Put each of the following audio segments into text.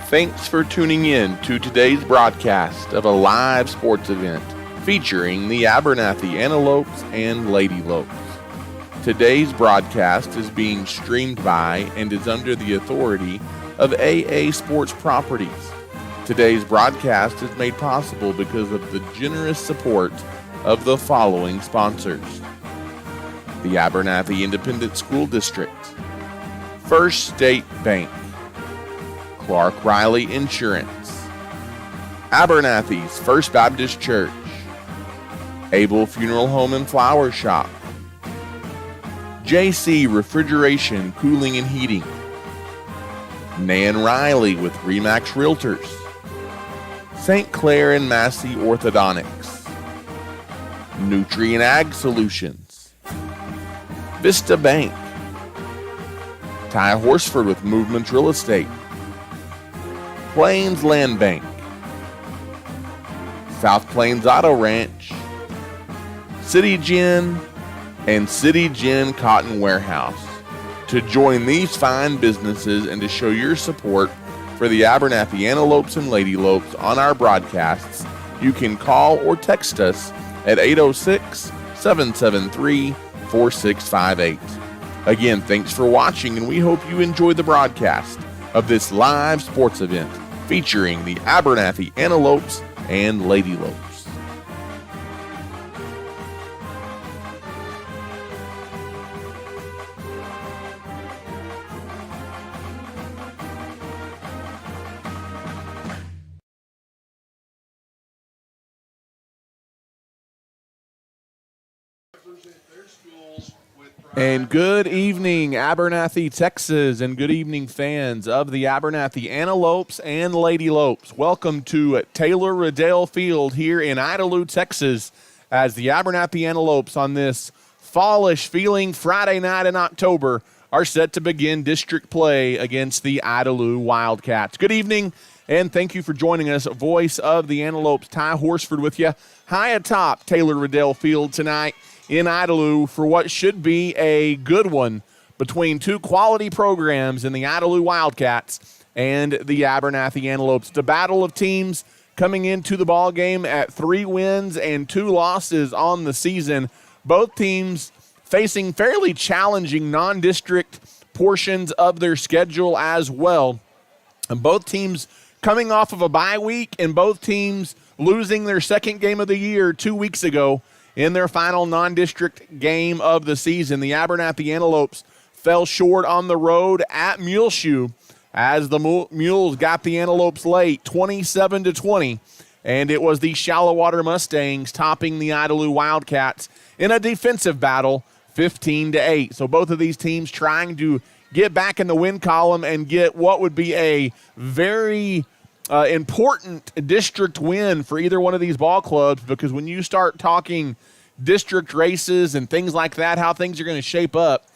Thanks for tuning in to today's broadcast of a live sports event featuring the Abernathy Antelopes and Lady Lopes. Today's broadcast is being streamed by and is under the authority of AA Sports Properties. Today's broadcast is made possible because of the generous support of the following sponsors: the Abernathy Independent School District, First State Bank, Clark Riley Insurance, Abernathy's First Baptist Church, Abel Funeral Home and Flower Shop, JC Refrigeration, Cooling and Heating, Nan Riley with Remax Realtors, St. Clair and Massey Orthodontics, Nutri and Ag Solutions, Vista Bank, Ty Horsford with Movement Real Estate, Plains Land Bank, South Plains Auto Ranch, City Gin, and City Gin Cotton Warehouse. To join these fine businesses and to show your support for the Abernathy Antelopes and Lady Lopes on our broadcasts, you can call or text us at 806-773-4658. Again, thanks for watching, and we hope you enjoy the broadcast of this live sports event featuring the Abernathy Antelopes and Lady Lopes. And good evening, Abernathy, Texas, and good evening, fans of the Abernathy Antelopes and Lady Lopes. Welcome to Taylor Riddell Field here in Idalou, Texas, as the Abernathy Antelopes on this fallish feeling Friday night in October are set to begin district play against the Idalou Wildcats. Good evening, and thank you for joining us. Voice of the Antelopes, Ty Horsford with you, high atop Taylor Riddell Field tonight in Idalou for what should be a good one between two quality programs in the Idalou Wildcats and the Abernathy Antelopes. The battle of teams coming into the ball game at 3 wins and 2 losses on the season. Both teams facing fairly challenging non-district portions of their schedule as well. And both teams coming off of a bye week, and both teams losing their second game of the year 2 weeks ago in their final non-district game of the season. The Abernathy Antelopes fell short on the road at Muleshoe as the Mules got the Antelopes late, 27-20, and it was the Shallow Water Mustangs topping the Idalou Wildcats in a defensive battle, 15-8. So both of these teams trying to get back in the win column and get what would be a very important district win for either one of these ball clubs, because when you start talking district races and things like that, how things are going to shape up,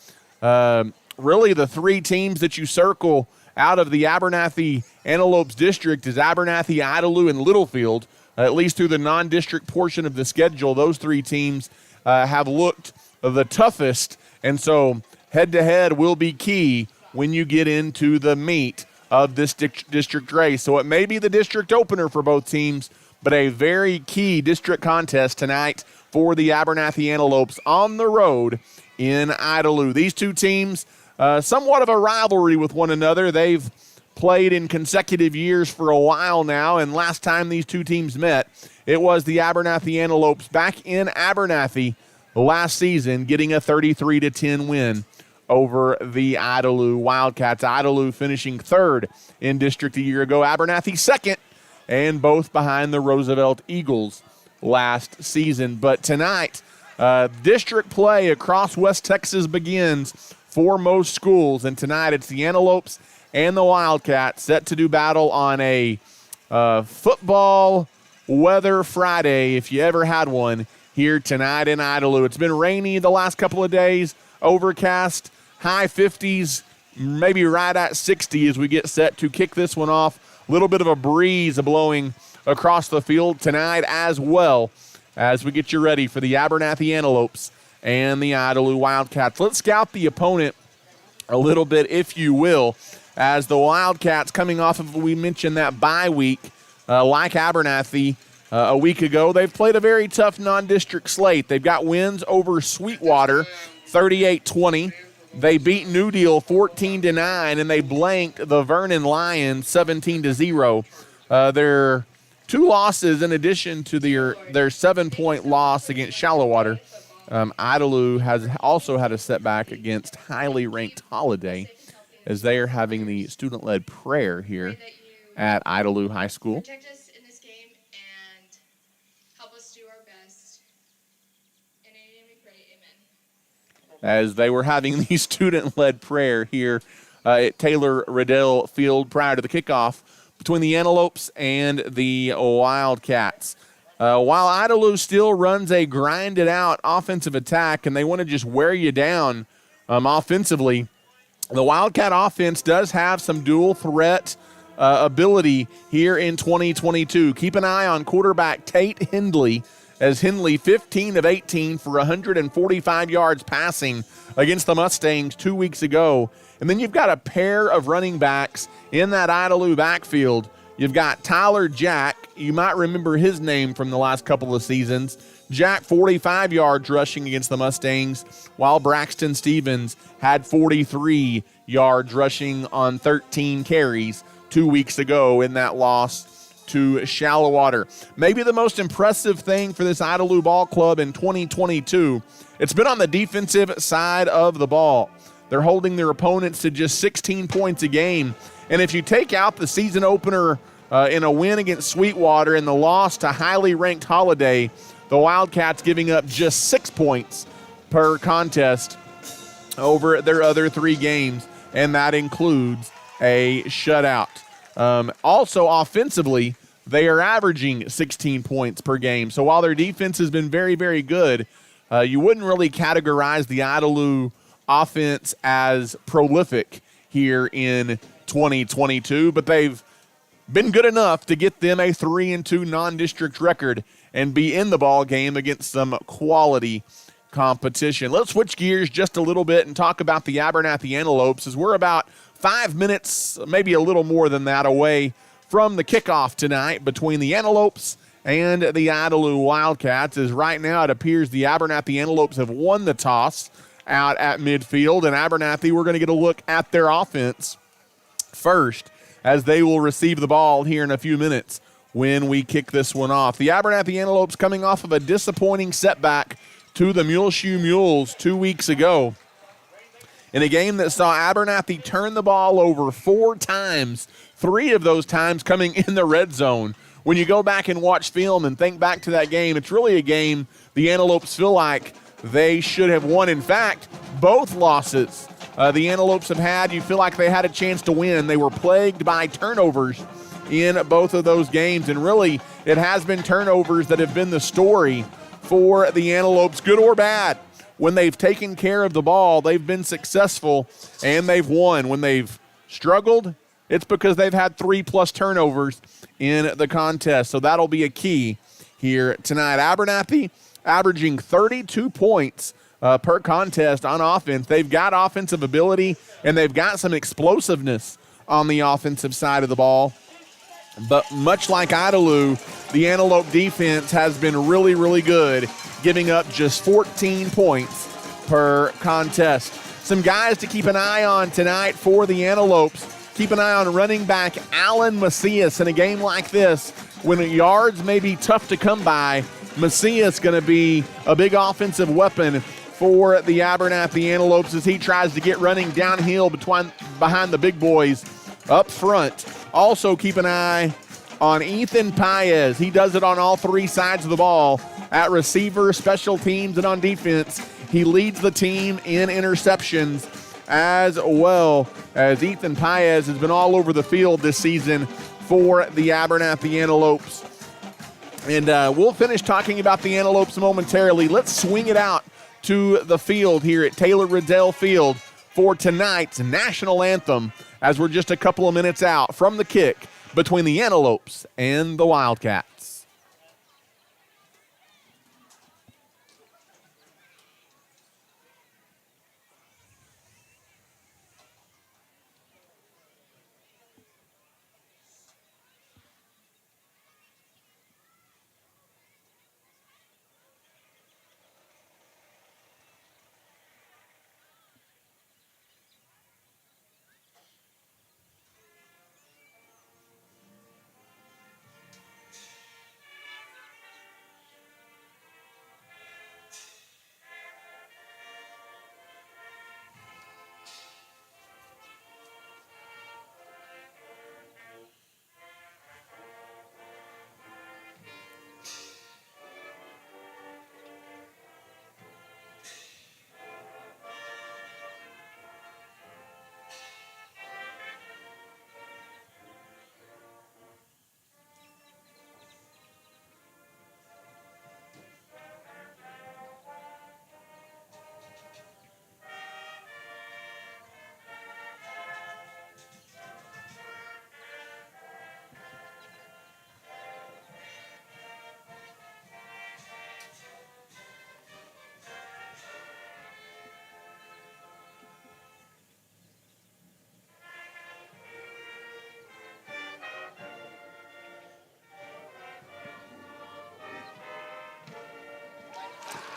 really the 3 teams that you circle out of the Abernathy Antelopes district is Abernathy, Idalou, and Littlefield, at least through the non-district portion of the schedule. Those 3 teams have looked the toughest, and so head-to-head will be key when you get into the meat of this district race. So it may be the district opener for both teams, but a very key district contest tonight for the Abernathy Antelopes on the road in Idalou. These two teams, somewhat of a rivalry with one another. They've played in consecutive years for a while now, and last time these two teams met, it was the Abernathy Antelopes back in Abernathy last season, getting a 33-10 win over the Idalou Wildcats. Idalou finishing 3rd in district a year ago, Abernathy 2nd, and both behind the Roosevelt Eagles last season. But tonight, district play across West Texas begins for most schools, and tonight it's the Antelopes and the Wildcats set to do battle on a football weather Friday, if you ever had one, here tonight in Idalou. It's been rainy the last couple of days, overcast, high 50s, maybe right at 60 as we get set to kick this one off. A little bit of a breeze blowing across the field tonight as well as we get you ready for the Abernathy Antelopes and the Idalou Wildcats. Let's scout the opponent a little bit, if you will. as the Wildcats coming off of, we mentioned that bye week, like Abernathy a week ago, they've played a very tough non-district slate. They've got wins over Sweetwater, 38-20. They beat New Deal 14-9, and they blanked the Vernon Lions 17-0. Their two losses, in addition to their 7-point loss against Shallowater, Idalou has also had a setback against highly ranked Holiday, as they are having the student-led prayer here at Idalou High School. Protect us in this game and help us do our best. In your name we pray, amen. As they were having the student-led prayer here at Taylor Riddell Field prior to the kickoff between the Antelopes and the Wildcats. While Idalou still runs a grinded-out offensive attack and they want to just wear you down offensively, the Wildcat offense does have some dual threat ability here in 2022. Keep an eye on quarterback Tate Hindley, as Hindley 15 of 18 for 145 yards passing against the Mustangs 2 weeks ago. And then you've got a pair of running backs in that Idalou backfield. You've got Tyler Jack. You might remember his name from the last couple of seasons. Jack, 45 yards rushing against the Mustangs, while Braxton Stevens had 43 yards rushing on 13 carries 2 weeks ago in that loss to Shallowater. Maybe the most impressive thing for this Idalou ball club in 2022, it's been on the defensive side of the ball. They're holding their opponents to just 16 points a game. And if you take out the season opener in a win against Sweetwater and the loss to highly ranked Holiday, the Wildcats giving up just 6 points per contest over their other 3 games, and that includes a shutout. Also, offensively, they are averaging 16 points per game. So while their defense has been very, very good, you wouldn't really categorize the Idalou offense as prolific here in 2022, but they've been good enough to get them a 3-2 non-district record and be in the ball game against some quality competition. Let's switch gears just a little bit and talk about the Abernathy Antelopes, as we're about 5 minutes, maybe a little more than that, away from the kickoff tonight between the Antelopes and the Idalou Wildcats. As right now it appears the Abernathy Antelopes have won the toss out at midfield, and Abernathy, we're going to get a look at their offense first, as they will receive the ball here in a few minutes when we kick this one off. The Abernathy Antelopes coming off of a disappointing setback to the Muleshoe Mules 2 weeks ago in a game that saw Abernathy turn the ball over 4 times, 3 of those times coming in the red zone. When you go back and watch film and think back to that game, it's really a game the Antelopes feel like they should have won. In fact, both losses the Antelopes have had, you feel like they had a chance to win. They were plagued by turnovers in both of those games, and really it has been turnovers that have been the story for the Antelopes, good or bad. When they've taken care of the ball, they've been successful and they've won. When they've struggled, it's because they've had 3+ turnovers in the contest. So that'll be a key here tonight. Abernathy averaging 32 points per contest on offense. They've got offensive ability and they've got some explosiveness on the offensive side of the ball. But much like Idalou, the Antelope defense has been really, really good, giving up just 14 points per contest. Some guys to keep an eye on tonight for the Antelopes. Keep an eye on running back Alan Macias. In a game like this, when yards may be tough to come by, Macias going to be a big offensive weapon for the Abernathy Antelopes as he tries to get running downhill behind the big boys up front. Also keep an eye on Ethan Paez. He does it on all 3 sides of the ball, at receiver, special teams, and on defense. He leads the team in interceptions as well, as Ethan Paez has been all over the field this season for the Abernathy Antelopes. And we'll finish talking about the Antelopes momentarily. Let's swing it out to the field here at Taylor Riddell Field for tonight's national anthem, as we're just a couple of minutes out from the kick between the Antelopes and the Wildcats.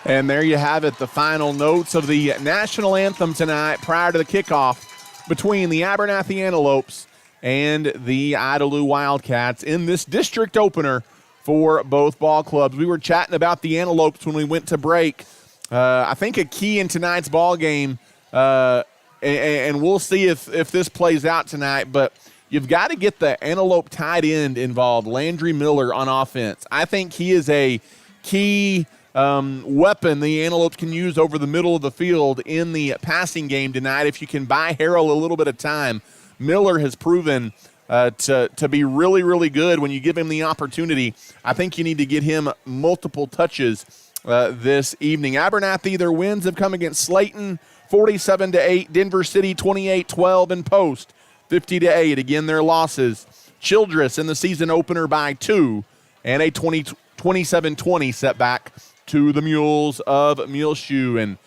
And there you have it, the final notes of the national anthem tonight prior to the kickoff between the Abernathy Antelopes and the Idalou Wildcats in this district opener for both ball clubs. We were chatting about the Antelopes when we went to break. I think a key in tonight's ball game, and we'll see if this plays out tonight, but you've got to get the Antelope tight end involved, Landry Miller, on offense. I think he is a key weapon the Antelopes can use over the middle of the field in the passing game tonight. If you can buy Harrell a little bit of time, Miller has proven to be really, really good when you give him the opportunity. I think you need to get him multiple touches this evening. Abernathy, their wins have come against Slayton, 47-8, Denver City 28-12, and Post 50-8. Again, their losses. Childress in the season opener by 2, and a 27-20 setback to the Mules of Muleshoe. And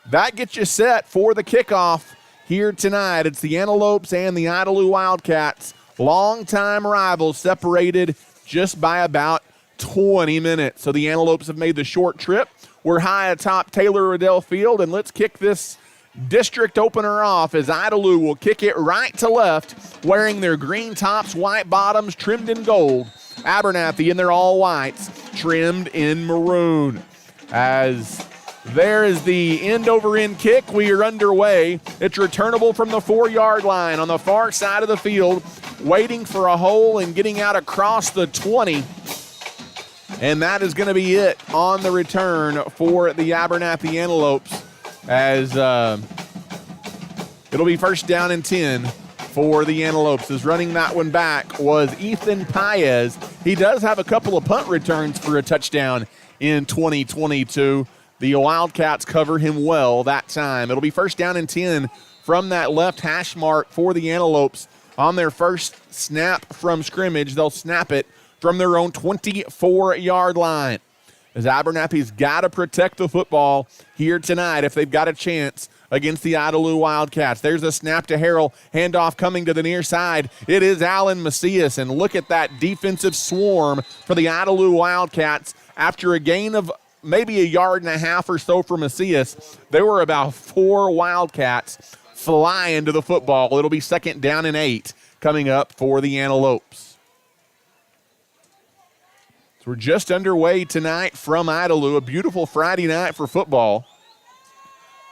that gets you set for the kickoff here tonight. It's the Antelopes and the Idalou Wildcats, longtime rivals, separated just by about 20 minutes. So the Antelopes have made the short trip. We're high atop Taylor Riddell Field, and let's kick this district opener off as Idalou will kick it right to left, wearing their green tops, white bottoms, trimmed in gold. Abernathy in their all whites, trimmed in maroon. As there is the end-over-end kick, we are underway. It's returnable from the 4-yard line on the far side of the field, waiting for a hole and getting out across the 20. And that is going to be it on the return for the Abernathy Antelopes, as it'll be first down and 10 for the Antelopes. As running that one back was Ethan Paez. He does have a couple of punt returns for a touchdown in 2022. The Wildcats cover him well that time. It'll be first down and 10 from that left hash mark for the Antelopes on their first snap from scrimmage. They'll snap it from their own 24-yard line, as Abernathy's got to protect the football here tonight if they've got a chance against the Idalou Wildcats. There's a snap to Harrell, handoff coming to the near side. It is Alan Macias, and look at that defensive swarm for the Idalou Wildcats. After a gain of maybe 1.5 yards or so for Macias, there were about 4 Wildcats flying to the football. It'll be second down and 8 coming up for the Antelopes. So we're just underway tonight from Idalou. A beautiful Friday night for football.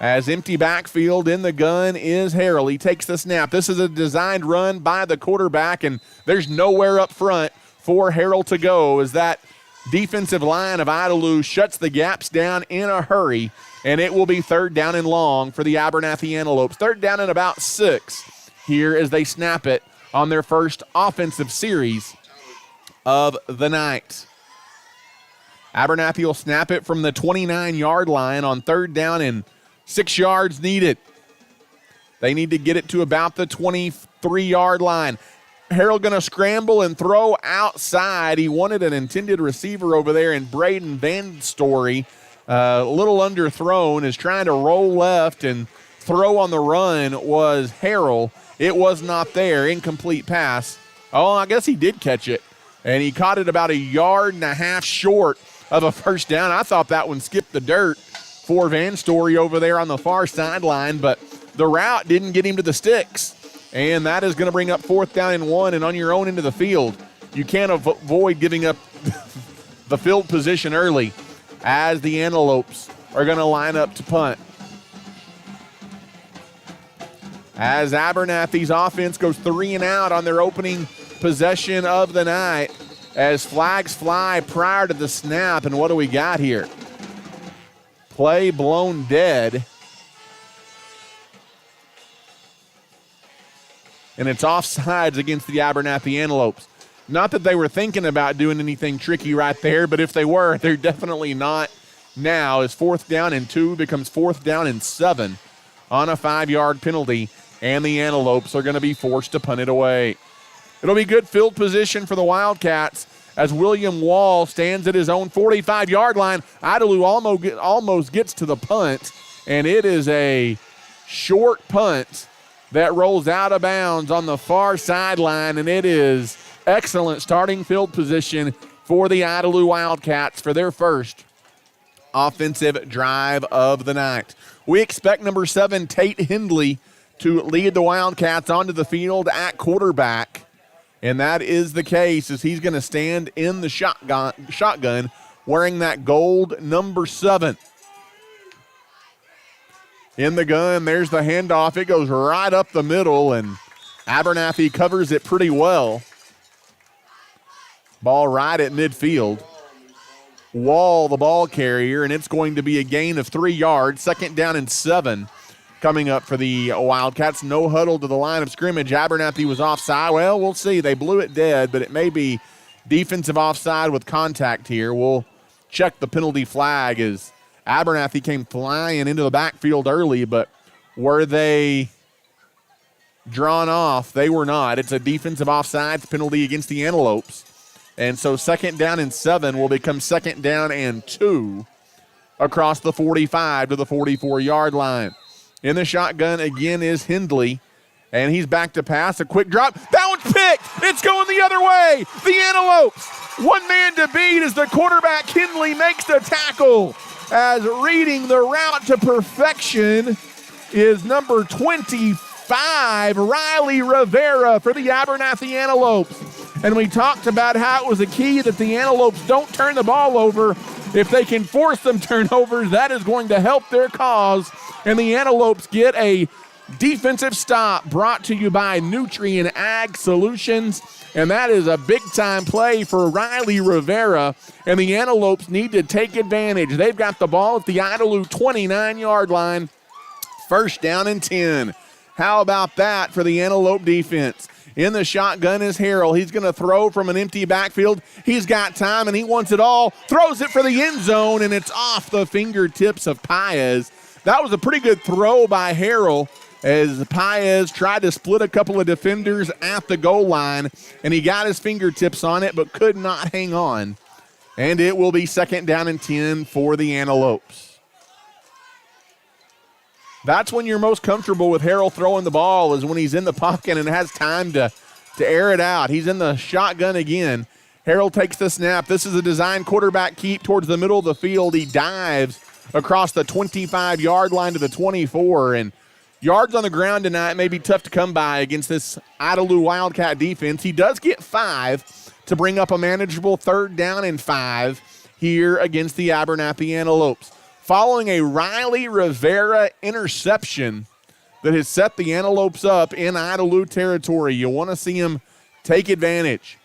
As empty backfield in the gun is Harrell. He takes the snap. This is a designed run by the quarterback, and there's nowhere up front for Harrell to go, as that defensive line of Idalou shuts the gaps down in a hurry, and it will be third down and long for the Abernathy Antelopes. Third down and about 6 here as they snap it on their first offensive series of the night. Abernathy will snap it from the 29-yard line on third down and 6 yards needed. They need to get it to about the 23-yard line. Harrell going to scramble and throw outside. He wanted an intended receiver over there in Braden Van Story. A little underthrown, is trying to roll left and throw on the run was Harrell. It was not there. Incomplete pass. Oh, I guess he did catch it. And he caught it about 1.5 yards short of a first down. I thought that one skipped the dirt for Van Story over there on the far sideline, but the route didn't get him to the sticks. And that is going to bring up fourth down and 1, and on your own into the field. You can't avoid giving up the field position early, as the Antelopes are going to line up to punt. As Abernathy's offense goes 3 and out on their opening possession of the night, as flags fly prior to the snap. And what do we got here? Play blown dead. And it's offsides against the Abernathy Antelopes. Not that they were thinking about doing anything tricky right there, but if they were, they're definitely not now, as fourth down and 2 becomes fourth down and 7 on a 5-yard penalty, and the Antelopes are going to be forced to punt it away. It'll be good field position for the Wildcats as William Wall stands at his own 45-yard line. Idalou almost gets to the punt, and it is a short punt that rolls out of bounds on the far sideline, and it is excellent starting field position for the Idalou Wildcats for their first offensive drive of the night. We expect number 7, Tate Hindley, to lead the Wildcats onto the field at quarterback. And that is the case, as he's going to stand in the shotgun wearing that gold number 7. In the gun, there's the handoff. It goes right up the middle, and Abernathy covers it pretty well. Ball right at midfield. Wall, the ball carrier, and it's going to be a gain of 3 yards. 2nd down and 7 coming up for the Wildcats. No huddle to the line of scrimmage. Abernathy was offside. Well, we'll see. They blew it dead, but it may be defensive offside with contact here. We'll check the penalty flag as Abernathy came flying into the backfield early, but were they drawn off? They were not. It's a defensive offside penalty against the Antelopes. And so 2nd down and 7 will become 2nd down and 2 across the 45 to the 44-yard line. In the shotgun again is Hindley, and he's back to pass. A quick drop. That one's picked. It's going the other way. The Antelopes, one man to beat as the quarterback Hindley makes the tackle, as reading the route to perfection is number 25, Riley Rivera for the Abernathy Antelopes. And we talked about how it was a key that the Antelopes don't turn the ball over. If they can force some turnovers, that is going to help their cause. And the Antelopes get a defensive stop brought to you by Nutrien Ag Solutions. And that is a big-time play for Riley Rivera. And the Antelopes need to take advantage. They've got the ball at the Idalou 29-yard line. 1st down and 10. How about that for the Antelope defense? In the shotgun is Harrell. He's going to throw from an empty backfield. He's got time, and he wants it all. Throws it for the end zone, and it's off the fingertips of Paez. That was a pretty good throw by Harrell as Paez tried to split a couple of defenders at the goal line, and he got his fingertips on it but could not hang on. And it will be 2nd down and 10 for the Antelopes. That's when you're most comfortable with Harrell throwing the ball, is when he's in the pocket and has time to air it out. He's in the shotgun again. Harrell takes the snap. This is a design quarterback keep towards the middle of the field. He dives across the 25-yard line to the 24, and yards on the ground tonight may be tough to come by against this Idalou Wildcat defense. He does get 5 to bring up a manageable 3rd down and 5 here against the Abernathy Antelopes. Following a Riley Rivera interception that has set the Antelopes up in Idalou territory. You want to see him take advantage.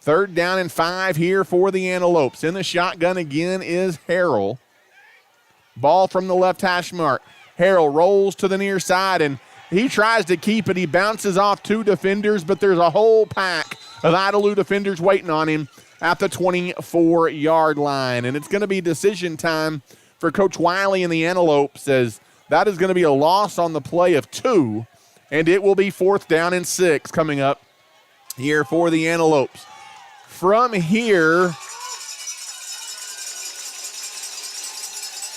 3rd down and 5 here for the Antelopes. In the shotgun again is Harrell. Ball from the left hash mark. Harrell rolls to the near side, and he tries to keep it. He bounces off 2 defenders, but there's a whole pack of Idalou defenders waiting on him at the 24-yard line. And it's going to be decision time for Coach Wiley and the Antelopes, as that is going to be a loss on the play of 2, and it will be 4th down and 6 coming up here for the Antelopes. From here,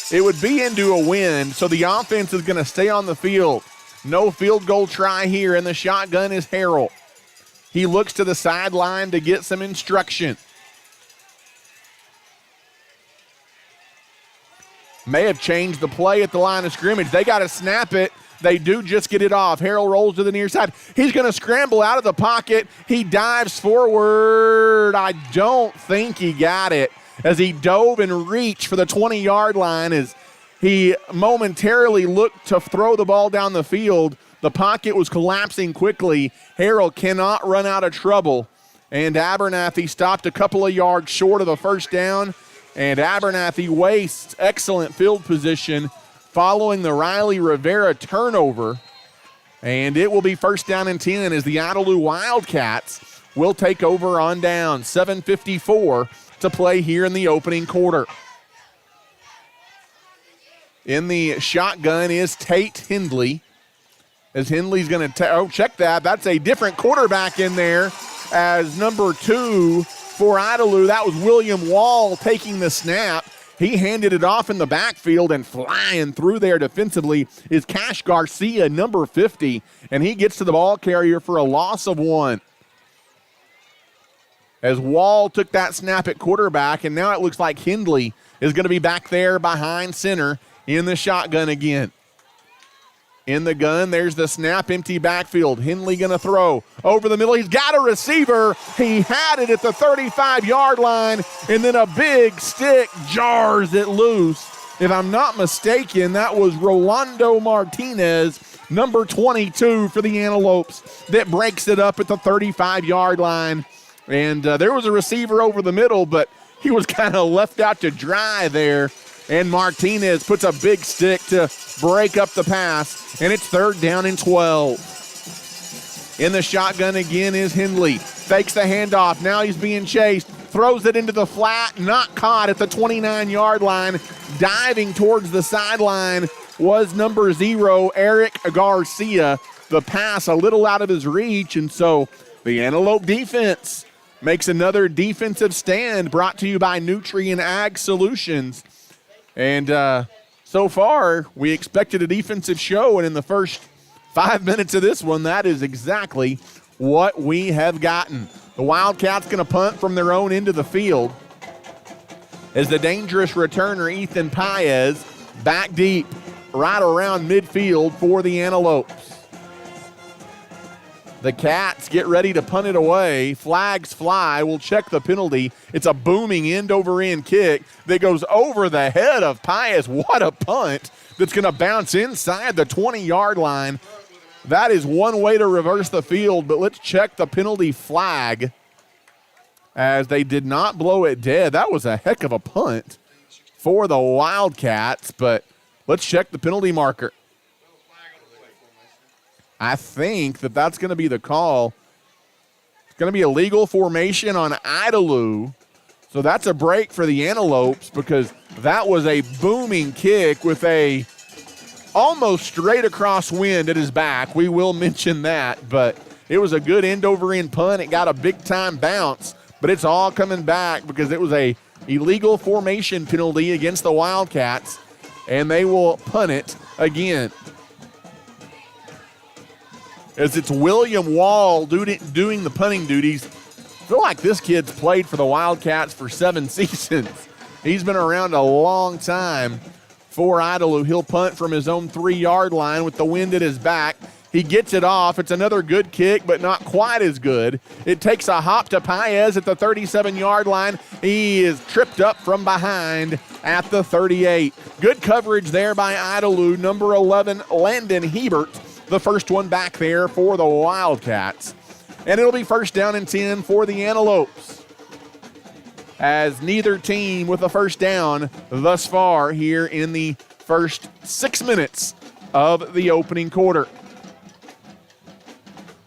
it would be into a wind, so the offense is going to stay on the field. No field goal try here, and the shotgun is Harrell. He looks to the sideline to get some instruction. May have changed the play at the line of scrimmage. They got to snap it. They do just get it off. Harrell rolls to the near side. He's going to scramble out of the pocket. He dives forward. I don't think he got it as he dove and reached for the 20-yard line as he momentarily looked to throw the ball down the field. The pocket was collapsing quickly. Harrell cannot run out of trouble. And Abernathy stopped a couple of yards short of the 1st down. And Abernathy wastes excellent field position following the Riley Rivera turnover. And it will be 1st down and 10 as the Idalou Wildcats will take over on down. 7:54 to play here in the opening quarter. In the shotgun is Tate Hindley. As Hindley's going to check that. That's a different quarterback in there as number 2 for Idalou. That was William Wall taking the snap. He handed it off in the backfield, and flying through there defensively is Cash Garcia, number 50, and he gets to the ball carrier for a loss of 1. as Wall took that snap at quarterback, and now it looks like Hindley is going to be back there behind center in the shotgun again. In the gun, there's the snap, empty backfield. Hindley going to throw over the middle. He's got a receiver. He had it at the 35-yard line, and then a big stick jars it loose. If I'm not mistaken, that was Rolando Martinez, number 22 for the Antelopes, that breaks it up at the 35-yard line. And there was a receiver over the middle, but he was kind of left out to dry there. And Martinez puts a big stick to break up the pass, and it's 3rd down and 12. In the shotgun again is Hindley. Fakes the handoff. Now he's being chased. Throws it into the flat. Not caught at the 29-yard line. Diving towards the sideline was number 0, Eric Garcia. The pass a little out of his reach, and so the Antelope defense makes another defensive stand, brought to you by Nutrien Ag Solutions. And so far, we expected a defensive show, and in the first 5 minutes of this one, that is exactly what we have gotten. The Wildcats going to punt from their own end of the field as the dangerous returner, Ethan Paez, back deep, right around midfield for the Antelopes. The Cats get ready to punt it away. Flags fly. We'll check the penalty. It's a booming end-over-end kick that goes over the head of Paez. What a punt that's going to bounce inside the 20-yard line. That is one way to reverse the field, but let's check the penalty flag as they did not blow it dead. That was a heck of a punt for the Wildcats, but let's check the penalty marker. I think that's going to be the call. It's going to be a legal formation on Idalou. So that's a break for the Antelopes because that was a booming kick with a almost straight across wind at his back. We will mention that, but it was a good end-over-end punt. It got a big-time bounce, but it's all coming back because it was a illegal formation penalty against the Wildcats, and they will punt it again. As it's William Wall doing the punting duties. I feel like this kid's played for the Wildcats for 7 seasons. He's been around a long time for Idalou. He'll punt from his own 3-yard line with the wind at his back. He gets it off. It's another good kick, but not quite as good. It takes a hop to Paez at the 37-yard line. He is tripped up from behind at the 38. Good coverage there by Idalou. Number 11, Landon Hebert, the first one back there for the Wildcats. And it'll be 1st down and 10 for the Antelopes, as neither team with a 1st down thus far here in the first 6 minutes of the opening quarter.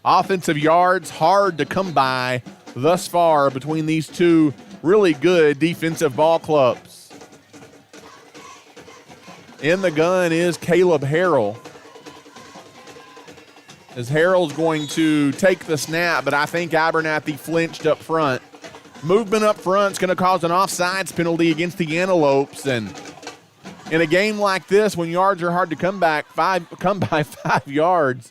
Offensive yards hard to come by thus far between these two really good defensive ball clubs. In the gun is Caleb Harrell. As Harrell's going to take the snap, but I think Abernathy flinched up front. Movement up front is going to cause an offsides penalty against the Antelopes, and in a game like this, when yards are hard to come by 5 yards,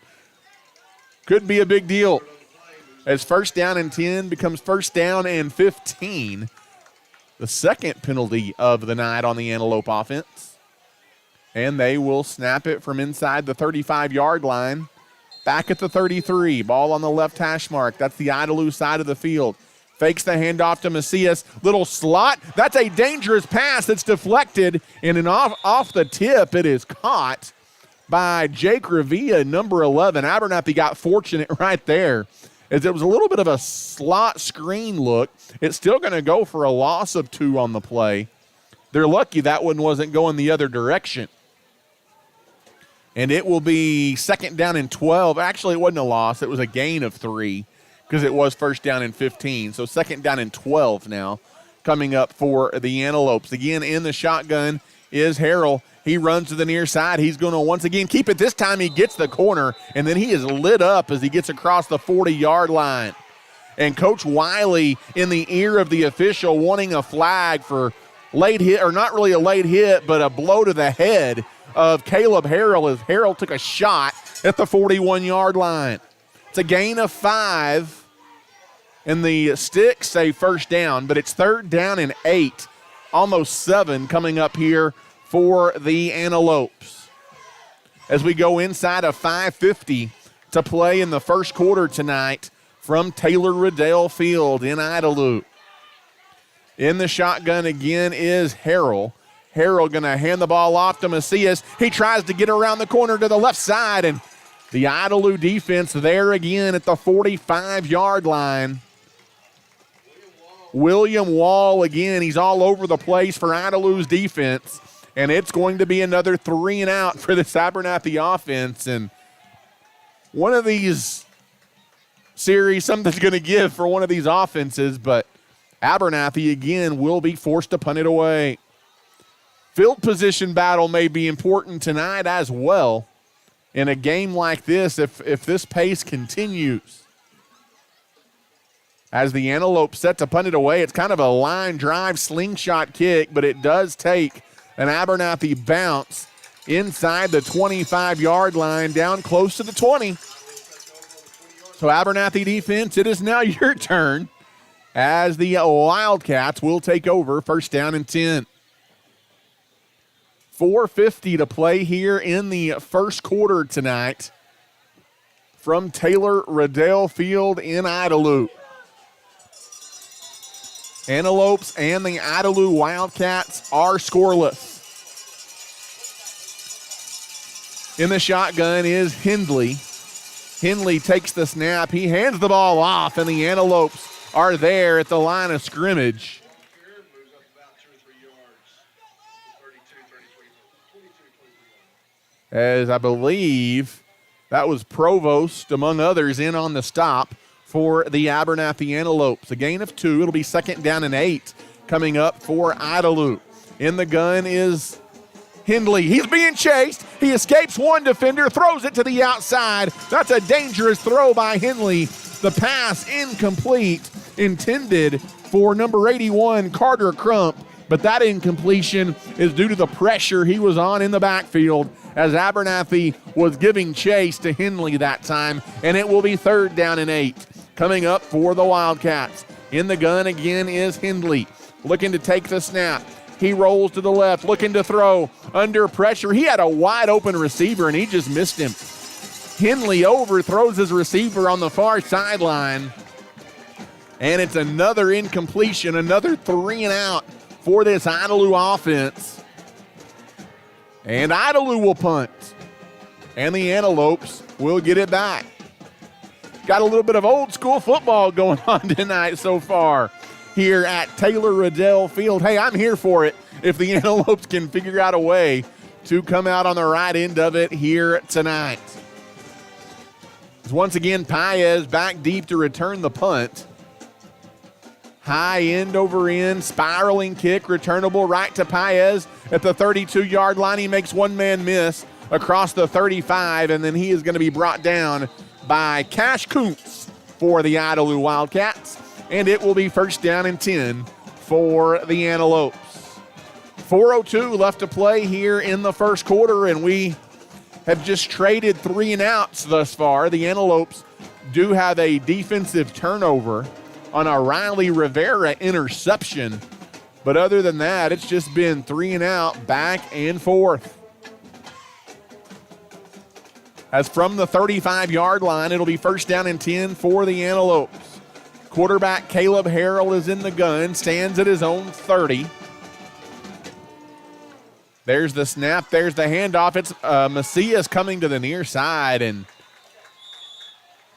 could be a big deal. As 1st down and 10 becomes 1st down and 15, the second penalty of the night on the Antelope offense. And they will snap it from inside the 35-yard line. Back at the 33, ball on the left hash mark. That's the Idalou side of the field. Fakes the handoff to Macias. Little slot. That's a dangerous pass that's deflected. And off the tip, it is caught by Jake Revilla, number 11. Abernathy got fortunate right there, as it was a little bit of a slot screen look. It's still going to go for a loss of 2 on the play. They're lucky that one wasn't going the other direction. And it will be 2nd down and 12. Actually, it wasn't a loss. It was a gain of 3 because it was 1st down and 15. So 2nd down and 12 now coming up for the Antelopes. Again, in the shotgun is Harrell. He runs to the near side. He's going to once again keep it. This time he gets the corner, and then he is lit up as he gets across the 40-yard line. And Coach Wiley in the ear of the official wanting a flag for late hit, or not really a late hit, but a blow to the head of Caleb Harrell as Harrell took a shot at the 41-yard line. It's a gain of 5, and the sticks say first down, but it's 3rd down and 8, almost 7 coming up here for the Antelopes. As we go inside of 5:50 to play in the first quarter tonight from Taylor Riddell Field in Idalou. In the shotgun again is Harrell. Harrell going to hand the ball off to Macias. He tries to get around the corner to the left side, and the Idalou defense there again at the 45-yard line. William Wall again. He's all over the place for Idalou's defense, and it's going to be another 3 and out for this Abernathy offense. And one of these series, something's going to give for one of these offenses, but Abernathy again will be forced to punt it away. Field position battle may be important tonight as well in a game like this if this pace continues. As the Antelopes set to punt it away, it's kind of a line drive slingshot kick, but it does take an Abernathy bounce inside the 25-yard line down close to the 20. So Abernathy defense, it is now your turn as the Wildcats will take over 1st down and 10. 4:50 to play here in the first quarter tonight from Taylor Riddell Field in Idalou. Antelopes and the Idalou Wildcats are scoreless. In the shotgun is Hindley. Hindley takes the snap. He hands the ball off, and the Antelopes are there at the line of scrimmage. As I believe that was Provost, among others, in on the stop for the Abernathy Antelopes. A gain of 2. It'll be 2nd down and 8 coming up for Idalou. In the gun is Hindley. He's being chased. He escapes one defender, throws it to the outside. That's a dangerous throw by Hindley. The pass incomplete, intended for number 81, Carter Crump, but that incompletion is due to the pressure he was on in the backfield as Abernathy was giving chase to Hindley that time, and it will be 3rd down and 8 coming up for the Wildcats. In the gun again is Hindley, looking to take the snap. He rolls to the left, looking to throw under pressure. He had a wide open receiver, and he just missed him. Hindley overthrows his receiver on the far sideline, and it's another incompletion, another 3 and out for this Idalou offense. And Idalou will punt, and the Antelopes will get it back. Got a little bit of old school football going on tonight so far here at Taylor Riddell Field. Hey, I'm here for it if the Antelopes can figure out a way to come out on the right end of it here tonight. Once again, Paez back deep to return the punt. High end over end, spiraling kick, returnable right to Paez at the 32-yard line. He makes one man miss across the 35, and then he is going to be brought down by Cash Kuntz for the Idalou Wildcats, and it will be 1st down and 10 for the Antelopes. 4:02 left to play here in the first quarter, and we have just traded 3 and outs thus far. The Antelopes do have a defensive turnover on a Riley Rivera interception, but other than that, it's just been 3 and out, back and forth. As from the 35-yard line, it'll be 1st down and 10 for the Antelopes. Quarterback Caleb Harrell is in the gun, stands at his own 30. There's the snap, there's the handoff. It's Macias coming to the near side, and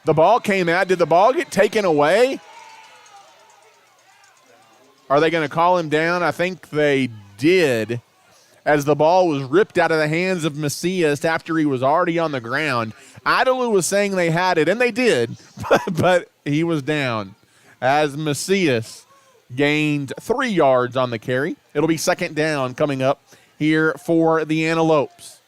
the ball came out. Did the ball get taken away? Are they going to call him down? I think they did, as the ball was ripped out of the hands of Macias after he was already on the ground. Idalou was saying they had it, and they did, but he was down as Macias gained 3 yards on the carry. It'll be 2nd down coming up here for the Antelopes.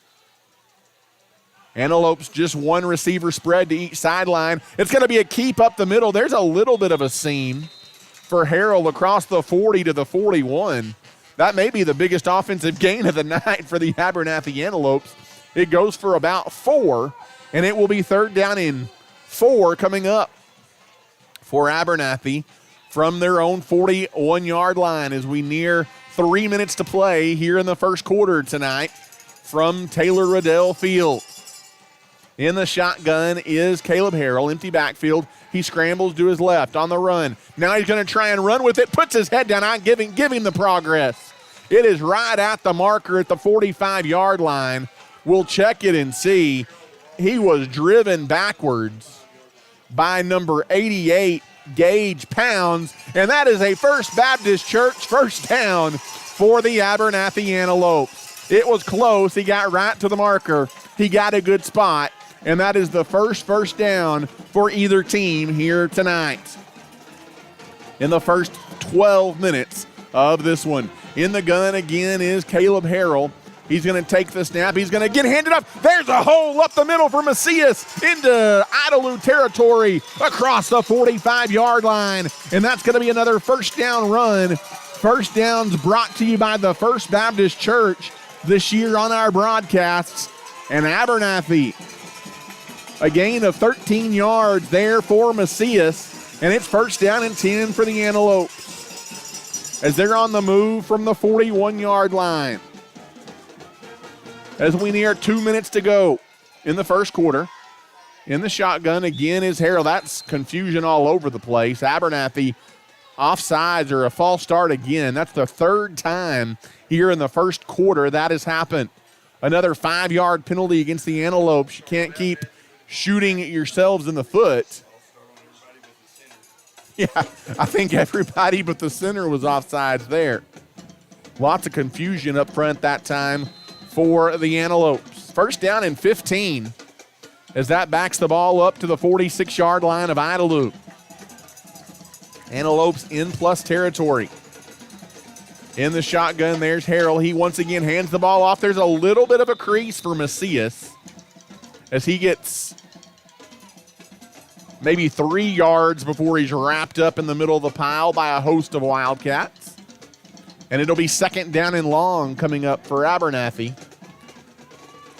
Antelopes just one receiver spread to each sideline. It's going to be a keep up the middle. There's a little bit of a seam for Harrell across the 40 to the 41. That may be the biggest offensive gain of the night for the Abernathy Antelopes. It goes for about 4, and it will be 3rd down and 4 coming up for Abernathy from their own 41-yard line as we near 3 minutes to play here in the first quarter tonight from Taylor Riddell Field. In the shotgun is Caleb Harrell, empty backfield. He scrambles to his left on the run. Now he's going to try and run with it, puts his head down, not giving the progress. It is right at the marker at the 45-yard line. We'll check it and see. He was driven backwards by number 88, Gage Pounds, and that is a First Baptist Church first down for the Abernathy Antelopes. It was close. He got right to the marker. He got a good spot, and that is the first down for either team here tonight in the first 12 minutes of this one. In the gun again is Caleb Harrell. He's going to take the snap. He's going to get handed up. There's a hole up the middle for Macias into Idalou territory across the 45-yard line. And that's going to be another first down run. First downs brought to you by the First Baptist Church this year on our broadcasts. And Abernathy, a gain of 13 yards there for Macias. And it's first down and 10 for the Antelopes as they're on the move from the 41-yard line. As we near 2 minutes to go in the first quarter. In the shotgun again is Harrell. That's confusion all over the place. Abernathy offsides or a false start again. That's the third time here in the first quarter that has happened. Another 5-yard penalty against the Antelopes. You can't keep shooting at yourselves in the foot. Yeah, I think everybody but the center was offsides there. Lots of confusion up front that time for the Antelopes. First down and 15 as that backs the ball up to the 46-yard line of Idalou. Antelopes in plus territory. In the shotgun, there's Harrell. He once again hands the ball off. There's a little bit of a crease for Macias as he gets maybe 3 yards before he's wrapped up in the middle of the pile by a host of Wildcats. And it'll be second down and long coming up for Abernathy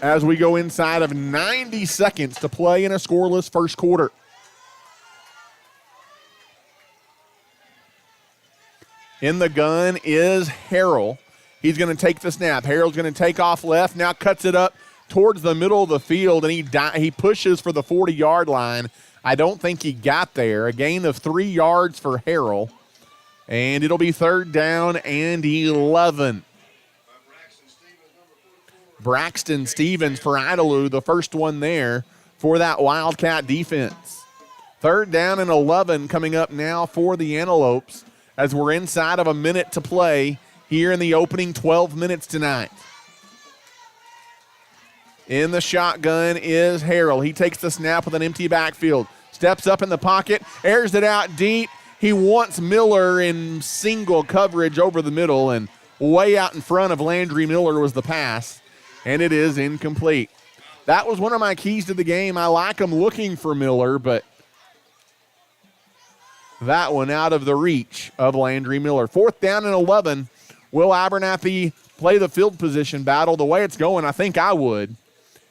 as we go inside of 90 seconds to play in a scoreless first quarter. In the gun is Harrell. He's going to take the snap. Harrell's going to take off left, now cuts it up towards the middle of the field, and he pushes for the 40-yard line. I don't think he got there. A gain of 3 yards for Harrell. And it'll be third down and 11. Braxton Stevens for Idalou, the first one there for that Wildcat defense. Third down and 11 coming up now for the Antelopes as we're inside of a minute to play here in the opening 12 minutes tonight. In the shotgun is Harrell. He takes the snap with an empty backfield. Steps up in the pocket, airs it out deep. He wants Miller in single coverage over the middle, and way out in front of Landry Miller was the pass, and it is incomplete. That was one of my keys to the game. I like him looking for Miller, but that one out of the reach of Landry Miller. Fourth down and 11. Will Abernathy play the field position battle the way it's going? I think I would.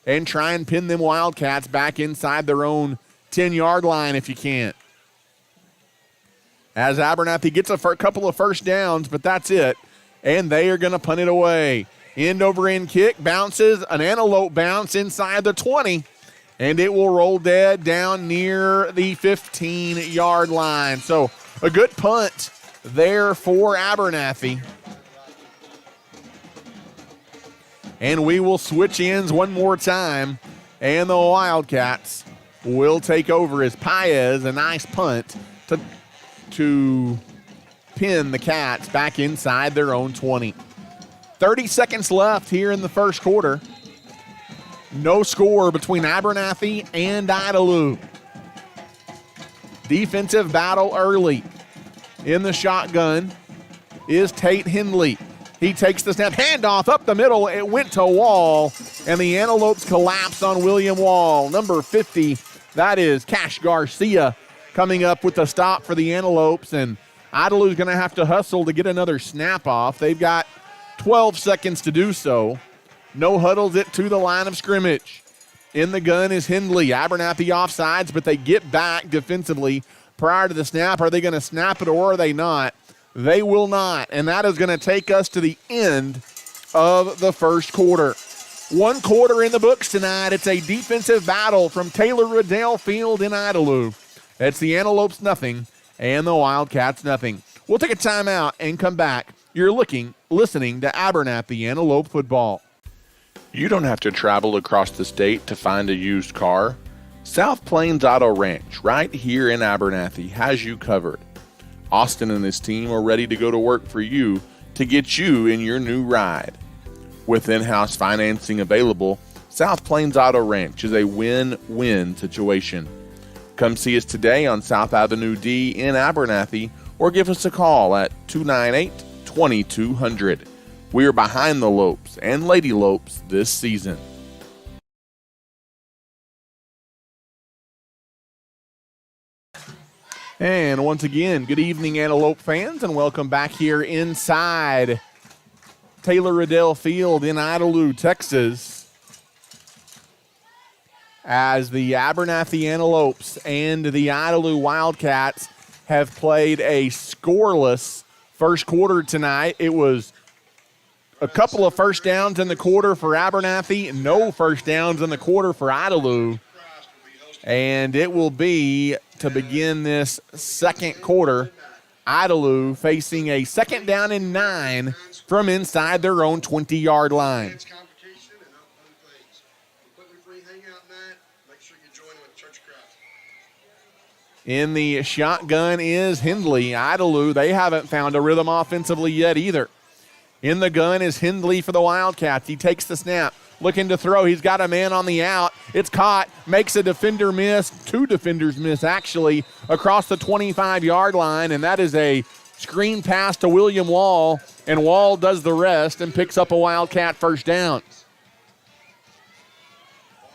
And try and pin them Wildcats back inside their own 10-yard line if you can't. As Abernathy gets a couple of first downs, but that's it. And they are going to punt it away. End-over-end kick, bounces, an antelope bounce inside the 20. And it will roll dead down near the 15-yard line. So a good punt there for Abernathy. And we will switch ends one more time. And the Wildcats will take over as Paez, a nice punt to pin the Cats back inside their own 20. 30 seconds left here in the first quarter. No score between Abernathy and Idalou. Defensive battle early. In the shotgun is Tate Hindley. He takes the snap, handoff up the middle. It went to Wall, and the Antelopes collapse on William Wall. Number 50, that is Cash Garcia, coming up with the stop for the Antelopes, and Idalou's going to have to hustle to get another snap off. They've got 12 seconds to do so. No huddles it to the line of scrimmage. In the gun is Hindley. Abernathy offsides, but they get back defensively. prior to the snap. Are they going to snap it or are they not? They will not, and that is going to take us to the end of the first quarter. 1 quarter in the books tonight. It's a defensive battle from Taylor Riddell Field in Idalou. It's the Antelopes nothing and the Wildcats nothing. We'll take a timeout and come back. You're listening to Abernathy Antelope football. You don't have to travel across the state to find a used car. South Plains Auto Ranch, right here in Abernathy, has you covered. Austin and his team are ready to go to work for you to get you in your new ride. With in-house financing available, South Plains Auto Ranch is a win-win situation. Come see us today on South Avenue D in Abernathy or give us a call at 298-2200. We are behind the Lopes and Lady Lopes this season. And once again, good evening, Antelope fans, and welcome back here inside Taylor Riddell Field in Idalou, Texas, as the Abernathy Antelopes and the Idalou Wildcats have played a scoreless first quarter tonight. It was a couple of first downs in the quarter for Abernathy, no first downs in the quarter for Idalou. And it will be, to begin this second quarter, Idalou facing a 2nd down and 9 from inside their own 20-yard line. In the shotgun is Hindley. Idalou, they haven't found a rhythm offensively yet either. In the gun is Hindley for the Wildcats. He takes the snap. Looking to throw. He's got a man on the out. It's caught. Makes a defender miss. 2 defenders miss, actually, across the 25-yard line. And that is a screen pass to William Wall. And Wall does the rest and picks up a Wildcat first down.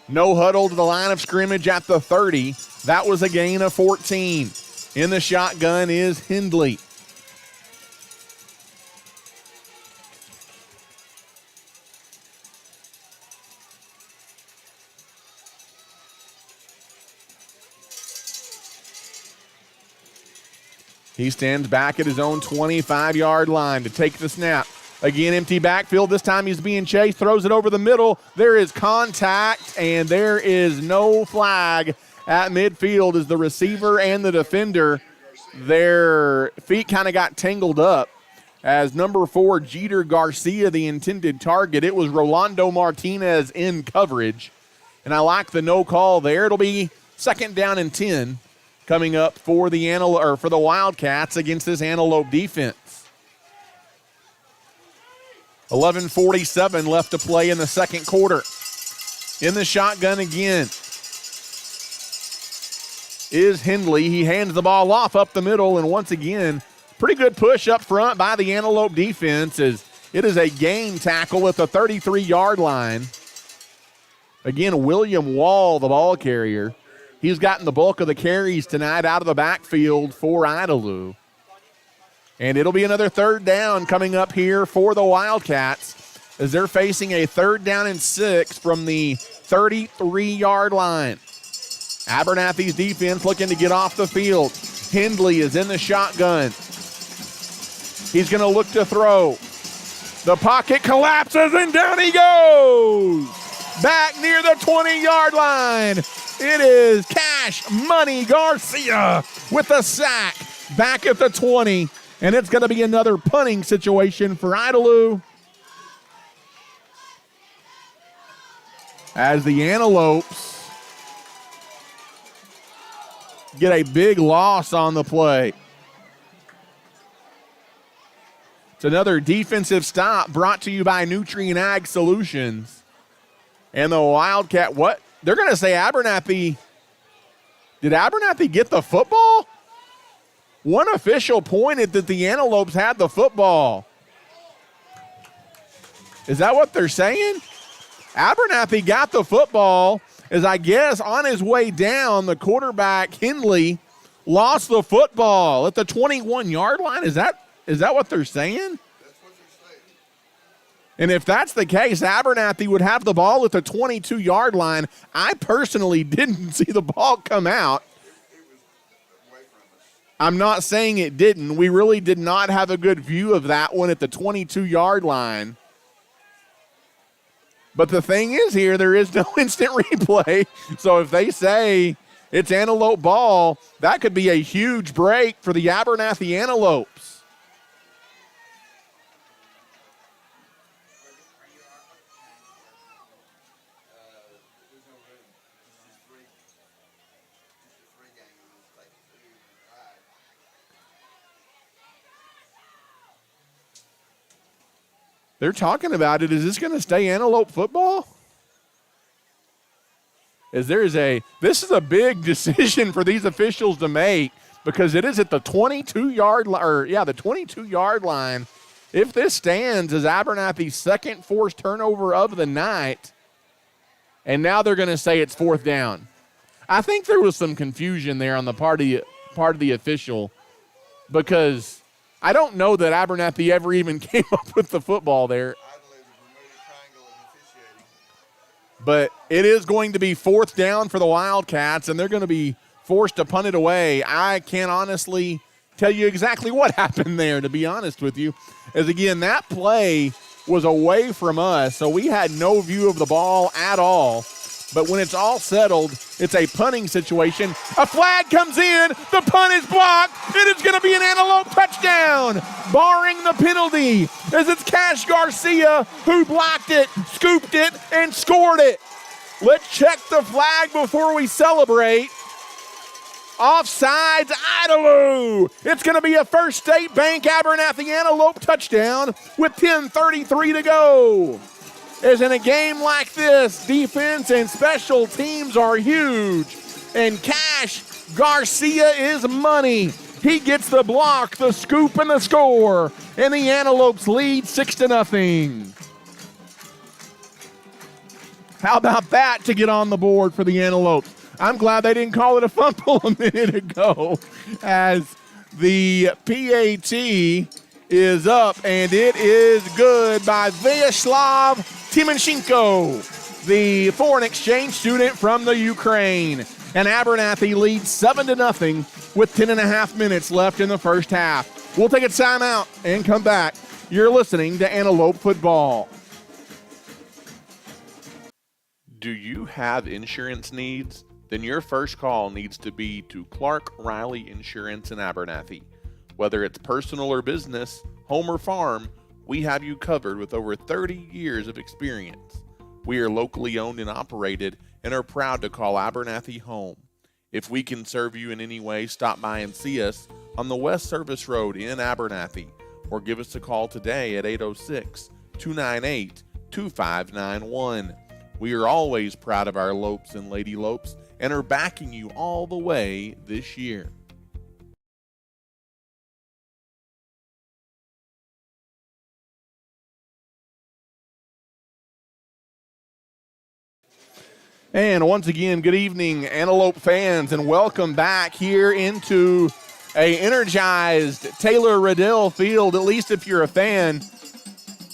No huddle to the line of scrimmage at the 30. That was a gain of 14. In the shotgun is Hindley. He stands back at his own 25-yard line to take the snap. Again, empty backfield. This time he's being chased, throws it over the middle. There is contact, and there is no flag at midfield as the receiver and the defender, their feet kind of got tangled up as number 4, Jeter Garcia, the intended target. It was Rolando Martinez in coverage, and I like the no call there. It'll be 2nd down and 10. Coming up for the Wildcats against this Antelope defense. 11:47 left to play in the second quarter. In the shotgun again is Hindley. He hands the ball off up the middle, and once again, pretty good push up front by the Antelope defense as it is a game tackle at the 33-yard line. Again, William Wall, the ball carrier. He's gotten the bulk of the carries tonight out of the backfield for Idalou. And it'll be another 3rd down coming up here for the Wildcats as they're facing a 3rd down and 6 from the 33-yard line. Abernathy's defense looking to get off the field. Hindley is in the shotgun. He's going to look to throw. The pocket collapses and down he goes. Back near the 20-yard line. It is Cash Money Garcia with the sack back at the 20. And it's going to be another punting situation for Idalou, as the Antelopes get a big loss on the play. It's another defensive stop brought to you by Nutrient Ag Solutions. And the Wildcat, what? They're going to say Abernathy. Did Abernathy get the football? One official pointed that the Antelopes had the football. Is that what they're saying? Abernathy got the football as, I guess, on his way down, the quarterback, Hindley, lost the football at the 21-yard line. Is that what they're saying? And if that's the case, Abernathy would have the ball at the 22-yard line. I personally didn't see the ball come out. I'm not saying it didn't. We really did not have a good view of that one at the 22-yard line. But the thing is here, there is no instant replay. So if they say it's Antelope ball, that could be a huge break for the Abernathy Antelopes. They're talking about it. Is this going to stay Antelope football? This is a big decision for these officials to make because it is at the 22-yard the 22-yard line. If this stands as Abernathy's second forced turnover of the night, and now they're going to say it's fourth down. I think there was some confusion there on the part of the official because I don't know that Abernathy ever even came up with the football there. But it is going to be fourth down for the Wildcats, and they're going to be forced to punt it away. I can't honestly tell you exactly what happened there, to be honest with you. As, again, that play was away from us, so we had no view of the ball at all. But when it's all settled, it's a punting situation. A flag comes in. The punt is blocked. It is going to be an Antelope touchdown, barring the penalty, as it's Cash Garcia who blocked it, scooped it, and scored it. Let's check the flag before we celebrate. Offsides, Idalou. It's going to be a First State Bank Abernathy Antelope touchdown with 10:33 to go. As in a game like this, defense and special teams are huge. And Cash Garcia is money. He gets the block, the scoop, and the score. And the Antelopes lead 6-0. How about that to get on the board for the Antelopes? I'm glad they didn't call it a fumble a minute ago, as the PAT is up, and it is good by Vyacheslav Timoshenko, the foreign exchange student from the Ukraine. And Abernathy leads 7-0 with 10.5 minutes left in the first half. We'll take a timeout and come back. You're listening to Antelope Football. Do you have insurance needs? Then your first call needs to be to Clark Riley Insurance in Abernathy. Whether it's personal or business, home or farm, we have you covered with over 30 years of experience. We are locally owned and operated and are proud to call Abernathy home. If we can serve you in any way, stop by and see us on the West Service Road in Abernathy, or give us a call today at 806-298-2591. We are always proud of our Lopes and Lady Lopes and are backing you all the way this year. And once again, good evening, Antelope fans, and welcome back here into a energized Taylor Riddell Field, at least if you're a fan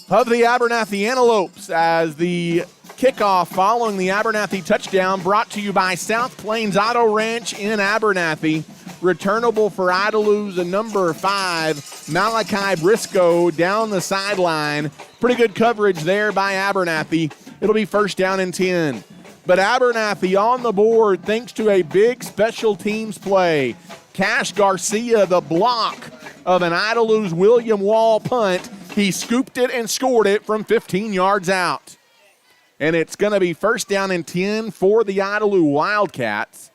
of the Abernathy Antelopes, as the kickoff following the Abernathy touchdown brought to you by South Plains Auto Ranch in Abernathy. Returnable for Idalou's number 5, Malachi Briscoe down the sideline. Pretty good coverage there by Abernathy. It'll be first down and 10. But Abernathy on the board thanks to a big special teams play. Cash Garcia, the block of an Idalou's William Wall punt. He scooped it and scored it from 15 yards out. And it's going to be first down and 10 for the Idalou Wildcats.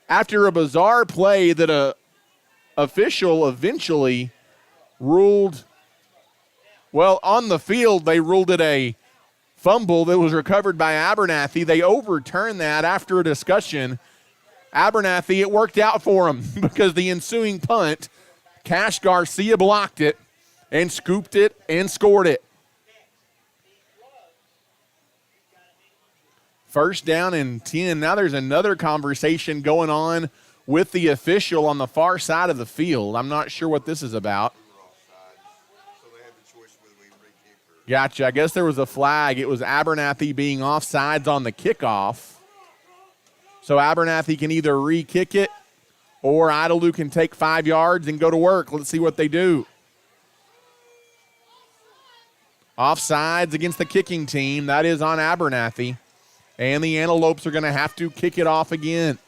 After a bizarre play that a official eventually ruled, well, on the field they ruled it a fumble that was recovered by Abernathy. They overturned that after a discussion. Abernathy, it worked out for them because the ensuing punt, Cash Garcia blocked it and scooped it and scored it. First down and 10. Now there's another conversation going on with the official on the far side of the field. I'm not sure what this is about. Gotcha. I guess there was a flag. It was Abernathy being offsides on the kickoff. So Abernathy can either re-kick it or Idalou can take 5 yards and go to work. Let's see what they do. Offsides against the kicking team. That is on Abernathy. And the Antelopes are going to have to kick it off again.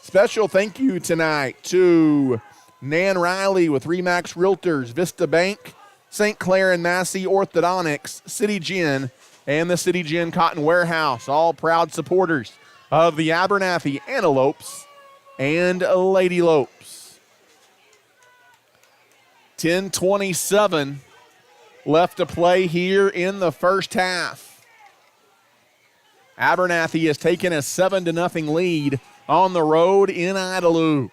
Special thank you tonight to Nan Riley with Remax Realtors, Vista Bank, St. Clair and Massey Orthodontics, City Gin, and the City Gin Cotton Warehouse, all proud supporters of the Abernathy Antelopes and Lady Lopes. 10:27 left to play here in the first half. Abernathy has taken a 7-0 lead on the road in Idalou.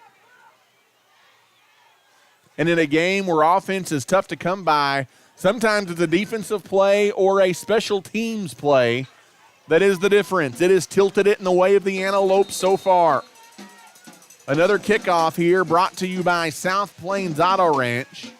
And in a game where offense is tough to come by, sometimes it's a defensive play or a special teams play that is the difference. It has tilted it in the way of the Antelopes so far. Another kickoff here brought to you by South Plains Auto Ranch.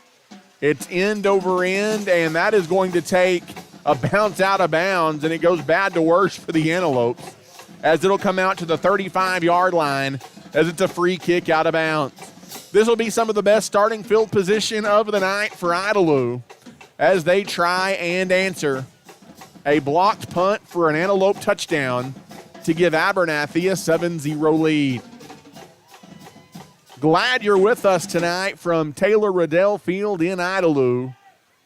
It's end over end, and that is going to take a bounce out of bounds, and it goes bad to worse for the Antelopes as it'll come out to the 35-yard line as it's a free kick out of bounds. This will be some of the best starting field position of the night for Idalou as they try and answer a blocked punt for an Antelope touchdown to give Abernathy a 7-0 lead. Glad you're with us tonight from Taylor Riddell Field in Idalou.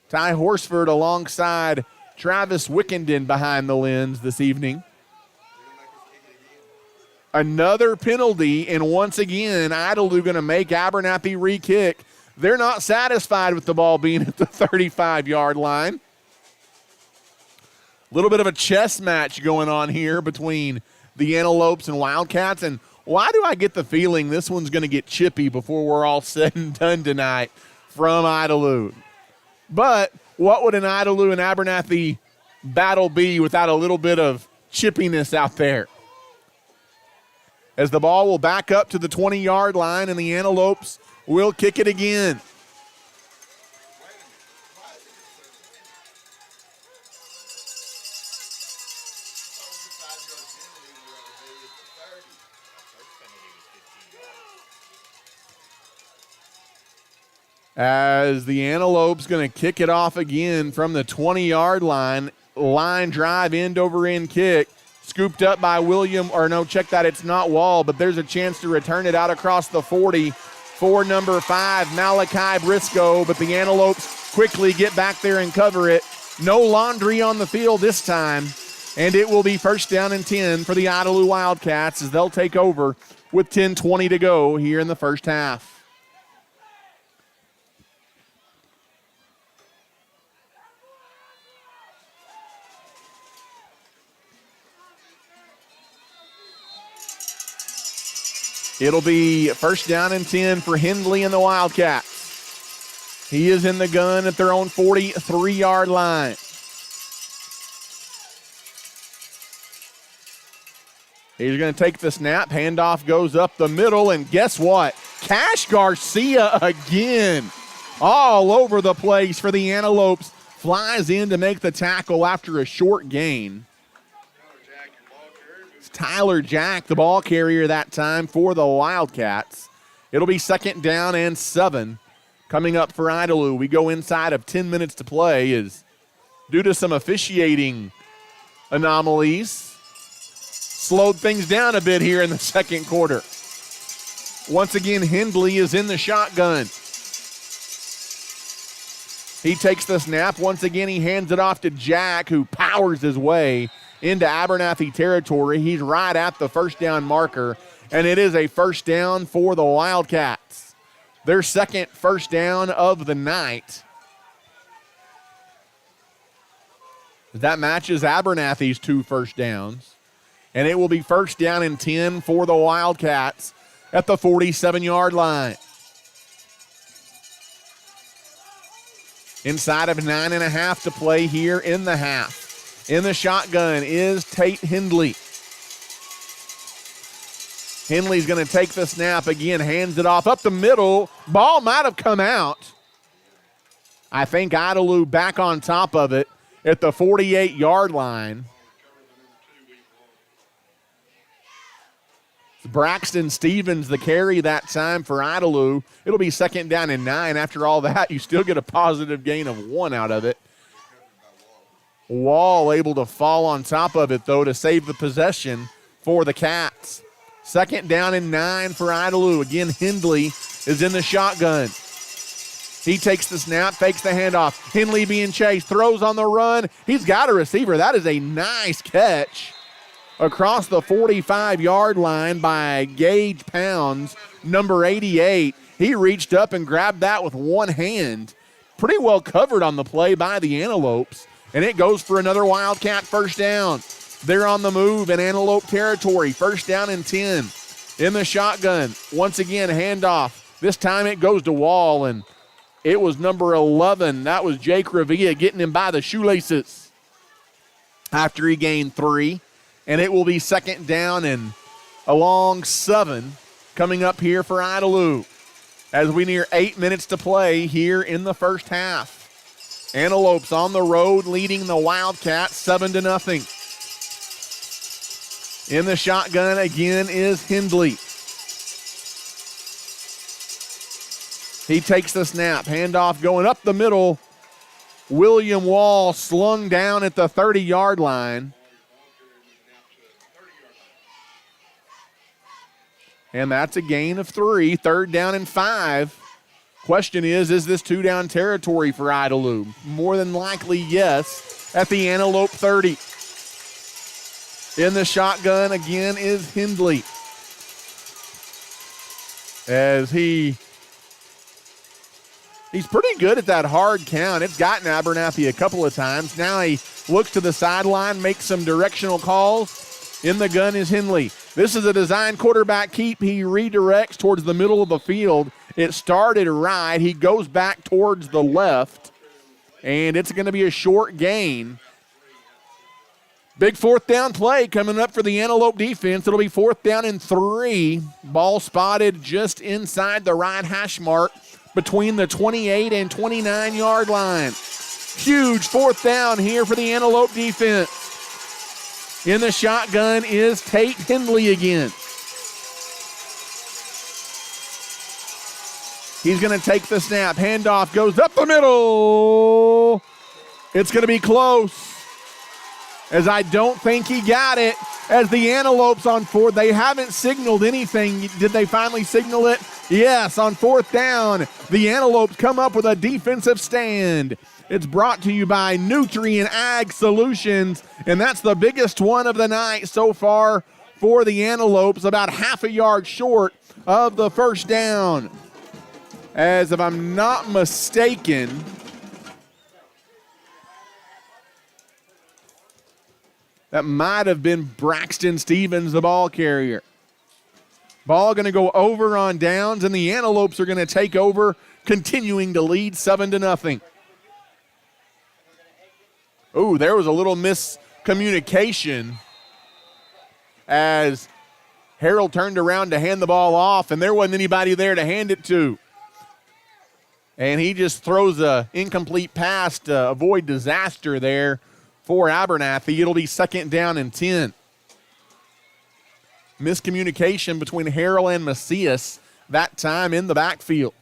Ty Horsford alongside Travis Wickenden behind the lens this evening. Another penalty, and once again, Idalou going to make Abernathy re-kick. They're not satisfied with the ball being at the 35-yard line. A little bit of a chess match going on here between the Antelopes and Wildcats, and why do I get the feeling this one's going to get chippy before we're all said and done tonight from Idalou? But what would an Idalou and Abernathy battle be without a little bit of chippiness out there? As the ball will back up to the 20-yard line, and the Antelopes will kick it again. As the Antelopes going to kick it off again from the 20-yard line. Line drive, end over end kick. Scooped up by it's not Wall, but there's a chance to return it out across the 40 for number 5, Malachi Briscoe, but the Antelopes quickly get back there and cover it. No laundry on the field this time, and it will be first down and 10 for the Idalou Wildcats as they'll take over with 10:20 to go here in the first half. It'll be first down and 10 for Hindley and the Wildcats. He is in the gun at their own 43-yard line. He's going to take the snap. Handoff goes up the middle, and guess what? Cash Garcia again. All over the place for the Antelopes. Flies in to make the tackle after a short gain. Tyler Jack, the ball carrier that time for the Wildcats. It'll be second down and 7 coming up for Idalou. We go inside of 10 minutes to play is due to some officiating anomalies. Slowed things down a bit here in the second quarter. Once again, Hindley is in the shotgun. He takes the snap. Once again, he hands it off to Jack, who powers his way into Abernathy territory. He's right at the first down marker, and it is a first down for the Wildcats. Their second first down of the night. That matches Abernathy's 2 first downs, and it will be first down and 10 for the Wildcats at the 47-yard line. Inside of 9.5 to play here in the half. In the shotgun is Tate Hindley. Hindley's going to take the snap again, hands it off up the middle. Ball might have come out. I think Idalou back on top of it at the 48-yard line. Braxton Stevens the carry that time for Idalou. It'll be 2nd down and 9. After all that, you still get a positive gain of 1 out of it. Wall able to fall on top of it, though, to save the possession for the Cats. 2nd down and 9 for Idalou. Again, Hindley is in the shotgun. He takes the snap, fakes the handoff. Hindley being chased, throws on the run. He's got a receiver. That is a nice catch across the 45-yard line by Gage Pounds, number 88. He reached up and grabbed that with one hand. Pretty well covered on the play by the Antelopes. And it goes for another Wildcat first down. They're on the move in Antelope territory. 1st down and 10. In the shotgun. Once again, handoff. This time it goes to Wall, and it was number 11. That was Jake Ravia getting him by the shoelaces after he gained 3. And it will be 2nd down and along 7 coming up here for Idalou as we near 8 minutes to play here in the first half. Antelopes on the road leading the Wildcats 7-0. In the shotgun again is Hindley. He takes the snap. Handoff going up the middle. William Wall slung down at the 30-yard line. And that's a gain of 3. 3rd down and 5. Question is this 2-down territory for Idalou? More than likely, yes, at the Antelope 30. In the shotgun again is Hindley. As he's pretty good at that hard count. It's gotten Abernathy a couple of times. Now he looks to the sideline, makes some directional calls. In the gun is Hindley. This is a design quarterback keep. He redirects towards the middle of the field. It started right. He goes back towards the left, and it's going to be a short gain. Big 4th down play coming up for the Antelope defense. It'll be 4th down and 3. Ball spotted just inside the right hash mark between the 28 and 29-yard line. Huge 4th down here for the Antelope defense. In the shotgun is Tate Hindley again. He's going to take the snap. Handoff goes up the middle. It's going to be close, as I don't think he got it. As the Antelopes on 4th, they haven't signaled anything. Did they finally signal it? Yes, on 4th down, the Antelopes come up with a defensive stand. It's brought to you by Nutrient Ag Solutions, and that's the biggest one of the night so far for the Antelopes, about half a yard short of the first down. As if I'm not mistaken, that might have been Braxton Stevens, the ball carrier. Ball going to go over on downs, and the Antelopes are going to take over, continuing to lead 7-0. Oh, there was a little miscommunication as Harold turned around to hand the ball off, and there wasn't anybody there to hand it to. And he just throws an incomplete pass to avoid disaster there for Abernathy. It'll be 2nd down and 10. Miscommunication between Harold and Macias that time in the backfield.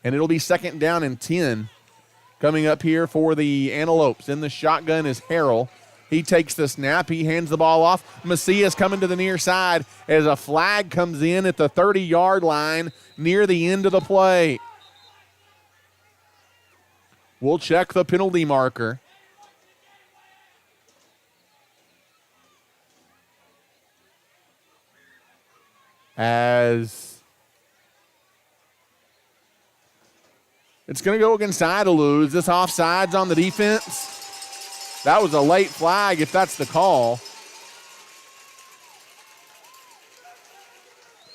And it'll be 2nd down and 10. Coming up here for the Antelopes. In the shotgun is Harrell. He takes the snap. He hands the ball off. Macias coming to the near side as a flag comes in at the 30-yard line near the end of the play. We'll check the penalty marker. As it's going to go against Idalou. Is this offsides on the defense? That was a late flag if that's the call.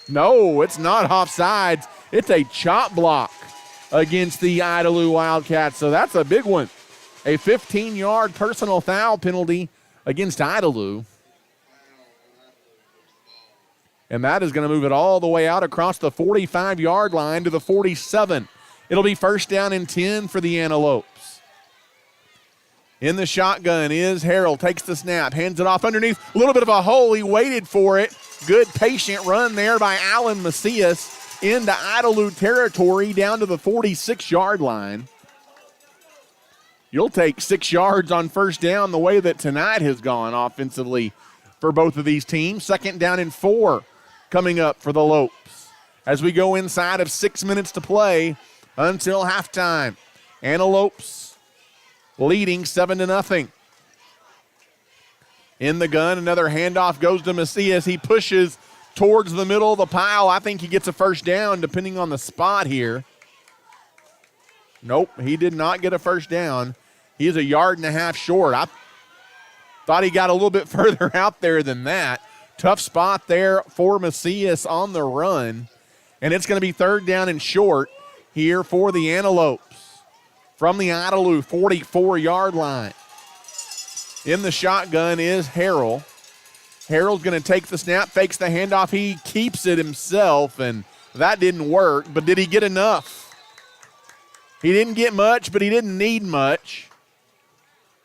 No, it's not offsides. It's a chop block against the Idalou Wildcats. So that's a big one. A 15-yard personal foul penalty against Idalou. And that is going to move it all the way out across the 45-yard line to the 47. It'll be 1st down and 10 for the Antelopes. In the shotgun is Harrell. Takes the snap, hands it off underneath. A little bit of a hole. He waited for it. Good patient run there by Alan Macias into Idalou territory down to the 46-yard line. You'll take 6 yards on first down the way that tonight has gone offensively for both of these teams. 2nd down and 4 coming up for the Lopes as we go inside of 6 minutes to play until halftime. Antelopes leading 7-0. In the gun, another handoff goes to Macias. He pushes towards the middle of the pile. I think he gets a first down depending on the spot here. Nope, he did not get a first down. He is 1.5 yards short. I thought he got a little bit further out there than that. Tough spot there for Macias on the run. And it's going to be 3rd down and short here for the Antelopes from the Idalou 44-yard line. In the shotgun is Harrell. Harrell's going to take the snap, fakes the handoff. He keeps it himself, and that didn't work. But did he get enough? He didn't get much, but he didn't need much.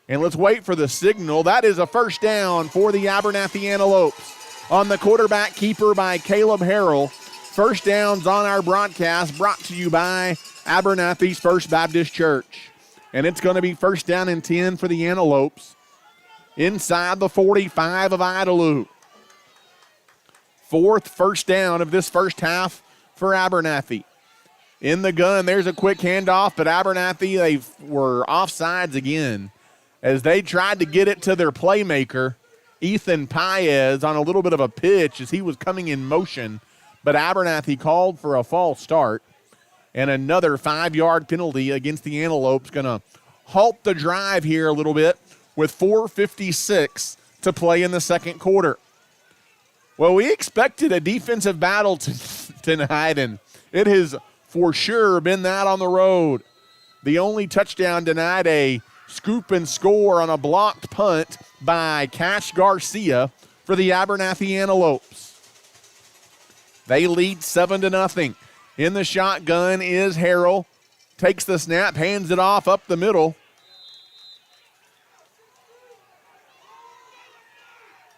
And let's wait for the signal. That is a first down for the Abernathy Antelopes on the quarterback keeper by Caleb Harrell. First downs on our broadcast brought to you by Abernathy's First Baptist Church. And it's going to be 1st down and 10 for the Antelopes inside the 45 of Idalou. 4th first down of this first half for Abernathy. In the gun, there's a quick handoff, but Abernathy, they were offsides again as they tried to get it to their playmaker, Ethan Paez, on a little bit of a pitch as he was coming in motion, but Abernathy called for a false start, and another 5-yard penalty against the Antelopes going to halt the drive here a little bit with 4:56 to play in the second quarter. Well, we expected a defensive battle tonight, and it has for sure been that on the road. The only touchdown tonight, a scoop and score on a blocked punt by Cash Garcia for the Abernathy Antelopes. They lead 7-0. In the shotgun is Harrell. Takes the snap, hands it off up the middle.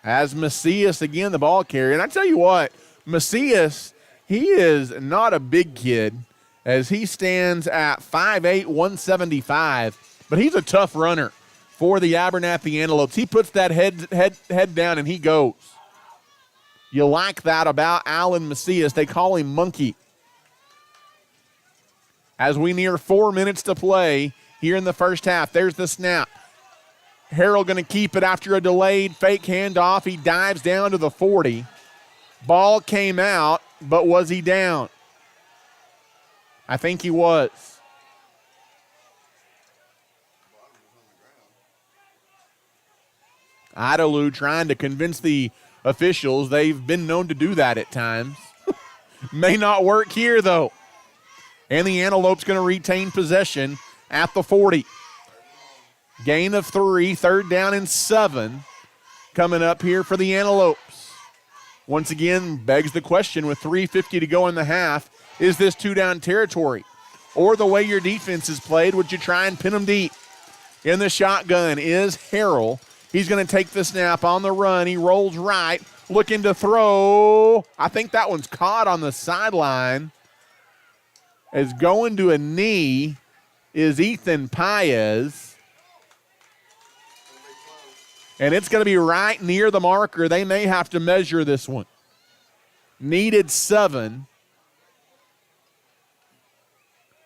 As Macias, again, the ball carrier. And I tell you what, Macias, he is not a big kid as he stands at 5'8", 175. But he's a tough runner for the Abernathy Antelopes. He puts that head down and he goes. You like that about Alan Macias. They call him Monkey. As we near 4 minutes to play here in the first half, there's the snap. Harrell going to keep it after a delayed fake handoff. He dives down to the 40. Ball came out, but was he down? I think he was. Idalou trying to convince the officials. They've been known to do that at times. May not work here, though. And the Antelope's going to retain possession at the 40. Gain of 3, 3rd down and 7 coming up here for the Antelopes. Once again, begs the question with 3:50 to go in the half, is this 2-down territory? Or the way your defense is played, would you try and pin them deep? In the shotgun is Harrell. He's going to take the snap on the run. He rolls right, looking to throw. I think that one's caught on the sideline. As going to a knee is Ethan Paez. And it's going to be right near the marker. They may have to measure this one. Needed 7.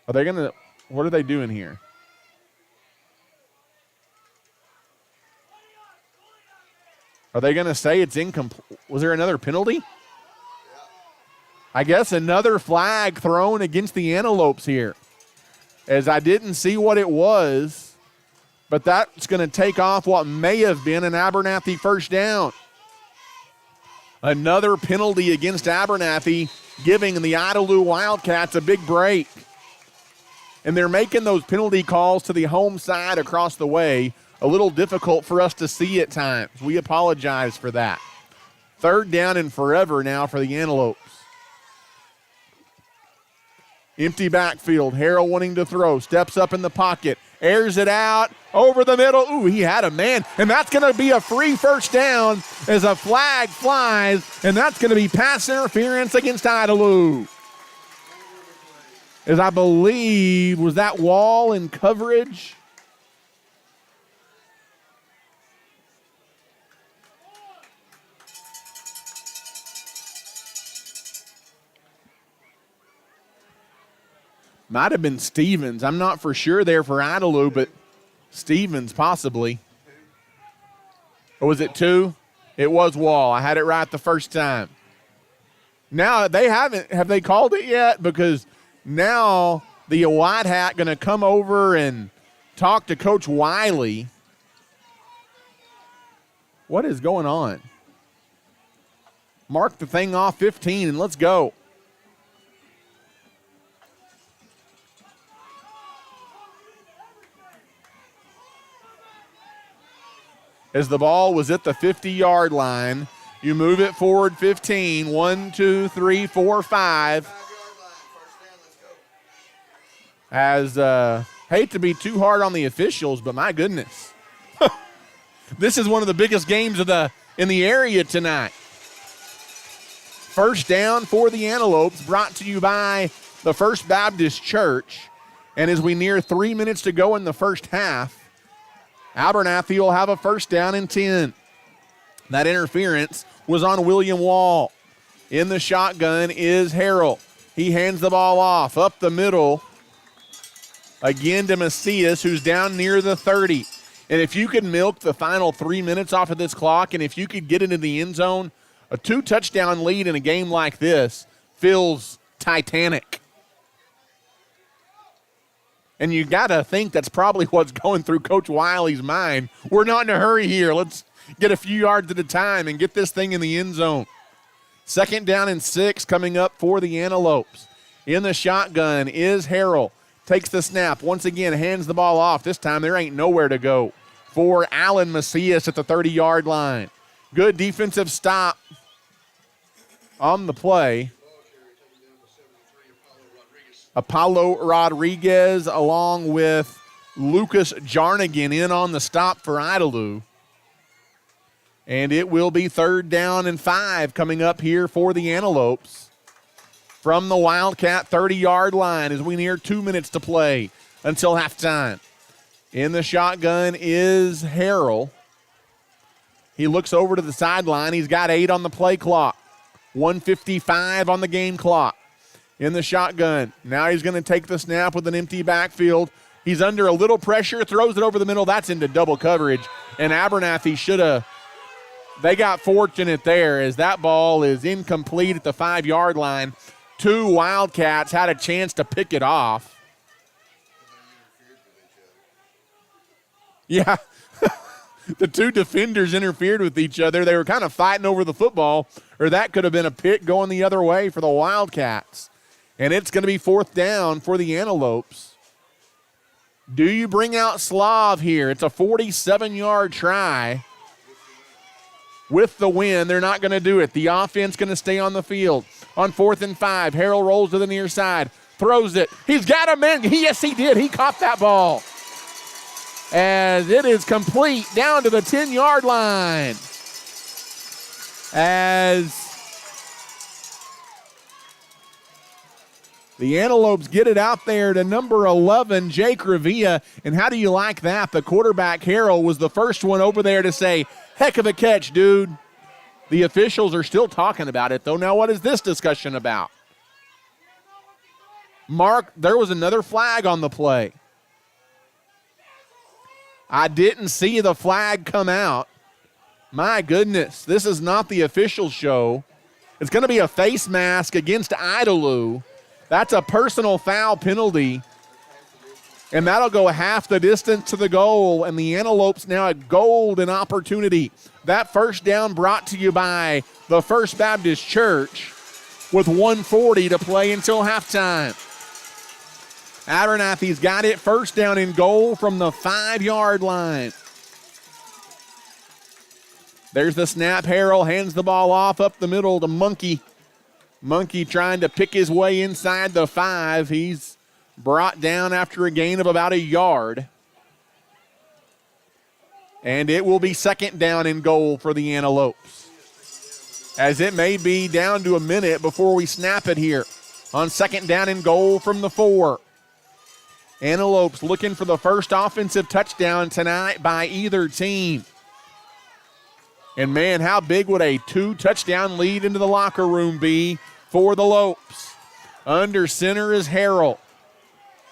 Are they going to, what are they doing here? Are they going to say it's incomplete? Was there another penalty? I guess another flag thrown against the Antelopes here. As I didn't see what it was, but that's going to take off what may have been an Abernathy first down. Another penalty against Abernathy, giving the Idalou Wildcats a big break. And they're making those penalty calls to the home side across the way a little difficult for us to see at times. We apologize for that. 3rd down and forever now for the Antelopes. Empty backfield. Harrell wanting to throw. Steps up in the pocket. Airs it out over the middle. Ooh, he had a man. And that's going to be a free first down as a flag flies. And that's going to be pass interference against Idalou. As I believe, was that Wall in coverage? Might have been Stevens. I'm not for sure there for Idalou, but Stevens possibly. Or was it 2? It was Wall. I had it right the first time. Now they haven't. Have they called it yet? Because now the white hat going to come over and talk to Coach Wiley. What is going on? Mark the thing off 15 and let's go. As the ball was at the 50-yard line, you move it forward 15. 1, 2, 3, 4, 5. As hate to be too hard on the officials, but my goodness. This is one of the biggest games in the area tonight. First down for the Antelopes, brought to you by the First Baptist Church. And as we near 3 minutes to go in the first half, Abernathy will have a first down and 10. That interference was on William Wall. In the shotgun is Harrell. He hands the ball off up the middle. Again to Macias, who's down near the 30. And if you could milk the final 3 minutes off of this clock, and if you could get into the end zone, a 2-touchdown lead in a game like this feels titanic. And you got to think that's probably what's going through Coach Wiley's mind. We're not in a hurry here. Let's get a few yards at a time and get this thing in the end zone. Second down and 6 coming up for the Antelopes. In the shotgun is Harrell. Takes the snap. Once again, hands the ball off. This time there ain't nowhere to go for Alan Macias at the 30-yard line. Good defensive stop on the play. Apollo Rodriguez along with Lucas Jarnigan in on the stop for Idalou. And it will be third down and 5 coming up here for the Antelopes from the Wildcat 30-yard line as we near 2 minutes to play until halftime. In the shotgun is Harrell. He looks over to the sideline. He's got 8 on the play clock. 1:55 on the game clock. In the shotgun. Now he's going to take the snap with an empty backfield. He's under a little pressure, throws it over the middle. That's into double coverage. And Abernathy should have, they got fortunate there as that ball is incomplete at the 5-yard line. 2 Wildcats had a chance to pick it off. Yeah. The 2 defenders interfered with each other. They were kind of fighting over the football, or that could have been a pick going the other way for the Wildcats. And it's going to be fourth down for the Antelopes. Do you bring out Slav here? It's a 47-yard try. With the win, they're not going to do it. The offense going to stay on the field. On 4th and 5, Harrell rolls to the near side, throws it. He's got a man. Yes, he did. He caught that ball. As it is complete down to the 10-yard line. As the Antelopes get it out there to number 11, Jake Revilla. And how do you like that? The quarterback, Harrell, was the first one over there to say, heck of a catch, dude. The officials are still talking about it, though. Now, what is this discussion about? Mark, there was another flag on the play. I didn't see the flag come out. My goodness, this is not the official show. It's going to be a face mask against Idalou. That's a personal foul penalty. And that'll go half the distance to the goal. And the Antelopes now a golden opportunity. That first down brought to you by the First Baptist Church with 1:40 to play until halftime. Abernathy's got it. First down and goal from the 5-yard line. There's the snap. Harrell hands the ball off up the middle to Monkey. Monkey trying to pick his way inside the 5. He's brought down after a gain of about a yard. And it will be second down and goal for the Antelopes, as it may be down to a minute before we snap it here on second down and goal from the 4. Antelopes looking for the first offensive touchdown tonight by either team. And man, how big would a 2-touchdown lead into the locker room be for the Lopes? Under center is Harrell.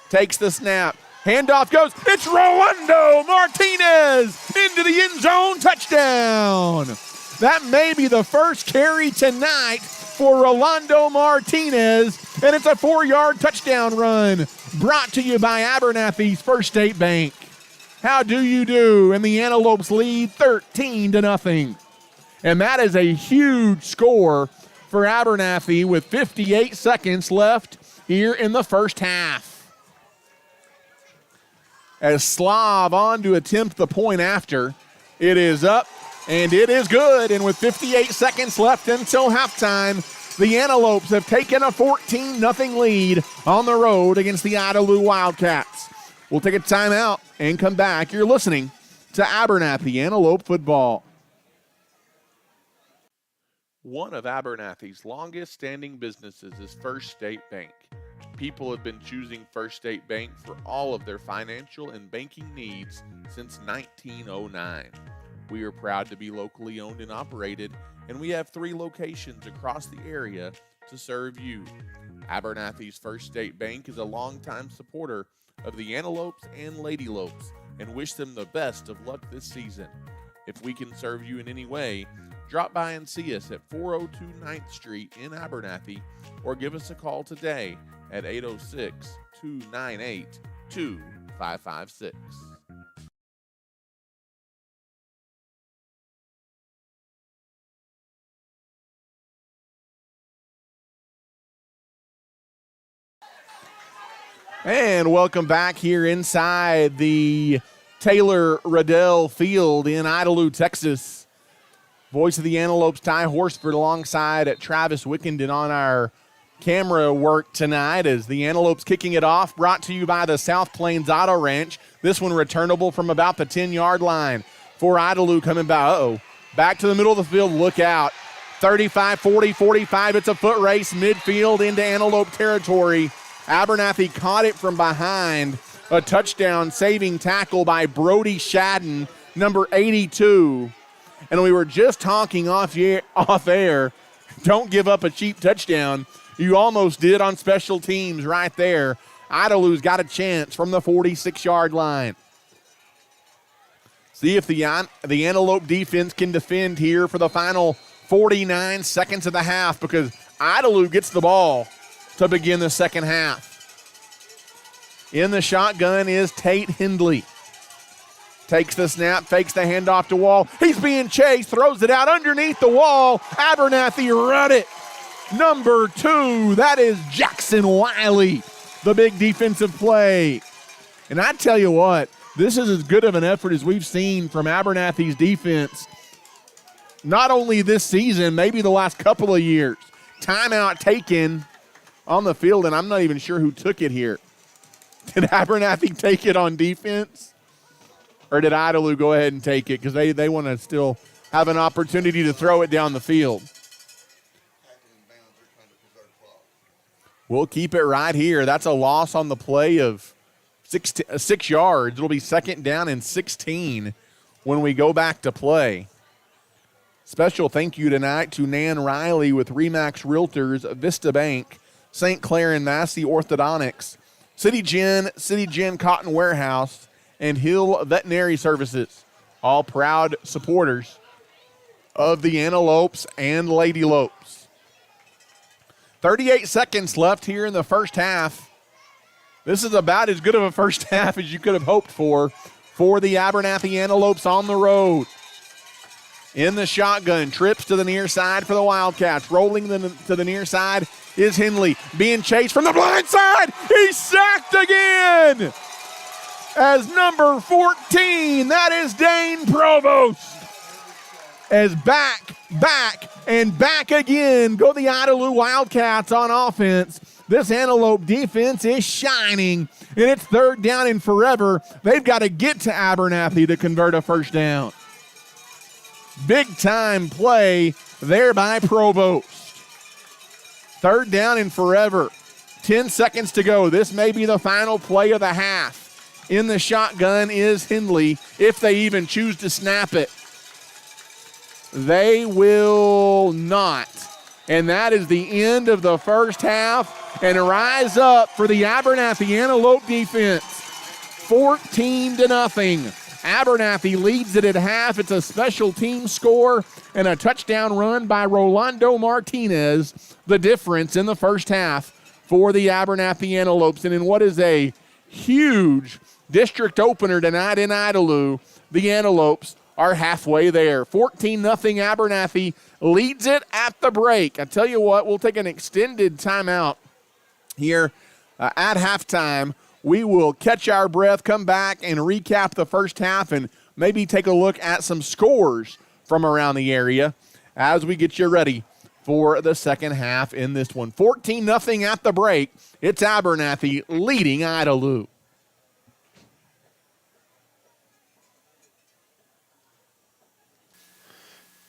Takes the snap. Handoff goes. It's Rolando Martinez into the end zone. Touchdown. That may be the first carry tonight for Rolando Martinez, and it's a 4-yard touchdown run brought to you by Abernathy's First State Bank. How do you do? And the Antelopes lead 13-0. And that is a huge score for Abernathy with 58 seconds left here in the first half. As Slav on to attempt the point after. It is up, and it is good. And with 58 seconds left until halftime, the Antelopes have taken a 14-0 lead on the road against the Idalou Wildcats. We'll take a timeout and come back. You're listening to Abernathy Antelope Football. One of Abernathy's longest-standing businesses is First State Bank. People have been choosing First State Bank for all of their financial and banking needs since 1909. We are proud to be locally owned and operated, and we have 3 locations across the area to serve you. Abernathy's First State Bank is a longtime supporter of the Antelopes and Lady Lopes and wish them the best of luck this season. If we can serve you in any way, drop by and see us at 402 9th Street in Abernathy or give us a call today at 806-298-2556. And welcome back here inside the Taylor Riddell Field in Idalou, Texas. Voice of the Antelopes, Ty Horsford, alongside Travis Wickenden on our camera work tonight as the Antelopes kicking it off, brought to you by the South Plains Auto Ranch. This one returnable from about the 10-yard line for Idalou coming back. Back to the middle of the field. Look out. 35, 40, 45. It's a foot race midfield into Antelope territory. Abernathy caught it from behind. A touchdown saving tackle by Brody Shadden, number 82. And we were just talking off air. Don't give up a cheap touchdown. You almost did on special teams right there. Idalou's got a chance from the 46-yard line. See if the Antelope defense can defend here for the final 49 seconds of the half, because Idalou gets the ball to begin the second half. In the shotgun is Tate Hindley. Takes the snap, fakes the handoff to Wall. He's being chased, throws it out underneath the wall. Abernathy run it. Number 2, that is Jackson Wiley, the big defensive play. And I tell you what, this is as good of an effort as we've seen from Abernathy's defense, not only this season, maybe the last couple of years. Timeout taken on the field, and I'm not even sure who took it here. Did Abernathy take it on defense? Or did Idalou go ahead and take it because they want to still have an opportunity to throw it down the field? We'll keep it right here. That's a loss on the play of 6 yards. It'll be second down and 16 when we go back to play. Special thank you tonight to Nan Riley with Remax Realtors, Vista Bank, St. Clair and Massey Orthodontics, City Gin Cotton Warehouse, and Hill Veterinary Services, all proud supporters of the Antelopes and Lady Lopes. 38 seconds left here in the first half. This is about as good of a first half as you could have hoped for the Abernathy Antelopes on the road. In the shotgun, trips to the near side for the Wildcats. Rolling to the near side is Hindley, being chased from the blind side. He's sacked again. As number 14, that is Dane Provost. as back, and back again go the Idalou Wildcats on offense. This Antelope defense is shining, and it's third down and forever. They've got to get to Abernathy to convert a first down. Big-time play there by Provost. Third down and forever. 10 seconds to go. This may be the final play of the half. In the shotgun is Hindley, if they even choose to snap it. They will not. And that is the end of the first half. And rise up for the Abernathy Antelope defense. 14-0. Abernathy leads it at half. It's a special team score and a touchdown run by Rolando Martinez. The difference in the first half for the Abernathy Antelopes. And in what is a huge district opener tonight in Idalou, the Antelopes are halfway there. 14-0 Abernathy leads it at the break. I tell you what, we'll take an extended timeout here at halftime. We will catch our breath, come back, and recap the first half and maybe take a look at some scores from around the area as we get you ready for the second half in this one. 14-0 at the break. It's Abernathy leading Idalou.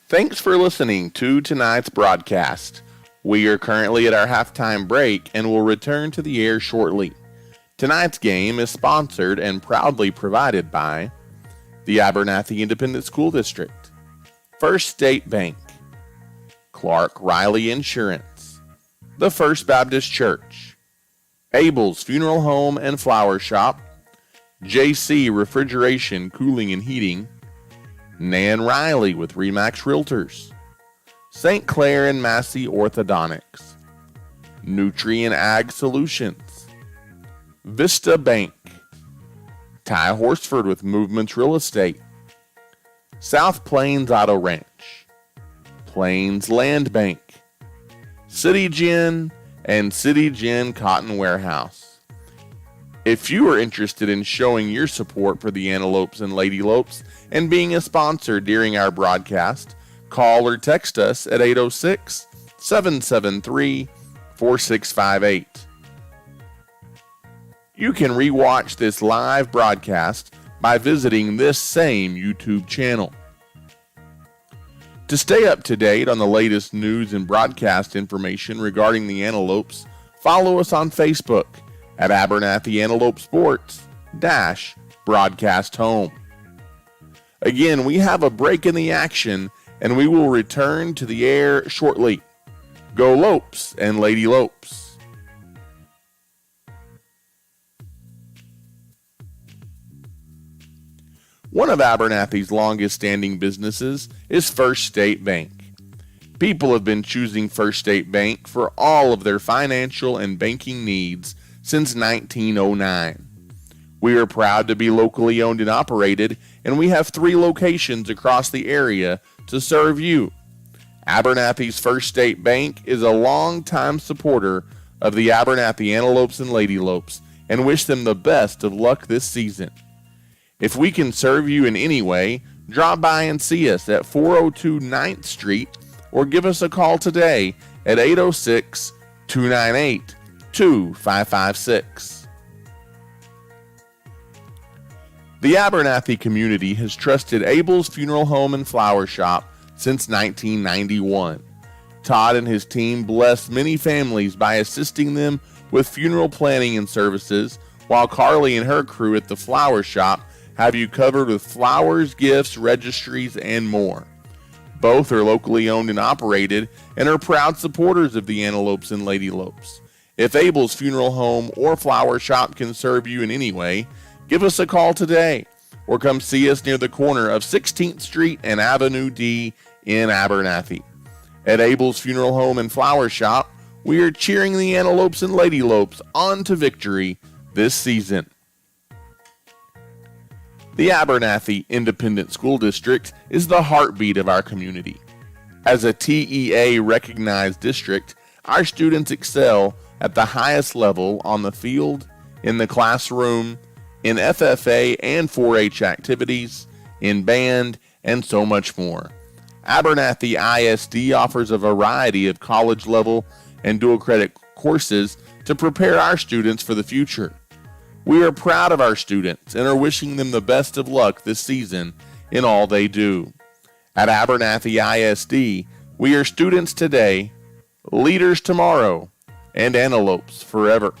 Thanks for listening to tonight's broadcast. We are currently at our halftime break and will return to the air shortly. Tonight's game is sponsored and proudly provided by the Abernathy Independent School District, First State Bank, Clark Riley Insurance, the First Baptist Church, Abel's Funeral Home and Flower Shop, JC Refrigeration, Cooling and Heating, Nan Riley with Remax Realtors, St. Clair and Massey Orthodontics, Nutrient Ag Solutions, Vista Bank, Ty Horsford with Movements Real Estate, South Plains Auto Ranch, Plains Land Bank, City Gin, and City Gin Cotton Warehouse. If you are interested in showing your support for the Antelopes and Lady Lopes and being a sponsor during our broadcast, call or text us at 806-773-4658. You can rewatch this live broadcast by visiting this same YouTube channel. To stay up to date on the latest news and broadcast information regarding the Antelopes, follow us on Facebook at Abernathy Antelope Sports -broadcast home. Again, we have a break in the action and we will return to the air shortly. Go Lopes and Lady Lopes. One of Abernathy's longest standing businesses is First State Bank. People have been choosing First State Bank for all of their financial and banking needs since 1909. We are proud to be locally owned and operated, and we have 3 locations across the area to serve you. Abernathy's First State Bank is a longtime supporter of the Abernathy Antelopes and Lady Lopes and wish them the best of luck this season. If we can serve you in any way, drop by and see us at 402 9th Street or give us a call today at 806-298-2556. The Abernathy community has trusted Abel's Funeral Home and Flower Shop since 1991. Todd and his team bless many families by assisting them with funeral planning and services, while Carly and her crew at the Flower Shop have you covered with flowers, gifts, registries, and more. Both are locally owned and operated and are proud supporters of the Antelopes and Lady Lopes. If Abel's Funeral Home or Flower Shop can serve you in any way, give us a call today or come see us near the corner of 16th Street and Avenue D in Abernathy. At Abel's Funeral Home and Flower Shop, we are cheering the Antelopes and Lady Lopes on to victory this season. The Abernathy Independent School District is the heartbeat of our community. As a TEA-recognized district, our students excel at the highest level on the field, in the classroom, in FFA and 4-H activities, in band, and so much more. Abernathy ISD offers a variety of college-level and dual-credit courses to prepare our students for the future. We are proud of our students and are wishing them the best of luck this season in all they do. At Abernathy ISD, we are students today, leaders tomorrow, and antelopes forever.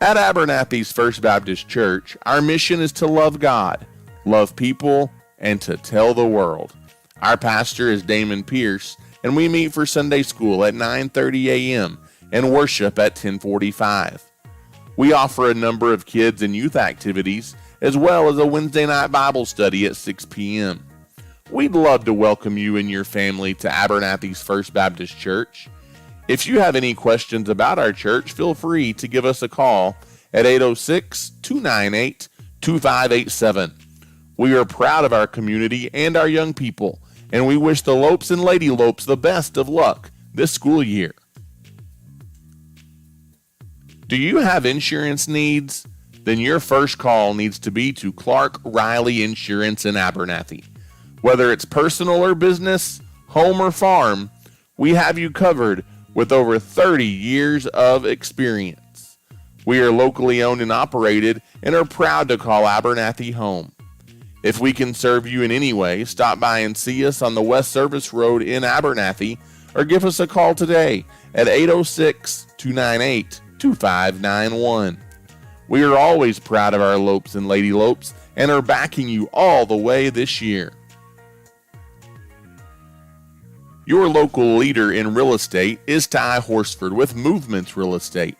At Abernathy's First Baptist Church, our mission is to love God, love people, and to tell the world. Our pastor is Damon Pierce, and we meet for Sunday school at 9:30 a.m. and worship at 10:45. We offer a number of kids and youth activities, as well as a Wednesday night Bible study at 6 p.m. We'd love to welcome you and your family to Abernathy's First Baptist Church. If you have any questions about our church, feel free to give us a call at 806-298-2587. We are proud of our community and our young people, and we wish the Lopes and Lady Lopes the best of luck this school year. Do you have insurance needs? Then your first call needs to be to Clark Riley Insurance in Abernathy. Whether it's personal or business, home or farm, we have you covered with over 30 years of experience. We are locally owned and operated and are proud to call Abernathy home. If we can serve you in any way, stop by and see us on the West Service Road in Abernathy or give us a call today at 806-298-2591. We are always proud of our Lopes and Lady Lopes and are backing you all the way this year. Your local leader in real estate is Ty Horsford with Movements Real Estate.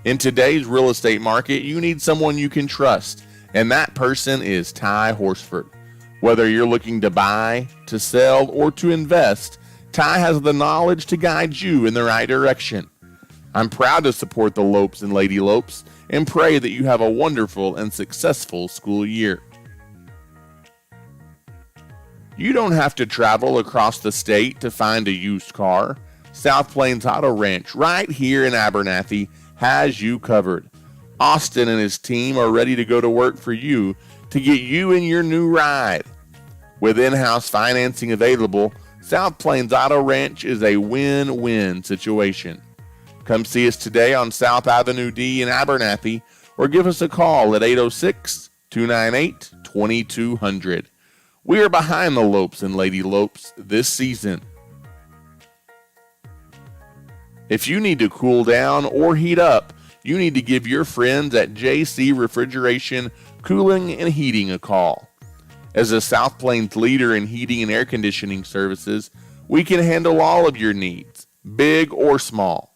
In today's real estate market, you need someone you can trust, and that person is Ty Horsford. Whether you're looking to buy, to sell, or to invest, Ty has the knowledge to guide you in the right direction. I'm proud to support the Lopes and Lady Lopes and pray that you have a wonderful and successful school year. You don't have to travel across the state to find a used car. South Plains Auto Ranch right here in Abernathy has you covered. Austin and his team are ready to go to work for you to get you in your new ride. With in-house financing available, South Plains Auto Ranch is a win-win situation. Come see us today on South Avenue D in Abernathy or give us a call at 806-298-2200. We are behind the Lopes and Lady Lopes this season. If you need to cool down or heat up, you need to give your friends at JC Refrigeration, Cooling, and Heating a call. As a South Plains leader in heating and air conditioning services, we can handle all of your needs, big or small.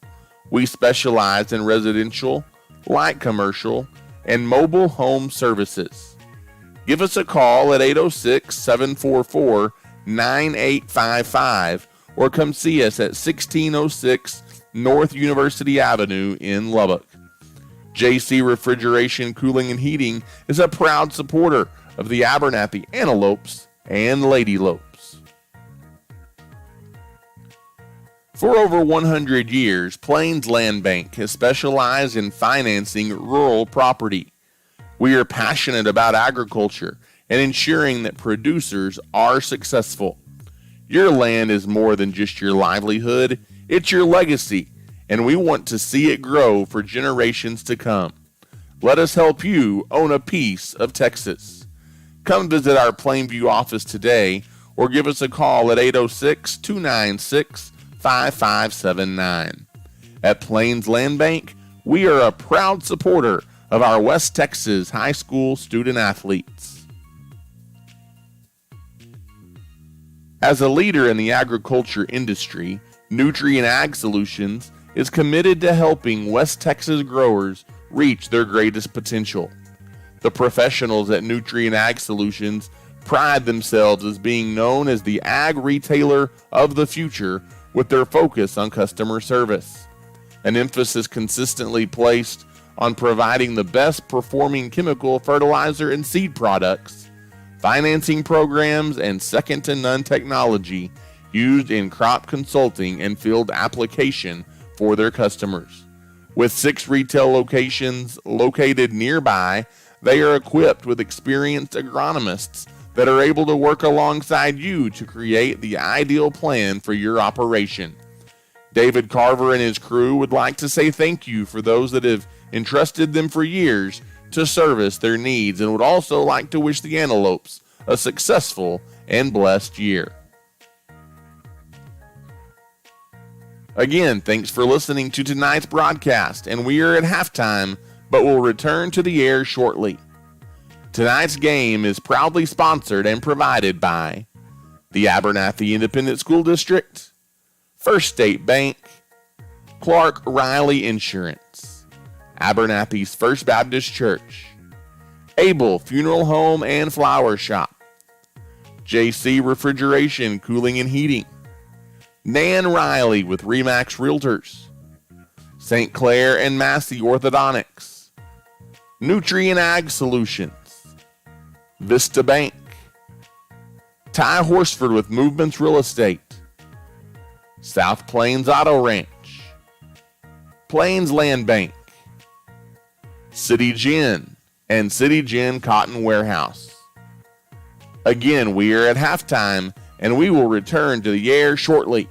We specialize in residential, light commercial, and mobile home services. Give us a call at 806-744-9855 or come see us at 1606 North University Avenue in Lubbock. JC Refrigeration, Cooling, and Heating is a proud supporter of the Abernathy Antelopes and Lady Lopes. For over 100 years, Plains Land Bank has specialized in financing rural property. We are passionate about agriculture and ensuring that producers are successful. Your land is more than just your livelihood, it's your legacy, and we want to see it grow for generations to come. Let us help you own a piece of Texas. Come visit our Plainview office today or give us a call at 806-296-5579. At Plains Land Bank, we are a proud supporter of our West Texas high school student athletes. As a leader in the agriculture industry, Nutrien Ag Solutions is committed to helping West Texas growers reach their greatest potential. The professionals at Nutrien Ag Solutions pride themselves as being known as the ag retailer of the future with their focus on customer service. An emphasis consistently placed on providing the best performing chemical, fertilizer, and seed products, financing programs, and second-to-none technology used in crop consulting and field application for their customers. With 6 retail locations located nearby, they are equipped with experienced agronomists that are able to work alongside you to create the ideal plan for your operation. David Carver and his crew would like to say thank you for those that have entrusted them for years to service their needs, and would also like to wish the Antelopes a successful and blessed year. Again, thanks for listening to tonight's broadcast, and we are at halftime, but will return to the air shortly. Tonight's game is proudly sponsored and provided by the Abernathy Independent School District, First State Bank, Clark Riley Insurance, Abernathy's First Baptist Church, Abel Funeral Home and Flower Shop, JC Refrigeration, Cooling and Heating, Nan Riley with Remax Realtors, St. Clair and Massey Orthodontics, Nutri and Ag Solutions, Vista Bank, Ty Horsford with Movements Real Estate, South Plains Auto Ranch, Plains Land Bank, City Gin, and City Gin Cotton Warehouse. Again, we are at halftime, and we will return to the air shortly.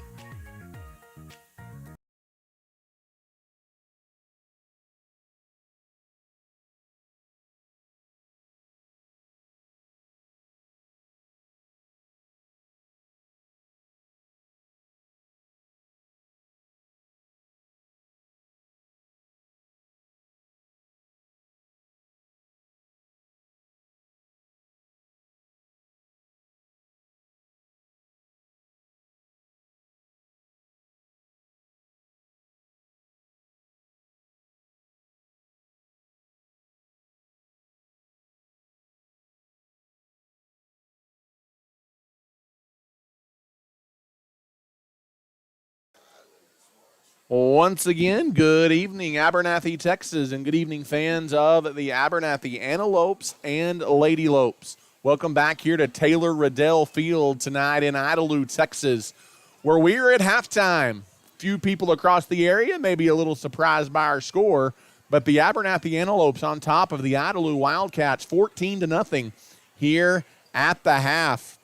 Once again, good evening, Abernathy, Texas, and good evening, fans of the Abernathy Antelopes and Lady Lopes. Welcome back here to Taylor Riddell Field tonight in Idalou, Texas, where we are at halftime. Few people across the area may be a little surprised by our score, but the Abernathy Antelopes on top of the Idalou Wildcats 14-0 here at the half.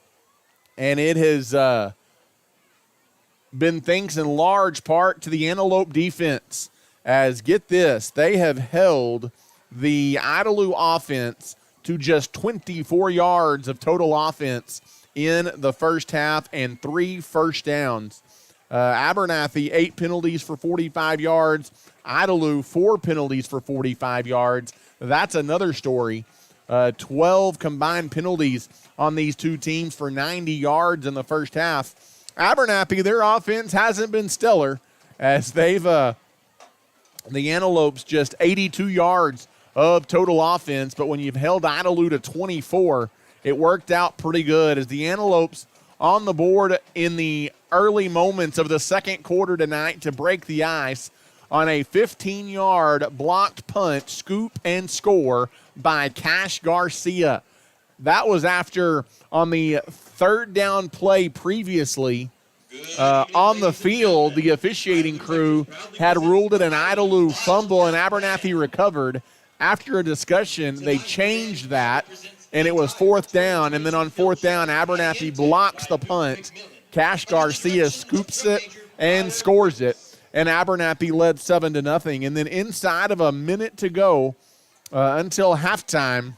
And it has been thanks in large part to the Antelope defense, as, get this, they have held the Idalou offense to just 24 yards of total offense in the first half and 3 first downs. Abernathy, 8 penalties for 45 yards. Idalou, 4 penalties for 45 yards. That's another story. 12 combined penalties on these two teams for 90 yards in the first half. Abernathy, their offense hasn't been stellar, as they've the Antelopes just 82 yards of total offense, but when you've held Idalou to 24, it worked out pretty good, as the Antelopes on the board in the early moments of the second quarter tonight to break the ice on a 15-yard blocked punt, scoop and score by Cash Garcia. That was after, on the third down play previously, on the field, the officiating crew had ruled it an Idalou fumble, and Abernathy recovered. After a discussion, they changed that, and it was fourth down. And then on fourth down, Abernathy blocks the punt. Cash Garcia scoops it and scores it, and Abernathy led 7-0. And then inside of a minute to go until halftime,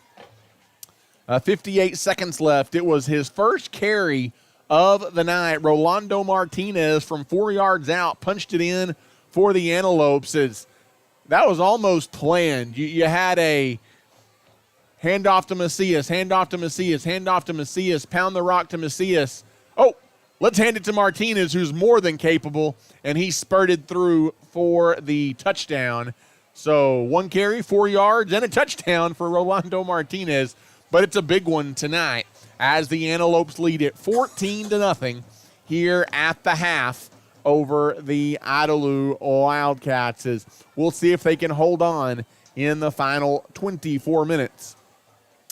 58 seconds left. It was his first carry of the night. Rolando Martinez from 4 yards out punched it in for the Antelopes. That was almost planned. You had a handoff to Macias, handoff to Macias, handoff to Macias, pound the rock to Macias. Oh, let's hand it to Martinez, who's more than capable, and he spurted through for the touchdown. So 1 carry, 4 yards, and a touchdown for Rolando Martinez. But it's a big one tonight, as the Antelopes lead it 14-0 here at the half over the Idalou Wildcats. We'll see if they can hold on in the final 24 minutes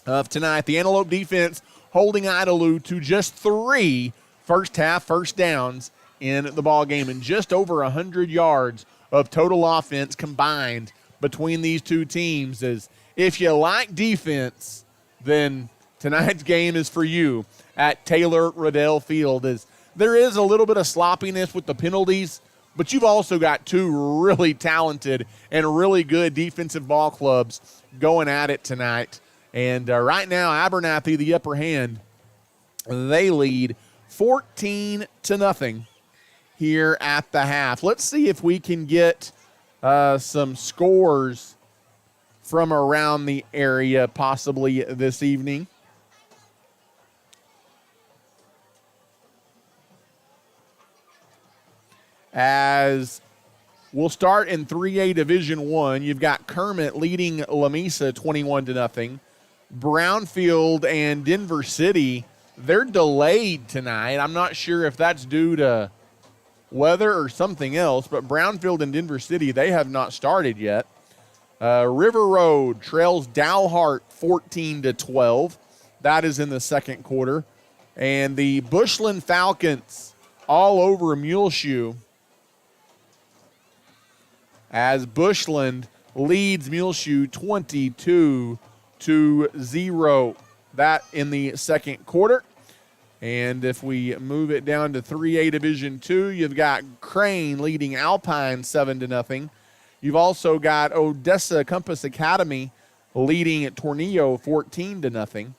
of tonight. The Antelope defense holding Idalou to just 3 first half first downs in the ball game, and just over 100 yards of total offense combined between these two teams. As if you like defense, then tonight's game is for you at Taylor Riddell Field. As there is a little bit of sloppiness with the penalties, but you've also got two really talented and really good defensive ball clubs going at it tonight. And right now, Abernathy, the upper hand, they lead 14-0 here at the half. Let's see if we can get some scores from around the area possibly this evening. As we'll start in 3A Division I, you've got Kermit leading Lamesa 21-0. Brownfield and Denver City, they're delayed tonight. I'm not sure if that's due to weather or something else, but Brownfield and Denver City, they have not started yet. River Road trails Dalhart 14-12. That is in the second quarter. And the Bushland Falcons all over Muleshoe, as Bushland leads Muleshoe 22-0. That in the second quarter. And if we move it down to 3A Division II, you've got Crane leading Alpine 7-0. You've also got Odessa Compass Academy leading Tornillo 14-0.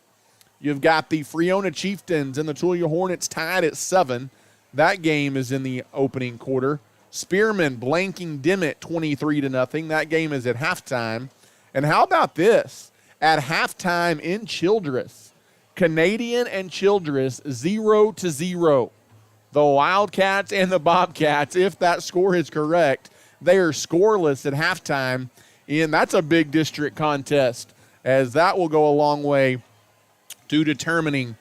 You've got the Friona Chieftains and the Tulia Hornets tied at 7. That game is in the opening quarter. Spearman blanking Dimmitt 23-0. That game is at halftime. And how about this? At halftime in Childress, Canadian and Childress 0-0. The Wildcats and the Bobcats, if that score is correct, they are scoreless at halftime. And that's a big district contest, as that will go a long way to determining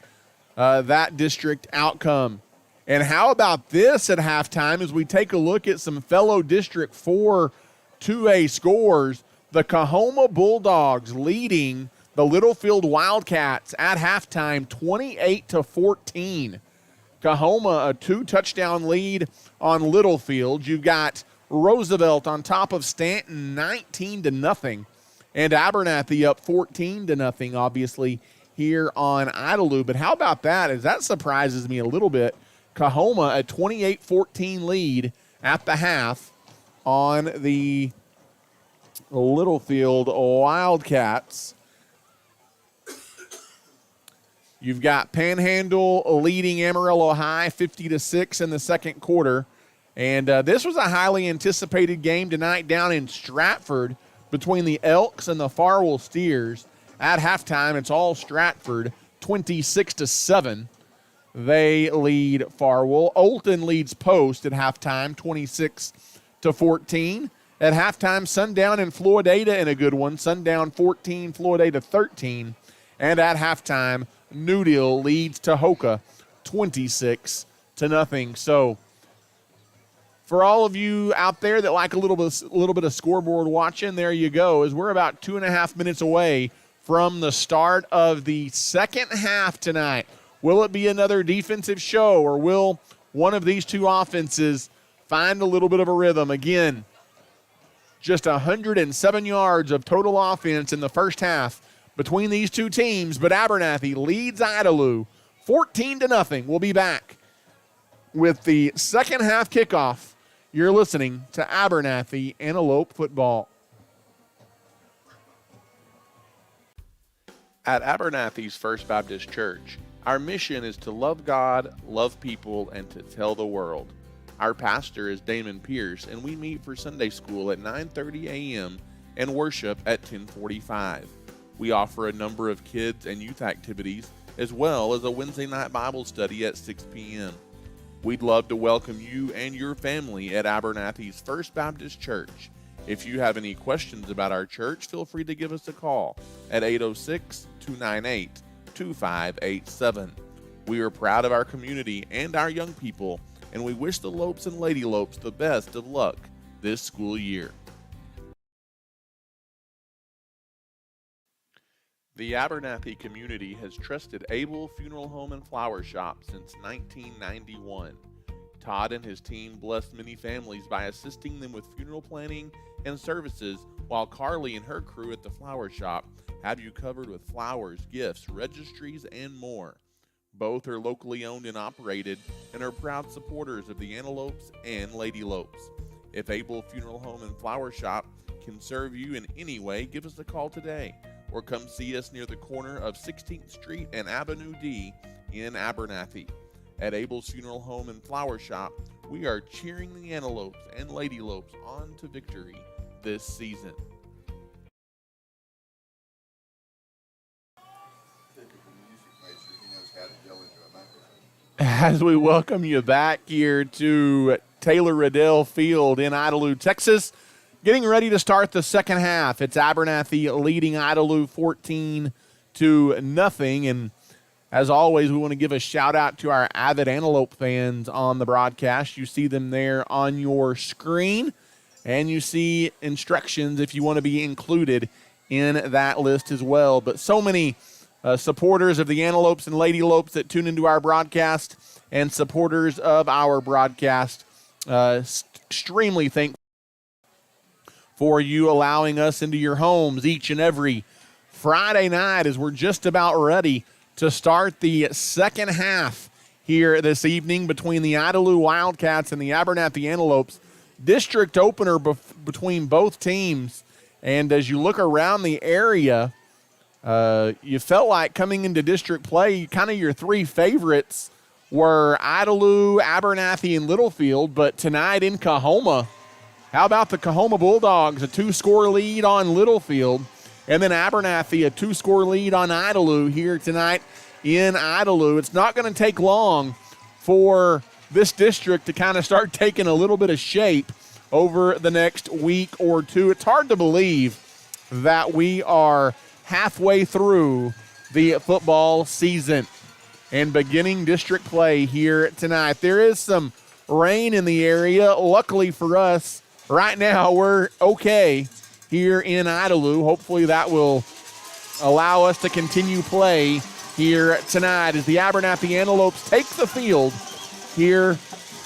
that district outcome. And how about this at halftime as we take a look at some fellow District 4 2A scores? The Coahoma Bulldogs leading the Littlefield Wildcats at halftime 28-14. Coahoma, a 2-touchdown lead on Littlefield. You've got Roosevelt on top of Stanton 19-0. And Abernathy up 14-0, obviously, here on Idalou. But how about that? As that surprises me a little bit. Coahoma, a 28-14 lead at the half on the Littlefield Wildcats. You've got Panhandle leading Amarillo High 50-6 in the second quarter. And this was a highly anticipated game tonight down in Stratford between the Elks and the Farwell Steers. At halftime, it's all Stratford, 26-7. They lead Farwell. Olton leads Post at halftime, 26-14. At halftime, Sundown and Floydada in a good one. Sundown 14, Floydada 13. And at halftime, New Deal leads Tahoka 26-0. So for all of you out there that like a little bit of scoreboard watching, there you go. As we're about 2.5 minutes away from the start of the second half tonight. Will it be another defensive show, or will one of these two offenses find a little bit of a rhythm? Again, just 107 yards of total offense in the first half between these two teams, but Abernathy leads Idalou 14-0. We'll be back with the second half kickoff. You're listening to Abernathy Antelope Football. At Abernathy's First Baptist Church, our mission is to love God, love people, and to tell the world. Our pastor is Damon Pierce, and we meet for Sunday school at 9:30 a.m. and worship at 10:45. We offer a number of kids and youth activities, as well as a Wednesday night Bible study at 6 p.m. We'd love to welcome you and your family at Abernathy's First Baptist Church. If you have any questions about our church, feel free to give us a call at 806-298-2587. We are proud of our community and our young people, and we wish the Lopes and Lady Lopes the best of luck this school year. The Abernathy community has trusted Abel Funeral Home and Flower Shop since 1991. Todd and his team blessed many families by assisting them with funeral planning and services, while Carly and her crew at the flower shop have you covered with flowers, gifts, registries, and more. Both are locally owned and operated and are proud supporters of the Antelopes and Lady Lopes. If Abel Funeral Home and Flower Shop can serve you in any way, give us a call today or come see us near the corner of 16th Street and Avenue D in Abernathy. At Abel's Funeral Home and Flower Shop, we are cheering the Antelopes and Lady Lopes on to victory this season. As we welcome you back here to Taylor Riddell Field in Idalou, Texas, getting ready to start the second half. It's Abernathy leading Idalou 14-0. And as always, we want to give a shout out to our avid Antelope fans on the broadcast. You see them there on your screen, and you see instructions if you want to be included in that list as well. But so many supporters of the Antelopes and Lady Lopes that tune into our broadcast, and supporters of our broadcast, extremely thankful for you allowing us into your homes each and every Friday night as we're just about ready to start the second half here this evening between the Idalou Wildcats and the Abernathy Antelopes. District opener between both teams, and as you look around the area, you felt like coming into district play, kind of your three favorites were Idalou, Abernathy, and Littlefield. But tonight in Coahoma, how about the Coahoma Bulldogs, a 2-score lead on Littlefield, and then Abernathy, a 2-score lead on Idalou here tonight in Idalou. It's not going to take long for this district to kind of start taking a little bit of shape over the next week or two. It's hard to believe that we are halfway through the football season and beginning district play here tonight. There is some rain in the area. Luckily for us, right now we're okay here in Idalou. Hopefully that will allow us to continue play here tonight as the Abernathy Antelopes take the field here,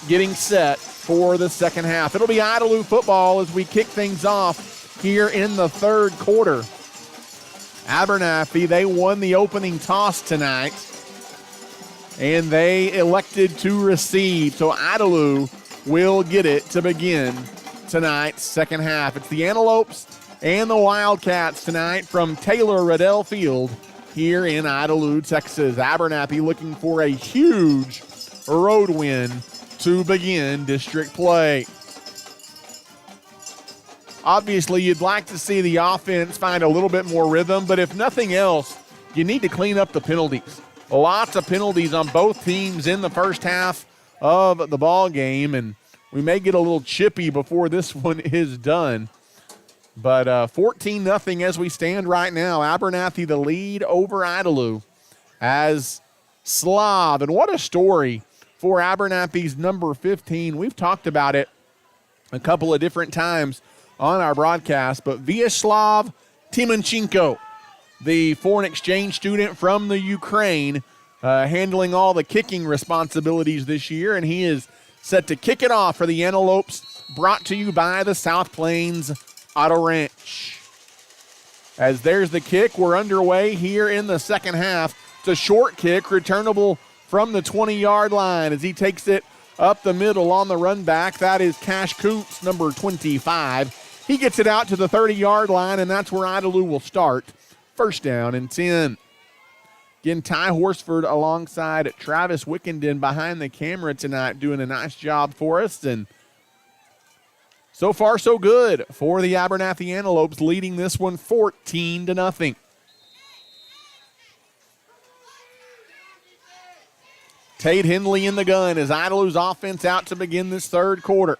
getting set for the second half. It'll be Idalou football as we kick things off here in the third quarter. Abernathy, they won the opening toss tonight, and they elected to receive. So Idalou will get it to begin tonight's second half. It's the Antelopes and the Wildcats tonight from Taylor Riddell Field here in Idalou, Texas. Abernathy looking for a huge road win to begin district play. Obviously, you'd like to see the offense find a little bit more rhythm, but if nothing else, you need to clean up the penalties. Lots of penalties on both teams in the first half of the ball game, and we may get a little chippy before this one is done. But 14-0 as we stand right now. Abernathy the lead over Idalou as Slav. And what a story for Abernathy's number 15. We've talked about it a couple of different times on our broadcast, but Vyacheslav Timonchenko, the foreign exchange student from the Ukraine, handling all the kicking responsibilities this year, and he is set to kick it off for the Antelopes, brought to you by the South Plains Auto Ranch. As there's the kick, we're underway here in the second half. It's a short kick, returnable from the 20-yard line as he takes it up the middle on the run back. That is Cash Coots, number 25. He gets it out to the 30-yard line, and that's where Idalou will start. First down and 10. Again, Ty Horsford alongside Travis Wickenden behind the camera tonight doing a nice job for us. And so far, so good for the Abernathy Antelopes, leading this one 14-0. Tate Hindley in the gun as Idalou's offense out to begin this third quarter.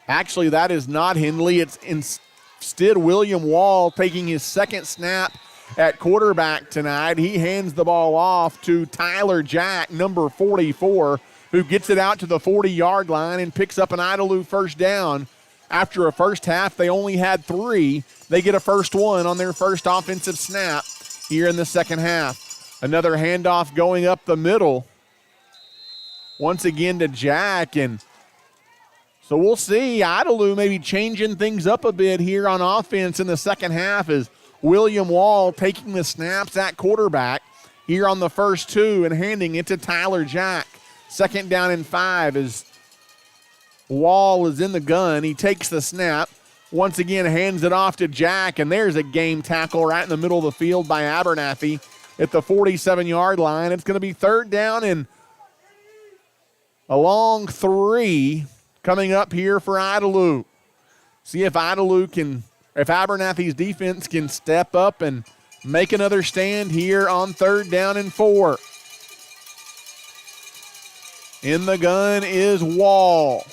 Actually, that is not Hindley. It's instead William Wall taking his second snap at quarterback tonight. He hands the ball off to Tyler Jack, number 44, who gets it out to the 40-yard line and picks up an Idalou first down. After a first half, they only had 3. They get a first one on their first offensive snap here in the second half. Another handoff going up the middle. Once again to Jack, and so we'll see Idalou maybe changing things up a bit here on offense in the second half as William Wall taking the snaps at quarterback here on the first two and handing it to Tyler Jack. 2nd down and 5 as Wall is in the gun. He takes the snap. Once again, hands it off to Jack, and there's a game tackle right in the middle of the field by Abernathy at the 47-yard line. It's going to be 3rd down and a long 3 coming up here for Idalou. See if Abernathy's defense can step up and make another stand here on 3rd down and 4. In the gun is Wall.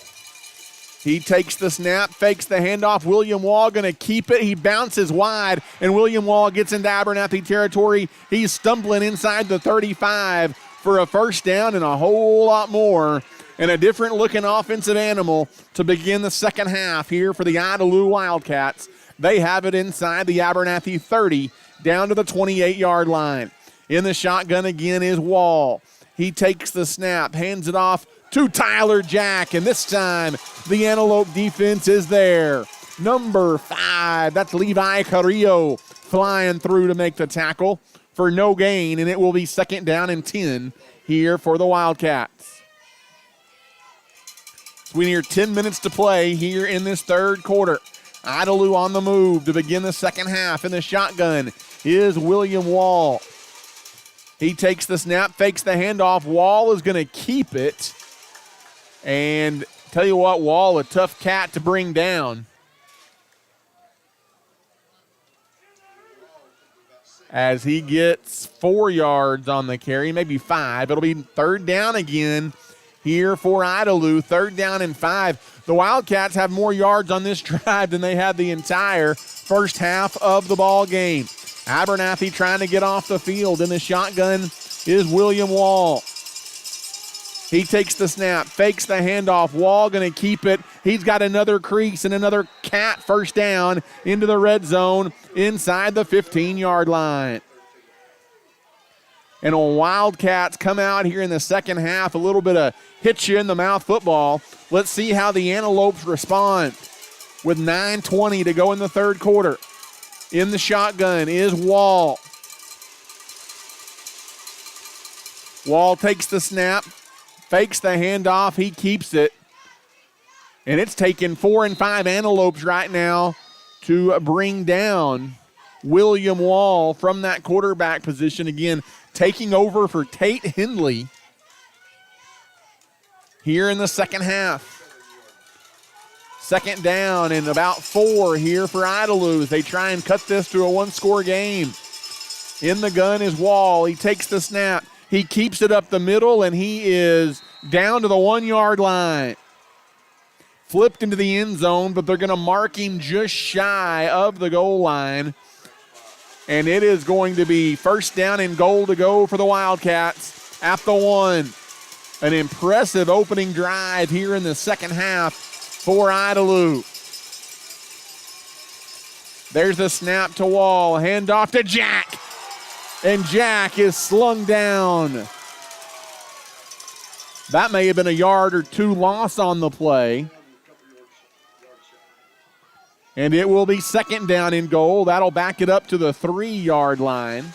He takes the snap, fakes the handoff. William Wall going to keep it. He bounces wide, and William Wall gets into Abernathy territory. He's stumbling inside the 35 for a 1st down and a whole lot more, and a different-looking offensive animal to begin the second half here for the Idalou Wildcats. They have it inside the Abernathy 30 down to the 28-yard line. In the shotgun again is Wall. He takes the snap, hands it off to Tyler Jack, and this time the Antelope defense is there. Number 5, that's Levi Carrillo flying through to make the tackle for no gain, and it will be 2nd down and 10 here for the Wildcats. So we near 10 minutes to play here in this 3rd quarter. Idalou on the move to begin the second half. In the shotgun is William Wall. He takes the snap, fakes the handoff. Wall is going to keep it. And tell you what, Wall, a tough cat to bring down. As he gets 4 yards on the carry, maybe 5. It'll be 3rd down again here for Idalou. 3rd down and 5. The Wildcats have more yards on this drive than they had the entire first half of the ball game. Abernathy trying to get off the field. In the shotgun is William Wall. He takes the snap, fakes the handoff. Wall going to keep it. He's got another crease and another cat 1st down into the red zone inside the 15-yard line. And when Wildcats come out here in the second half, a little bit of hit-you-in-the-mouth football. Let's see how the Antelopes respond with 9:20 to go in the 3rd quarter. In the shotgun is Wall. Wall takes the snap, fakes the handoff. He keeps it. And it's taken 4 and 5 Antelopes right now to bring down William Wall from that quarterback position. Again, taking over for Tate Hindley here in the second half. 2nd down and about 4 here for Idalou as they try and cut this to a 1-score game. In the gun is Wall. He takes the snap. He keeps it up the middle, and he is down to the 1-yard line. Flipped into the end zone, but they're going to mark him just shy of the goal line. And it is going to be 1st down and goal to go for the Wildcats at the 1. An impressive opening drive here in the second half for Idalou. There's the snap to Wall. Handoff to Jack. And Jack is slung down. That may have been a yard or 2 loss on the play. And it will be 2nd down and goal. That'll back it up to the 3-yard line.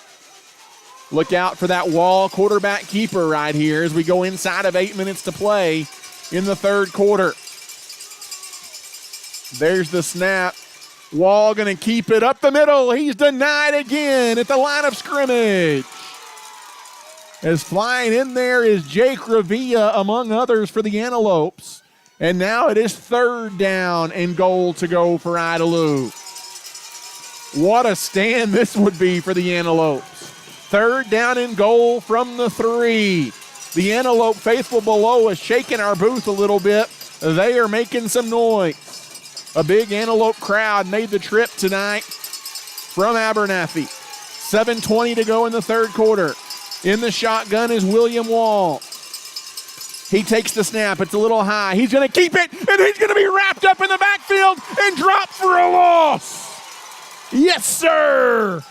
Look out for that Wall quarterback keeper right here as we go inside of 8 minutes to play in the 3rd quarter. There's the snap. Wall going to keep it up the middle. He's denied again at the line of scrimmage. As flying in there is Jake Revilla, among others, for the Antelopes. And now it is 3rd down and goal to go for Idalou. What a stand this would be for the Antelopes. 3rd down and goal from the 3. The Antelope faithful below is shaking our booth a little bit. They are making some noise. A big Antelope crowd made the trip tonight from Abernathy. 7:20 to go in the 3rd quarter. In the shotgun is William Wall. He takes the snap. It's a little high. He's going to keep it, and he's going to be wrapped up in the backfield and drop for a loss. Yes, sir.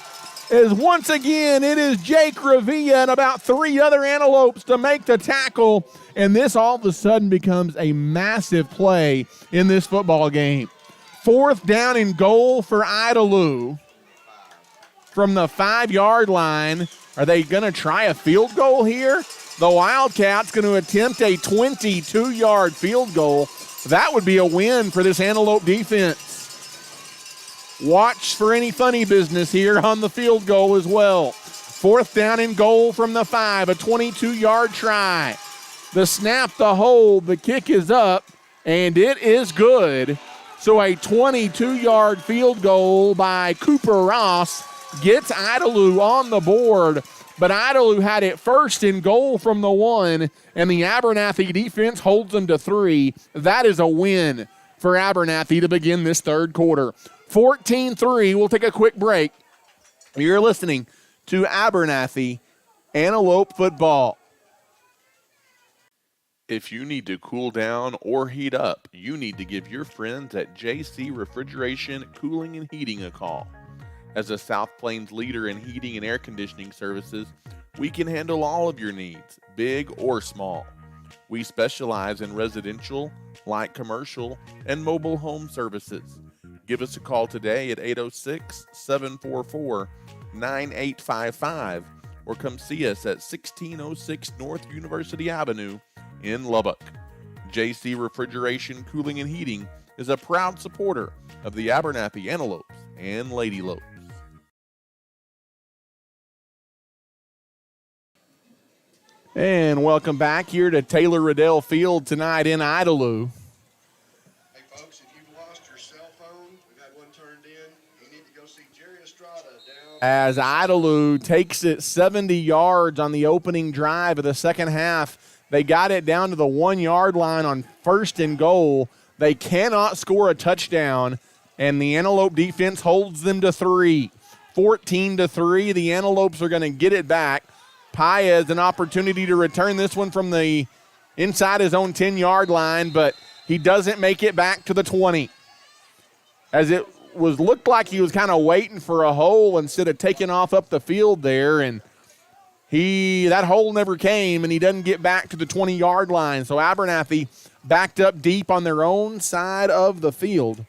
As once again, it is Jake Revilla and about 3 other Antelopes to make the tackle, and this all of a sudden becomes a massive play in this football game. 4th down and goal for Idalou from the 5-yard line. Are they going to try a field goal here? The Wildcats going to attempt a 22-yard field goal. That would be a win for this Antelope defense. Watch for any funny business here on the field goal as well. 4th down and goal from the 5, a 22-yard try. The snap, the hold, the kick is up, and it is good. So a 22-yard field goal by Cooper Ross gets Idalou on the board, but Idalou had it 1st and goal from the 1, and the Abernathy defense holds them to 3. That is a win for Abernathy to begin this 3rd quarter. 14-3, we'll take a quick break. You're listening to Abernathy Antelope football. If you need to cool down or heat up, you need to give your friends at JC Refrigeration, Cooling, and Heating a call. As a South Plains leader in heating and air conditioning services, we can handle all of your needs, big or small. We specialize in residential, light commercial, and mobile home services. Give us a call today at 806-744-9855 or come see us at 1606 North University Avenue in Lubbock. JC Refrigeration, Cooling, and Heating is a proud supporter of the Abernathy Antelopes and Lady Lopes. And welcome back here to Taylor Riddell Field tonight in Idalou. Hey folks, if you've lost your cell phone, we've had one turned in. You need to go see Jerry Estrada down. As Idalou takes it 70 yards on the opening drive of the second half. They got it down to the 1-yard line on 1st and goal. They cannot score a touchdown, and the Antelope defense holds them to 3. 14-3, the Antelopes are going to get it back. Paez an opportunity to return this one from the inside his own 10-yard line, but he doesn't make it back to the 20. As it looked like he was kind of waiting for a hole instead of taking off up the field there, and that hole never came, and he doesn't get back to the 20-yard line. So Abernathy backed up deep on their own side of the field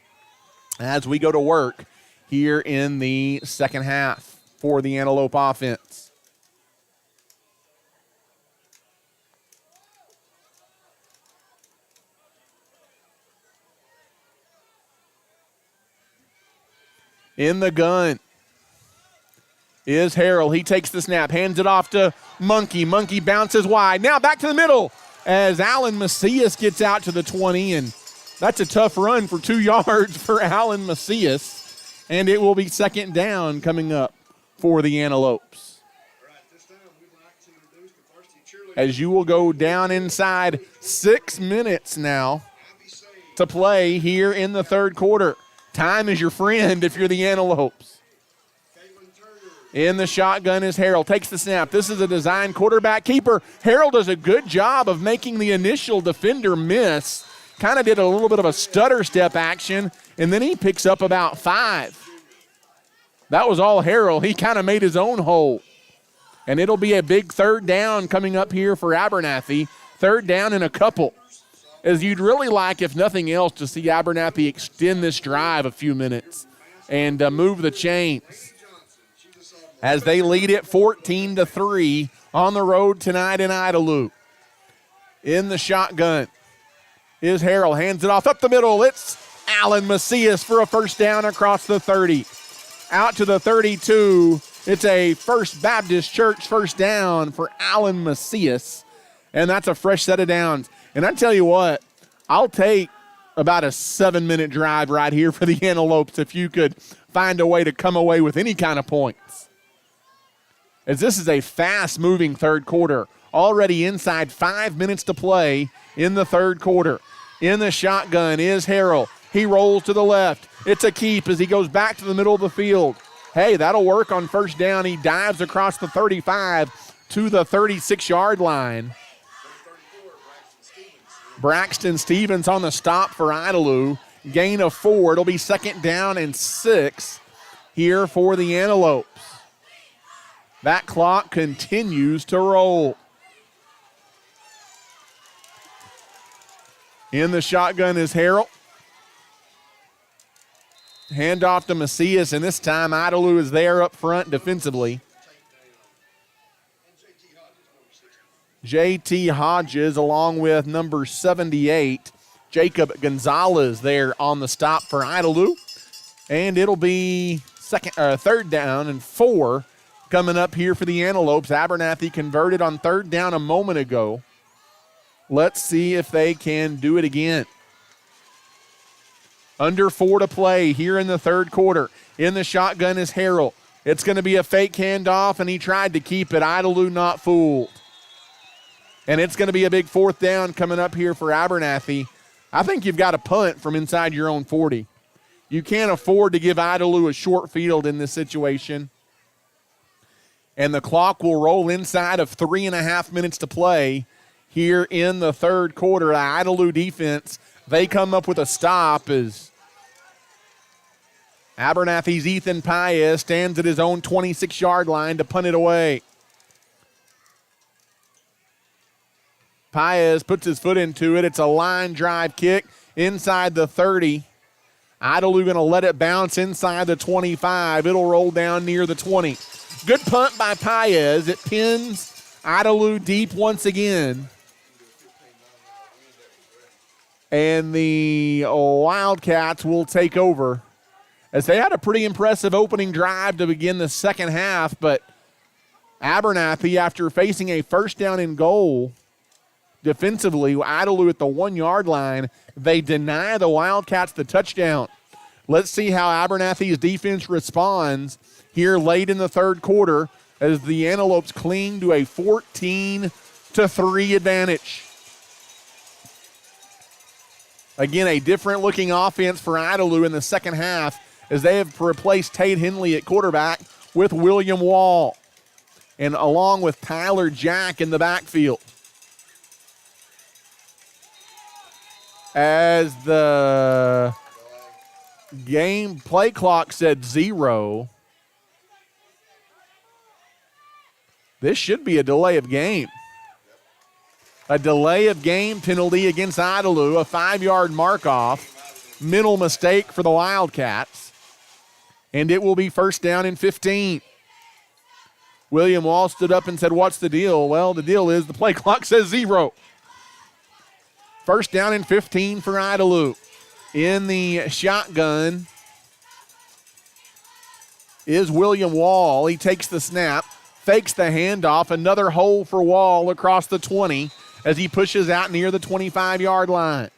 as we go to work here in the second half for the Antelope offense. In the gun is Harrell. He takes the snap, hands it off to Monkey. Monkey bounces wide. Now back to the middle as Alan Macias gets out to the 20, and that's a tough run for 2 yards for Alan Macias, and it will be 2nd down coming up for the Antelopes. As you will go down inside 6 minutes now to play here in the 3rd quarter. Time is your friend if you're the Antelopes. In the shotgun is Harrell. Takes the snap. This is a design quarterback keeper. Harrell does a good job of making the initial defender miss. Kind of did a little bit of a stutter step action, and then he picks up about 5. That was all Harrell. He kind of made his own hole. And it'll be a big 3rd down coming up here for Abernathy. 3rd down and a couple. As you'd really like, if nothing else, to see Abernathy extend this drive a few minutes and move the chains. As they lead it 14-3 on the road tonight in Idalou. In the shotgun is Harrell. Hands it off up the middle. It's Alan Macias for a 1st down across the 30. Out to the 32. It's a First Baptist Church 1st down for Alan Macias. And that's a fresh set of downs. And I tell you what, I'll take about a 7-minute drive right here for the Antelopes if you could find a way to come away with any kind of points. As this is a fast-moving 3rd quarter, already inside 5 minutes to play in the 3rd quarter. In the shotgun is Harrell. He rolls to the left. It's a keep as he goes back to the middle of the field. Hey, that'll work on 1st down. He dives across the 35 to the 36-yard line. Braxton Stevens on the stop for Idalou. Gain of 4. It'll be 2nd down and 6 here for the Antelopes. That clock continues to roll. In the shotgun is Harrell. Handoff to Macias, and this time Idalou is there up front defensively. J.T. Hodges along with number 78, Jacob Gonzalez there on the stop for Idalou. And it'll be third down and 4 coming up here for the Antelopes. Abernathy converted on third down a moment ago. Let's see if they can do it again. Under 4 to play here in the third quarter. In the shotgun is Harrell. It's going to be a fake handoff, and he tried to keep it. Idalou not fooled. And it's going to be a big fourth down coming up here for Abernathy. I think you've got to punt from inside your own 40. You can't afford to give Idalou a short field in this situation. And the clock will roll inside of 3.5 minutes to play here in the third quarter. The Idalou defense, they come up with a stop as Abernathy's Ethan Paez stands at his own 26-yard line to punt it away. Paez puts his foot into it. It's a line drive kick inside the 30. Idalou going to let it bounce inside the 25. It'll roll down near the 20. Good punt by Paez. It pins Idalou deep once again. And the Wildcats will take over, as they had a pretty impressive opening drive to begin the second half, but Abernathy, after facing a first down and goal defensively, Idalou at the 1-yard line, they deny the Wildcats the touchdown. Let's see how Abernathy's defense responds here late in the third quarter as the Antelopes cling to a 14-3 advantage. Again, a different-looking offense for Idalou in the second half as they have replaced Tate Henley at quarterback with William Wall, and along with Tyler Jack in the backfield. As the game play clock said 0, this should be a delay of game. A delay of game penalty against Idalou, a 5-yard mark-off. Mental mistake for the Wildcats. And it will be first down and 15. William Wall stood up and said, "What's the deal?" Well, the deal is the play clock says 0. First down and 15 for Idalou. In the shotgun is William Wall. He takes the snap, fakes the handoff. Another hole for Wall across the 20 as he pushes out near the 25-yard line.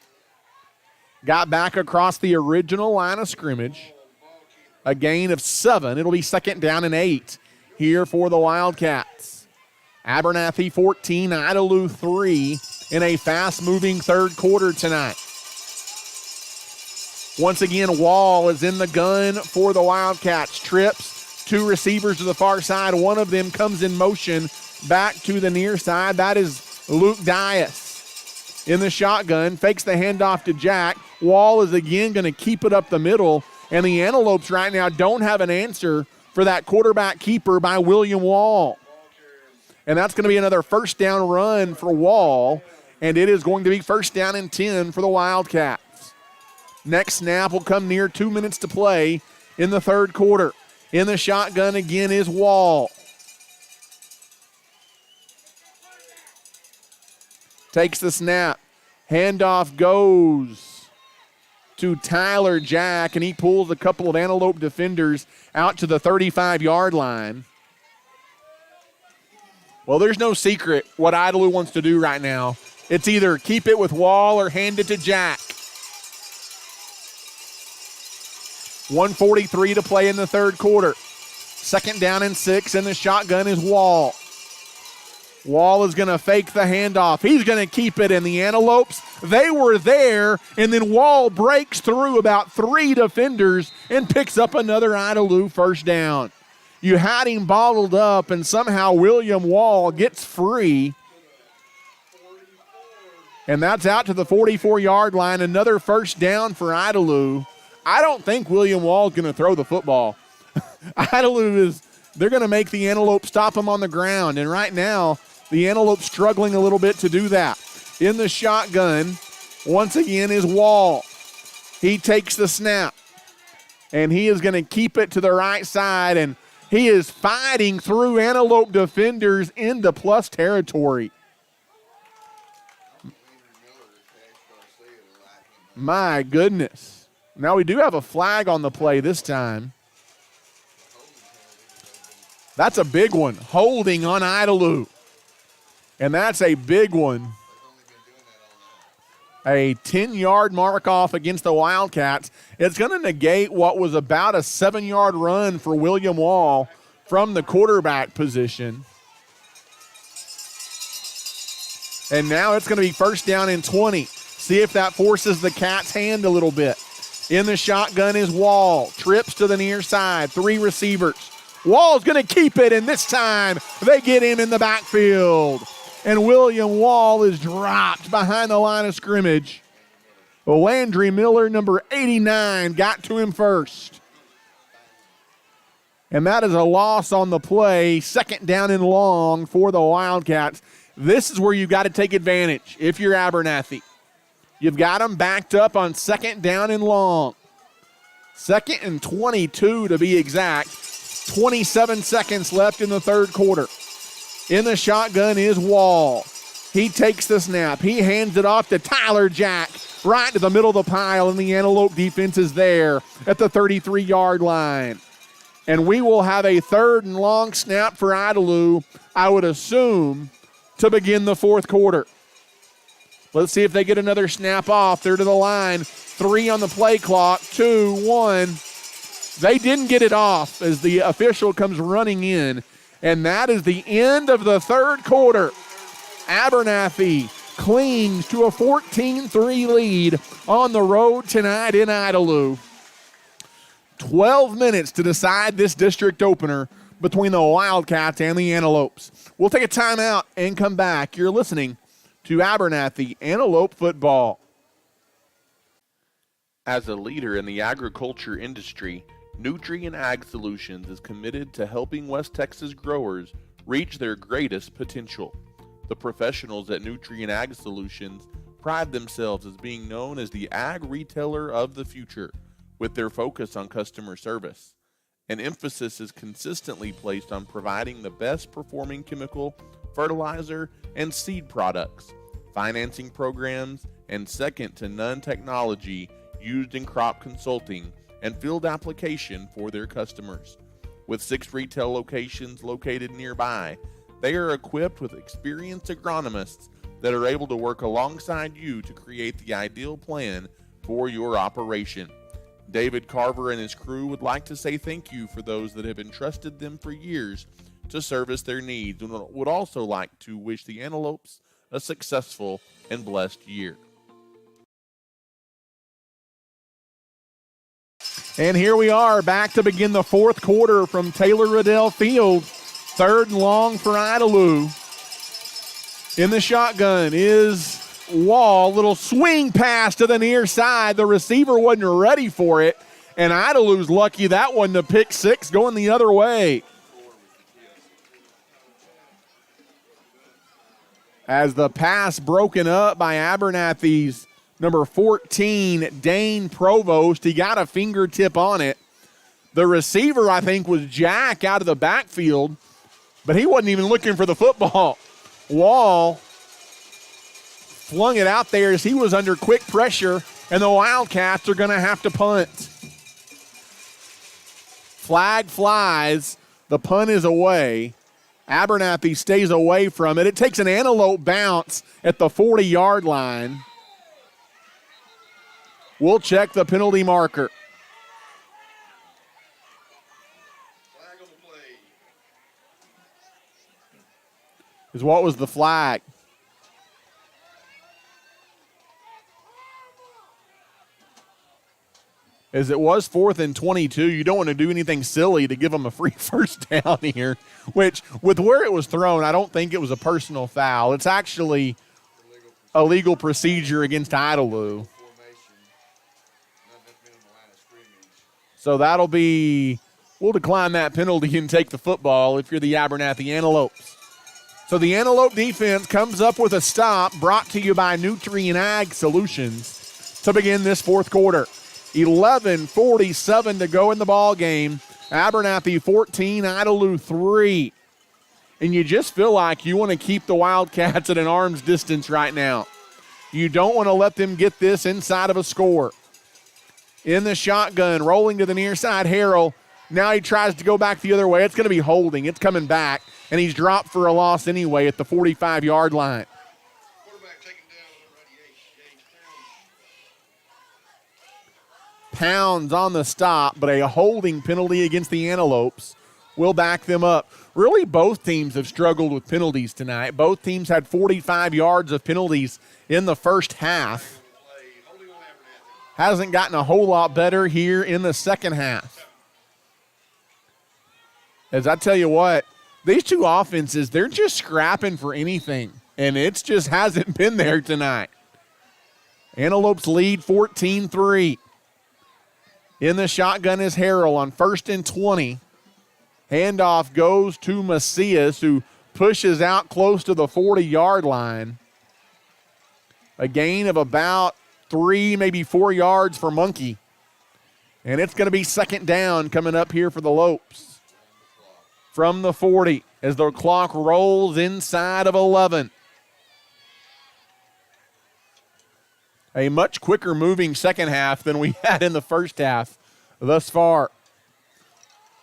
Got back across the original line of scrimmage. A gain of 7. It'll be second down and 8 here for the Wildcats. Abernathy 14, Idalou 3 in a fast-moving third quarter tonight. Once again, Wall is in the gun for the Wildcats. Trips, 2 receivers to the far side. One of them comes in motion back to the near side. That is Luke Dias in the shotgun. Fakes the handoff to Jack. Wall is again going to keep it up the middle. And the Antelopes right now don't have an answer for that quarterback keeper by William Wall. And that's going to be another first down run for Wall. And it is going to be first down and 10 for the Wildcats. Next snap will come near 2 minutes to play in the third quarter. In the shotgun again is Wall. Takes the snap. Handoff goes to Tyler Jack, and he pulls a couple of Antelope defenders out to the 35-yard line. Well, there's no secret what Idalou wants to do right now. It's either keep it with Wall or hand it to Jack. 1:43 to play in the third quarter. Second down and 6, and the shotgun is Wall. Wall is going to fake the handoff. He's going to keep it in. The Antelopes, they were there, and then Wall breaks through about 3 defenders and picks up another Idalou first down. You had him bottled up, and somehow William Wall gets free. And that's out to the 44-yard line. Another first down for Idalou. I don't think William Wall is going to throw the football. Idalou they're going to make the Antelope stop him on the ground. And right now, the Antelope struggling a little bit to do that. In the shotgun, once again, is Wall. He takes the snap, And he is going to keep it to the right side, and he is fighting through Antelope defenders into plus territory. My goodness. Now we do have a flag on the play this time. That's a big one. Holding on Idalou. And that's a big one. A 10-yard mark off against the Wildcats. It's going to negate what was about a 7-yard run for William Wall from the quarterback position. And now it's going to be first down and 20. See if that forces the Cats' hand a little bit. In the shotgun is Wall. Trips to the near side. 3 receivers. Wall's going to keep it, and this time they get him in the backfield. And William Wall is dropped behind the line of scrimmage. Landry Miller, number 89, got to him first. And that is a loss on the play. Second down and long for the Wildcats. This is where you've got to take advantage if you're Abernathy. You've got them backed up on second down and long. 2nd and 22 to be exact. 27 seconds left in the third quarter. In the shotgun is Wall. He takes the snap. He hands it off to Tyler Jack right to the middle of the pile, and the Antelope defense is there at the 33-yard line. And we will have a 3rd and long snap for Idalou, I would assume, to begin the fourth quarter. Let's see if they get another snap off. They're to the line. 3 on the play clock. 2, 1. They didn't get it off as the official comes running in. And that is the end of the third quarter. Abernathy clings to a 14-3 lead on the road tonight in Idalou. 12 minutes to decide this district opener between the Wildcats and the Antelopes. We'll take a timeout and come back. You're listening to Abernathy Antelope football. As a leader in the agriculture industry, Nutrien Ag Solutions is committed to helping West Texas growers reach their greatest potential. The professionals at Nutrien Ag Solutions pride themselves as being known as the ag retailer of the future, with their focus on customer service. An emphasis is consistently placed on providing the best performing chemical, fertilizer, and seed products, financing programs, and second-to-none technology used in crop consulting and field application for their customers. With 6 retail locations located nearby, they are equipped with experienced agronomists that are able to work alongside you to create the ideal plan for your operation. David Carver and his crew would like to say thank you for those that have entrusted them for years to service their needs, and would also like to wish the Antelopes a successful and blessed year. And here we are back to begin the fourth quarter from Taylor Riddell Field. 3rd and long for Idalou. In the shotgun is Wall. Little swing pass to the near side. The receiver wasn't ready for it. And Idalou's lucky that one to pick 6 going the other way. As the pass broken up by Abernathy's number 14, Dane Provost. He got a fingertip on it. The receiver, I think, was Jack out of the backfield, but he wasn't even looking for the football. Wall flung it out there as he was under quick pressure, and the Wildcats are going to have to punt. Flag flies. The punt is away. Abernathy stays away from it. It takes an Antelope bounce at the 40-yard line. We'll check the penalty marker. Flag on the play. What was the flag? As it was 4th and 22, you don't want to do anything silly to give them a free first down here, which with where it was thrown, I don't think it was a personal foul. It's actually a legal procedure against Idalou. So that'll be, we'll decline that penalty and take the football if you're the Abernathy Antelopes. So the Antelope defense comes up with a stop brought to you by Nutrien Ag Solutions to begin this fourth quarter. 11:47 to go in the ball game. Abernathy 14, Idalou 3. And you just feel like you want to keep the Wildcats at an arm's distance right now. You don't want to let them get this inside of a score. In the shotgun, rolling to the near side, Harrell. Now he tries to go back the other way. It's going to be holding. It's coming back, and he's dropped for a loss anyway at the 45-yard line. Quarterback taken down on number 88, James Pounds on the stop, but a holding penalty against the Antelopes will back them up. Really, both teams have struggled with penalties tonight. Both teams had 45 yards of penalties in the first half. Holding on Abernathy. Hasn't gotten a whole lot better here in the second half. As I tell you what, these two offenses, they're just scrapping for anything, and it just hasn't been there tonight. Antelopes lead 14-3. In the shotgun is Harrell on 1st and 20. Handoff goes to Macias, who pushes out close to the 40-yard line. A gain of about 3, maybe 4 yards for Monkey. And it's going to be second down coming up here for the Lopes. From the 40 as the clock rolls inside of 11. A much quicker moving second half than we had in the first half thus far.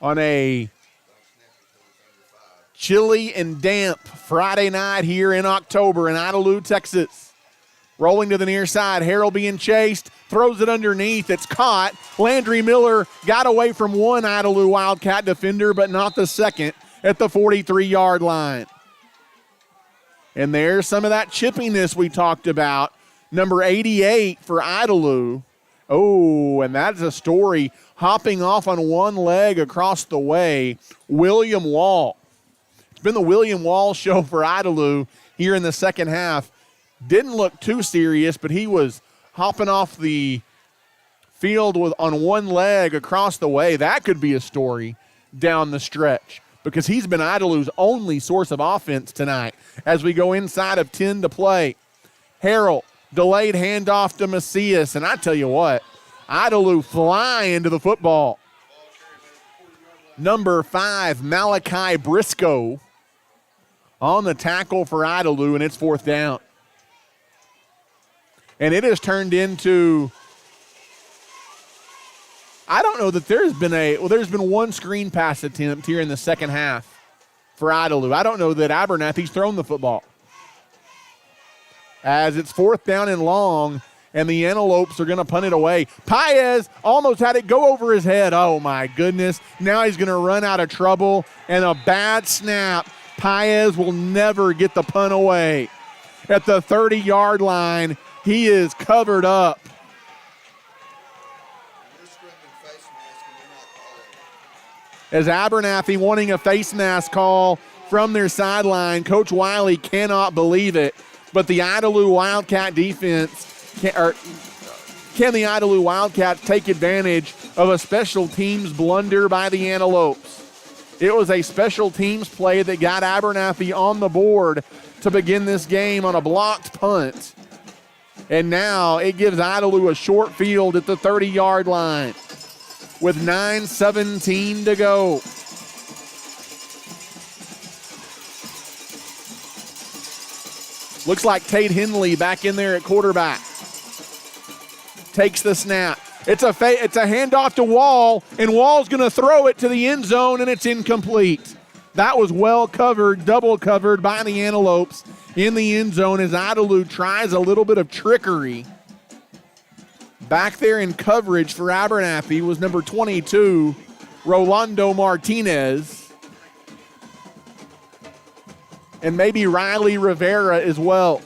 On a chilly and damp Friday night here in October in Idalou, Texas. Rolling to the near side, Harrell being chased, throws it underneath, it's caught. Landry Miller got away from one Idalou Wildcat defender, but not the second at the 43-yard line. And there's some of that chippiness we talked about. Number 88 for Idalou. Oh, and that's a story hopping off on one leg across the way, William Wall. It's been the William Wall show for Idalou here in the second half. Didn't look too serious, but he was hopping off the field on one leg across the way. That could be a story down the stretch because he's been Idalou's only source of offense tonight as we go inside of 10 to play. Harrell, delayed handoff to Macias, and I tell you what, Idalou fly into the football. Number 5, Malachi Briscoe on the tackle for Idalou, and it's fourth down. And it has turned into, I don't know that there's been one screen pass attempt here in the second half for Idalou. I don't know that Abernathy's thrown the football. As it's fourth down and long, and the Antelopes are going to punt it away. Paez almost had it go over his head. Oh, my goodness. Now he's going to run out of trouble, and a bad snap. Paez will never get the punt away. At the 30-yard line, he is covered up. As Abernathy wanting a face mask call from their sideline, Coach Wiley cannot believe it. But the Idalou Wildcat defense, can the Idalou Wildcats take advantage of a special teams blunder by the Antelopes? It was a special teams play that got Abernathy on the board to begin this game on a blocked punt. And now it gives Idalou a short field at the 30-yard line with 9:17 to go. Looks like Tate Henley back in there at quarterback. Takes the snap. It's a handoff to Wall, and Wall's going to throw it to the end zone, and it's incomplete. That was well covered, double covered by the Antelopes in the end zone as Idalou tries a little bit of trickery. Back there in coverage for Abernathy was number 22, Rolando Martinez. And maybe Riley Rivera as well.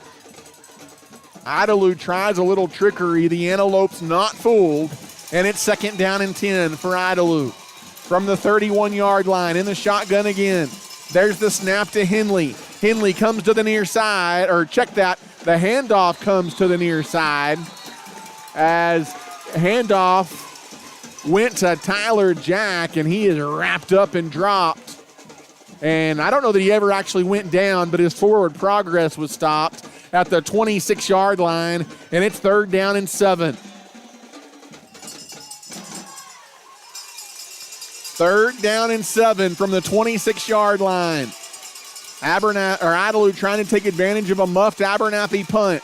Idalou tries a little trickery. The Antelopes not fooled. And it's second down and 10 for Idalou. From the 31-yard line in the shotgun again. There's the snap to Henley. Henley comes to the near side, or check that. The handoff comes to the near side as handoff went to Tyler Jack, and he is wrapped up and dropped. And I don't know that he ever actually went down, but his forward progress was stopped at the 26-yard line, and it's third down and 7. Third down and 7 from the 26-yard line. Idalou trying to take advantage of a muffed Abernathy punt.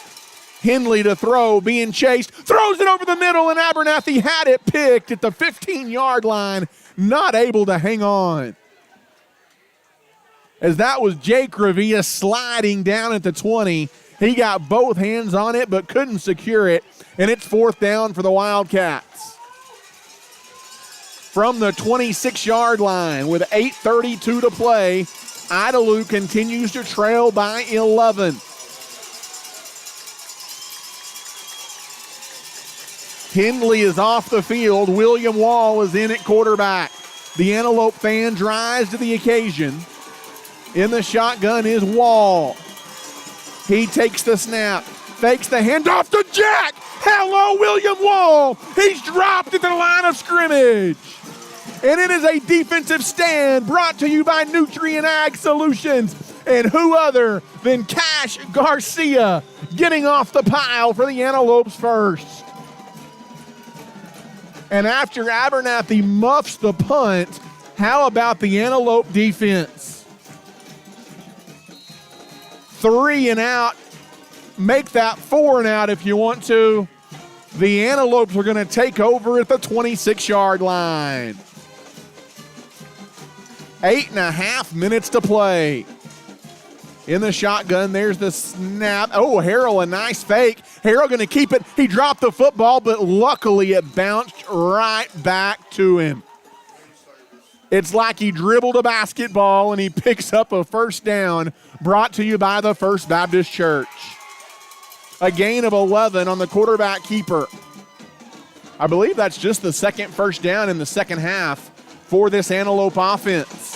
Henley to throw, being chased, throws it over the middle, and Abernathy had it picked at the 15-yard line, not able to hang on. As that was Jake Revilla sliding down at the 20. He got both hands on it but couldn't secure it, and it's fourth down for the Wildcats. From the 26-yard line with 8:32 to play, Idalou continues to trail by 11. Henley is off the field. William Wall is in at quarterback. The Antelope fans rise to the occasion. In the shotgun is Wall. He takes the snap, fakes the handoff to Jack. Hello, William Wall. He's dropped at the line of scrimmage. And it is a defensive stand brought to you by Nutrient Ag Solutions. And who other than Cash Garcia getting off the pile for the Antelopes first. And after Abernathy muffs the punt, how about the Antelope defense? 3 and out. Make that 4 and out if you want to. The Antelopes are going to take over at the 26-yard line. 8.5 minutes to play. In the shotgun, there's the snap. Oh, Harrell, a nice fake. Harrell going to keep it. He dropped the football, but luckily it bounced right back to him. It's like he dribbled a basketball and he picks up a first down, brought to you by the First Baptist Church. A gain of 11 on the quarterback keeper. I believe that's just the second first down in the second half for this Antelope offense.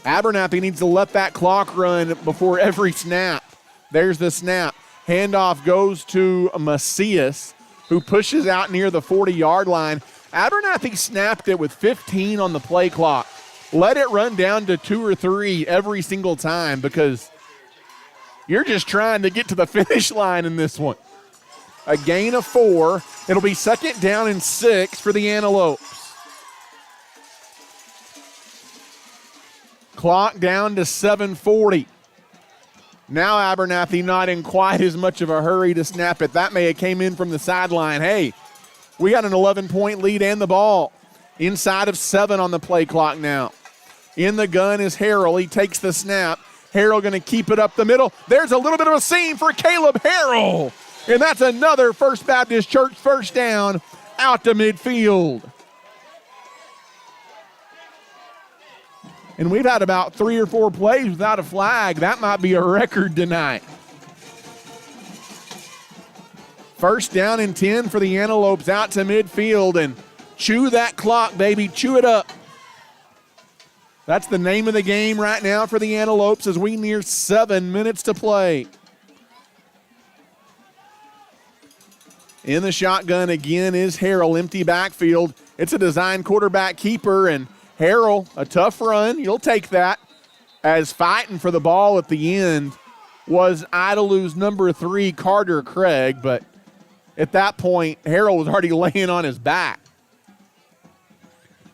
Abernathy needs to let that clock run before every snap. There's the snap. Handoff goes to Macias, who pushes out near the 40-yard line. Abernathy snapped it with 15 on the play clock. Let it run down to 2 or 3 every single time because you're just trying to get to the finish line in this one. A gain of 4. It'll be second down and 6 for the Antelopes. Clock down to 7:40. Now Abernathy not in quite as much of a hurry to snap it. That may have came in from the sideline. Hey, we got an 11-point lead and the ball. Inside of 7 on the play clock now. In the gun is Harrell. He takes the snap. Harrell going to keep it up the middle. There's a little bit of a seam for Caleb Harrell. And that's another First Baptist Church first down out to midfield. And we've had about 3 or 4 plays without a flag. That might be a record tonight. First down and 10 for the Antelopes out to midfield. And chew that clock, baby. Chew it up. That's the name of the game right now for the Antelopes as we near 7 minutes to play. In the shotgun again is Harrell. Empty backfield. It's a design quarterback keeper, and Harrell, a tough run. You'll take that. As fighting for the ball at the end was Idalou's number 3, Carter Craig, but at that point, Harrell was already laying on his back.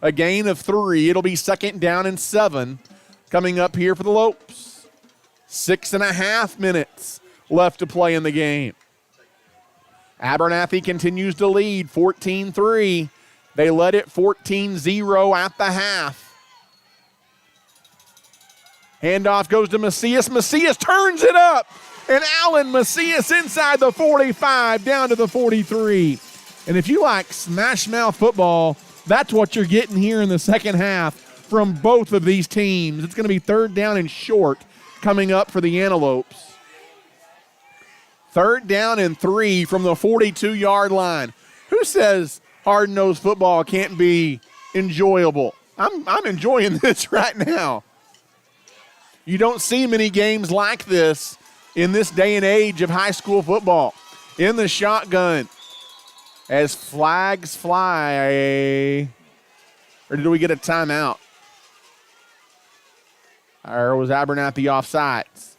A gain of 3. It'll be second down and 7 coming up here for the Lopes. 6.5 minutes left to play in the game. Abernathy continues to lead 14-3. They led it 14-0 at the half. Handoff goes to Macias. Macias turns it up. And Alan Macias inside the 45 down to the 43. And if you like smash mouth football, that's what you're getting here in the second half from both of these teams. It's going to be third down and short coming up for the Antelopes. Third down and 3 from the 42-yard line. Who says hard-nosed football can't be enjoyable? I'm enjoying this right now. You don't see many games like this in this day and age of high school football. In the shotgun as flags fly. Or did we get a timeout? Or was Abernathy offsides?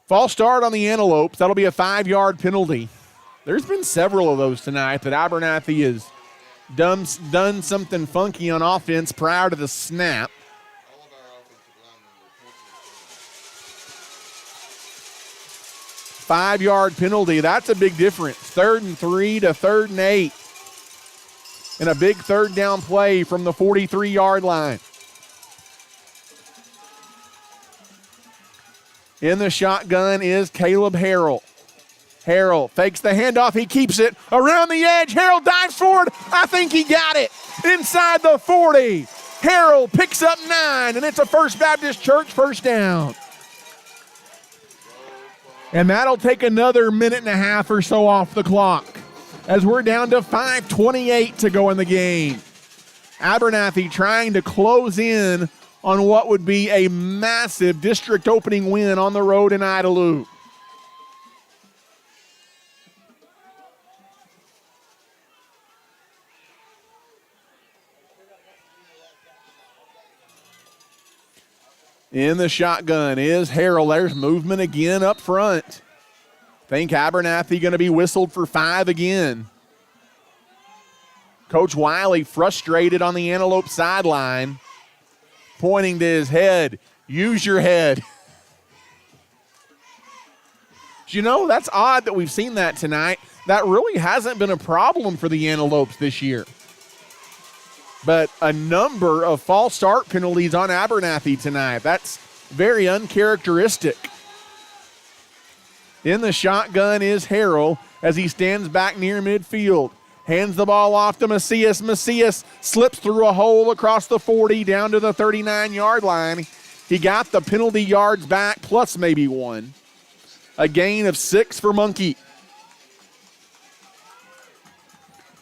False start on the Antelopes. That'll be a 5-yard penalty. There's been several of those tonight that Abernathy has done something funky on offense prior to the snap. All of our offensive linemen were pointing 5-yard penalty. That's a big difference. 3rd and 3 to 3rd and 8. And a big third down play from the 43-yard line. In the shotgun is Caleb Harrell. Harrell fakes the handoff. He keeps it around the edge. Harrell dives forward. I think he got it. Inside the 40. Harrell picks up 9, and it's a First Baptist Church first down. And that'll take another minute and a half or so off the clock as we're down to 5:28 to go in the game. Abernathy trying to close in on what would be a massive district opening win on the road in Idalou. In the shotgun is Harrell. There's movement again up front. Think Abernathy going to be whistled for 5 again. Coach Wiley frustrated on the Antelope sideline, pointing to his head. Use your head. You know, that's odd that we've seen that tonight. That really hasn't been a problem for the Antelopes this year. But a number of false start penalties on Abernathy tonight. That's very uncharacteristic. In the shotgun is Harrell as he stands back near midfield. Hands the ball off to Macias. Macias slips through a hole across the 40 down to the 39-yard line. He got the penalty yards back plus maybe 1. A gain of 6 for Monkey.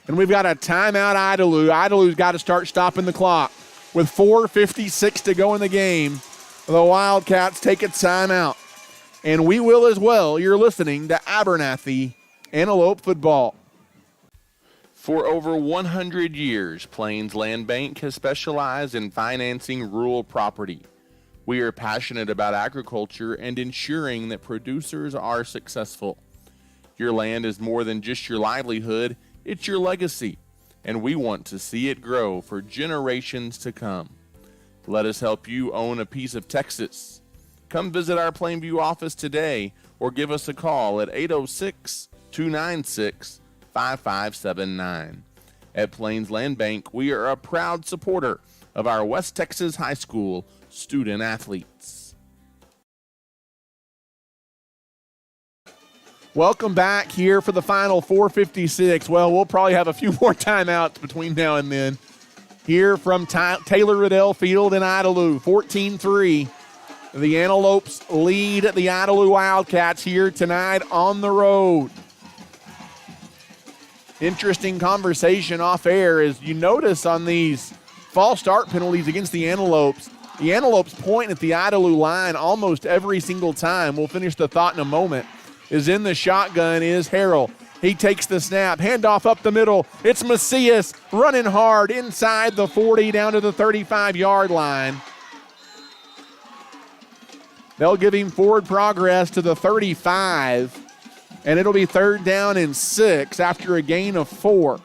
And we've got a timeout, Idalou. Idalou's got to start stopping the clock. With 4:56 to go in the game, the Wildcats take a timeout. And we will as well. You're listening to Abernathy Antelope Football. For over 100 years, Plains Land Bank has specialized in financing rural property. We are passionate about agriculture and ensuring that producers are successful. Your land is more than just your livelihood. It's your legacy, and we want to see it grow for generations to come. Let us help you own a piece of Texas. Come visit our Plainview office today or give us a call at 806-296-5579. At Plains Land Bank, we are a proud supporter of our West Texas High School student athletes. Welcome back here for the final 4:56. Well, we'll probably have a few more timeouts between now and then. Here from Taylor Riddell Field in Idalou, 14-3. The Antelopes lead the Idalou Wildcats here tonight on the road. Interesting conversation off air as you notice on these false start penalties against the Antelopes point at the Idalou line almost every single time. We'll finish the thought in a moment. Is in the shotgun is Harrell. He takes the snap, handoff up the middle. It's Macias running hard inside the 40 down to the 35-yard line. They'll give him forward progress to the 35, and it'll be 3rd down and 6 after a gain of 4.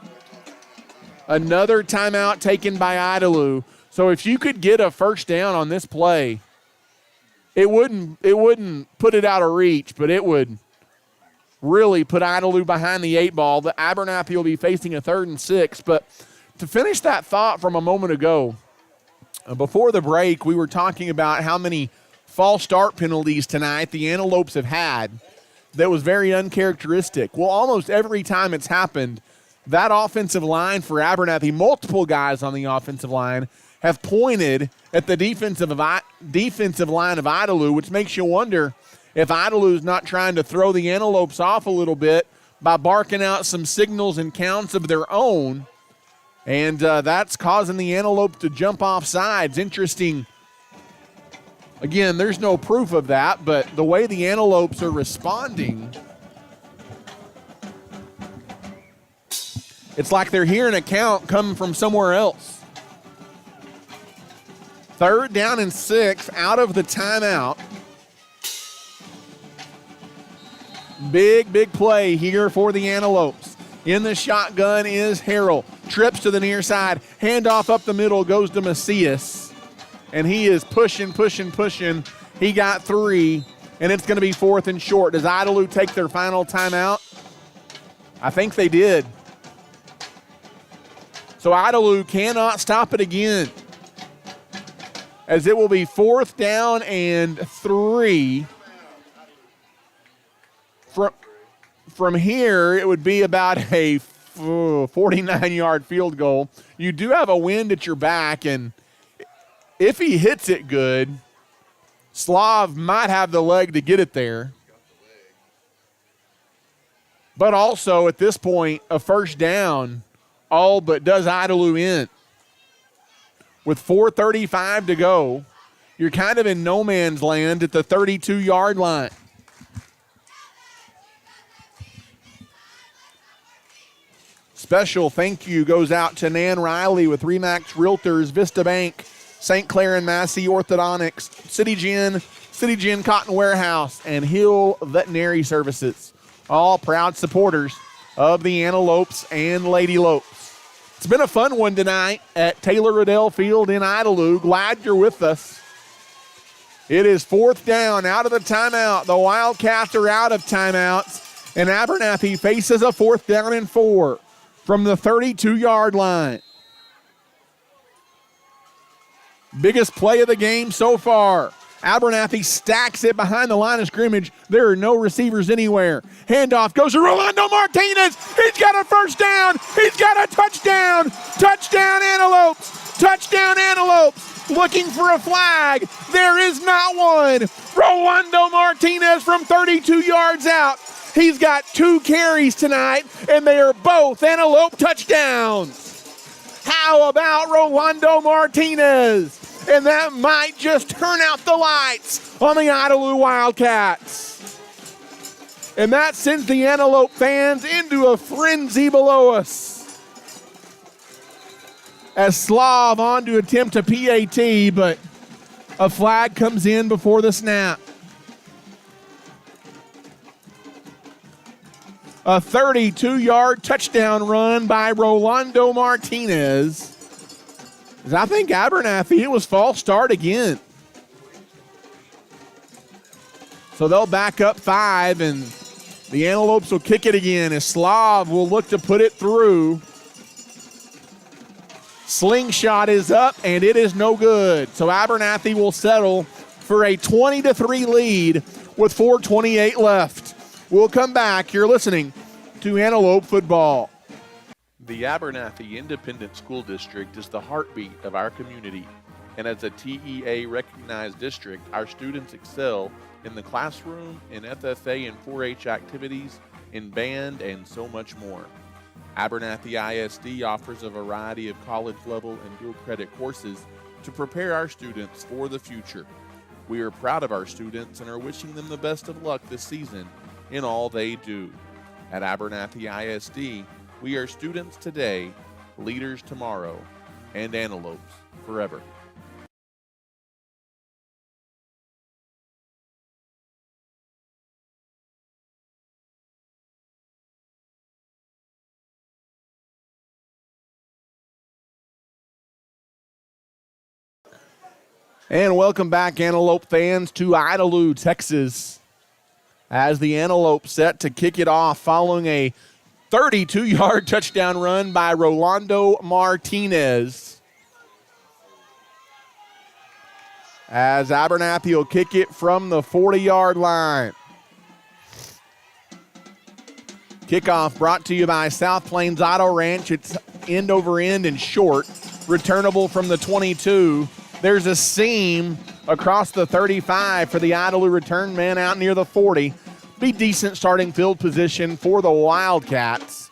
Another timeout taken by Idalou. So if you could get a first down on this play, it wouldn't put it out of reach, but it would really put Idalou behind the 8 ball. The Abernathy will be facing a 3rd and 6. But to finish that thought from a moment ago, before the break, we were talking about how many false start penalties tonight the Antelopes have had that was very uncharacteristic. Well, almost every time it's happened, that offensive line for Abernathy, multiple guys on the offensive line, have pointed at the defensive line of Idalou, which makes you wonder if Idalou's not trying to throw the Antelopes off a little bit by barking out some signals and counts of their own, and that's causing the Antelope to jump off sides. Interesting. Again, there's no proof of that, but the way the Antelopes are responding, it's like they're hearing a count coming from somewhere else. 3rd down and 6 out of the timeout. Big play here for the Antelopes. In the shotgun is Harrell. Trips to the near side. Handoff up the middle goes to Macias. And he is pushing. He got 3, and it's going to be 4th and short. Does Idalou take their final timeout? I think they did. So Idalou cannot stop it again, as it will be 4th down and 3. From here, it would be about a 49-yard field goal. You do have a wind at your back, and if he hits it good, Slav might have the leg to get it there. But also, at this point, a first down all but does Idalou in. With 4:35 to go, you're kind of in no man's land at the 32-yard line. Special thank you goes out to Nan Riley with Remax Realtors, Vista Bank, St. Clair and Massey Orthodontics, City Gin Cotton Warehouse, and Hill Veterinary Services. All proud supporters of the Antelopes and Lady Lopes. It's been a fun one tonight at Taylor Riddell Field in Idalou. Glad you're with us. It is 4th down, out of the timeout. The Wildcats are out of timeouts, and Abernathy faces a 4th down and 4 from the 32-yard line. Biggest play of the game so far. Abernathy stacks it behind the line of scrimmage. There are no receivers anywhere. Handoff goes to Rolando Martinez. He's got a first down. He's got a touchdown. Touchdown Antelopes. Touchdown Antelopes. Looking for a flag. There is not one. Rolando Martinez from 32 yards out. He's got 2 carries tonight, and they are both Antelope touchdowns. How about Rolando Martinez? And that might just turn out the lights on the Idalou Wildcats. And that sends the Antelope fans into a frenzy below us, as Slav on to attempt a PAT, but a flag comes in before the snap. A 32-yard touchdown run by Rolando Martinez. I think Abernathy, it was false start again. So they'll back up 5, and the Antelopes will kick it again as Slav will look to put it through. Slingshot is up, and it is no good. So Abernathy will settle for a 20-3 lead with 4:28 left. We'll come back. You're listening to Antelope Football. The Abernathy Independent School District is the heartbeat of our community, and as a TEA-recognized district, our students excel in the classroom, in FFA and 4-H activities, in band, and so much more. Abernathy ISD offers a variety of college-level and dual-credit courses to prepare our students for the future. We are proud of our students and are wishing them the best of luck this season in all they do. At Abernathy ISD, we are students today, leaders tomorrow, and Antelopes forever. And welcome back, Antelope fans, to Idalou, Texas, as the Antelopes set to kick it off following a 32-yard touchdown run by Rolando Martinez. As Abernathy will kick it from the 40-yard line. Kickoff brought to you by South Plains Auto Ranch. It's end over end and short. Returnable from the 22. There's a seam across the 35 for the Idalou return man out near the 40. Be decent starting field position for the Wildcats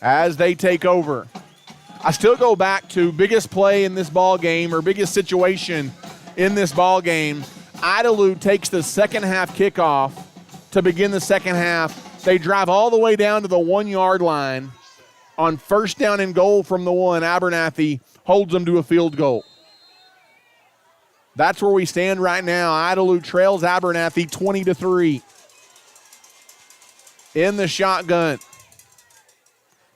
as they take over. I still go back to biggest play in this ball game, or biggest situation in this ball game. Idalou takes the second half kickoff to begin the second half. They drive all the way down to the 1-yard line. On first down and goal from the 1, Abernathy holds them to a field goal. That's where we stand right now. Idalou trails Abernathy 20-3. in the shotgun.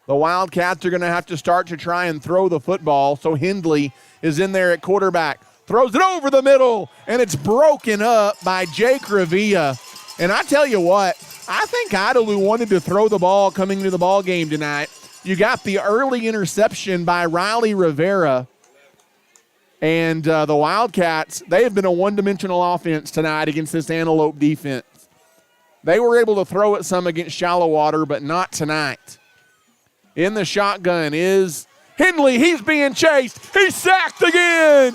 The Wildcats are going to have to start to try and throw the football, so Hindley is in there at quarterback. Throws it over the middle, and it's broken up by Jake Revilla. And I tell you what, I think Idalou wanted to throw the ball coming into the ball game tonight. You got the early interception by Riley Rivera. And the Wildcats, they have been a one-dimensional offense tonight against this Antelope defense. They were able to throw it some against Shallow Water, but not tonight. In the shotgun is Hindley. He's being chased. He's sacked again.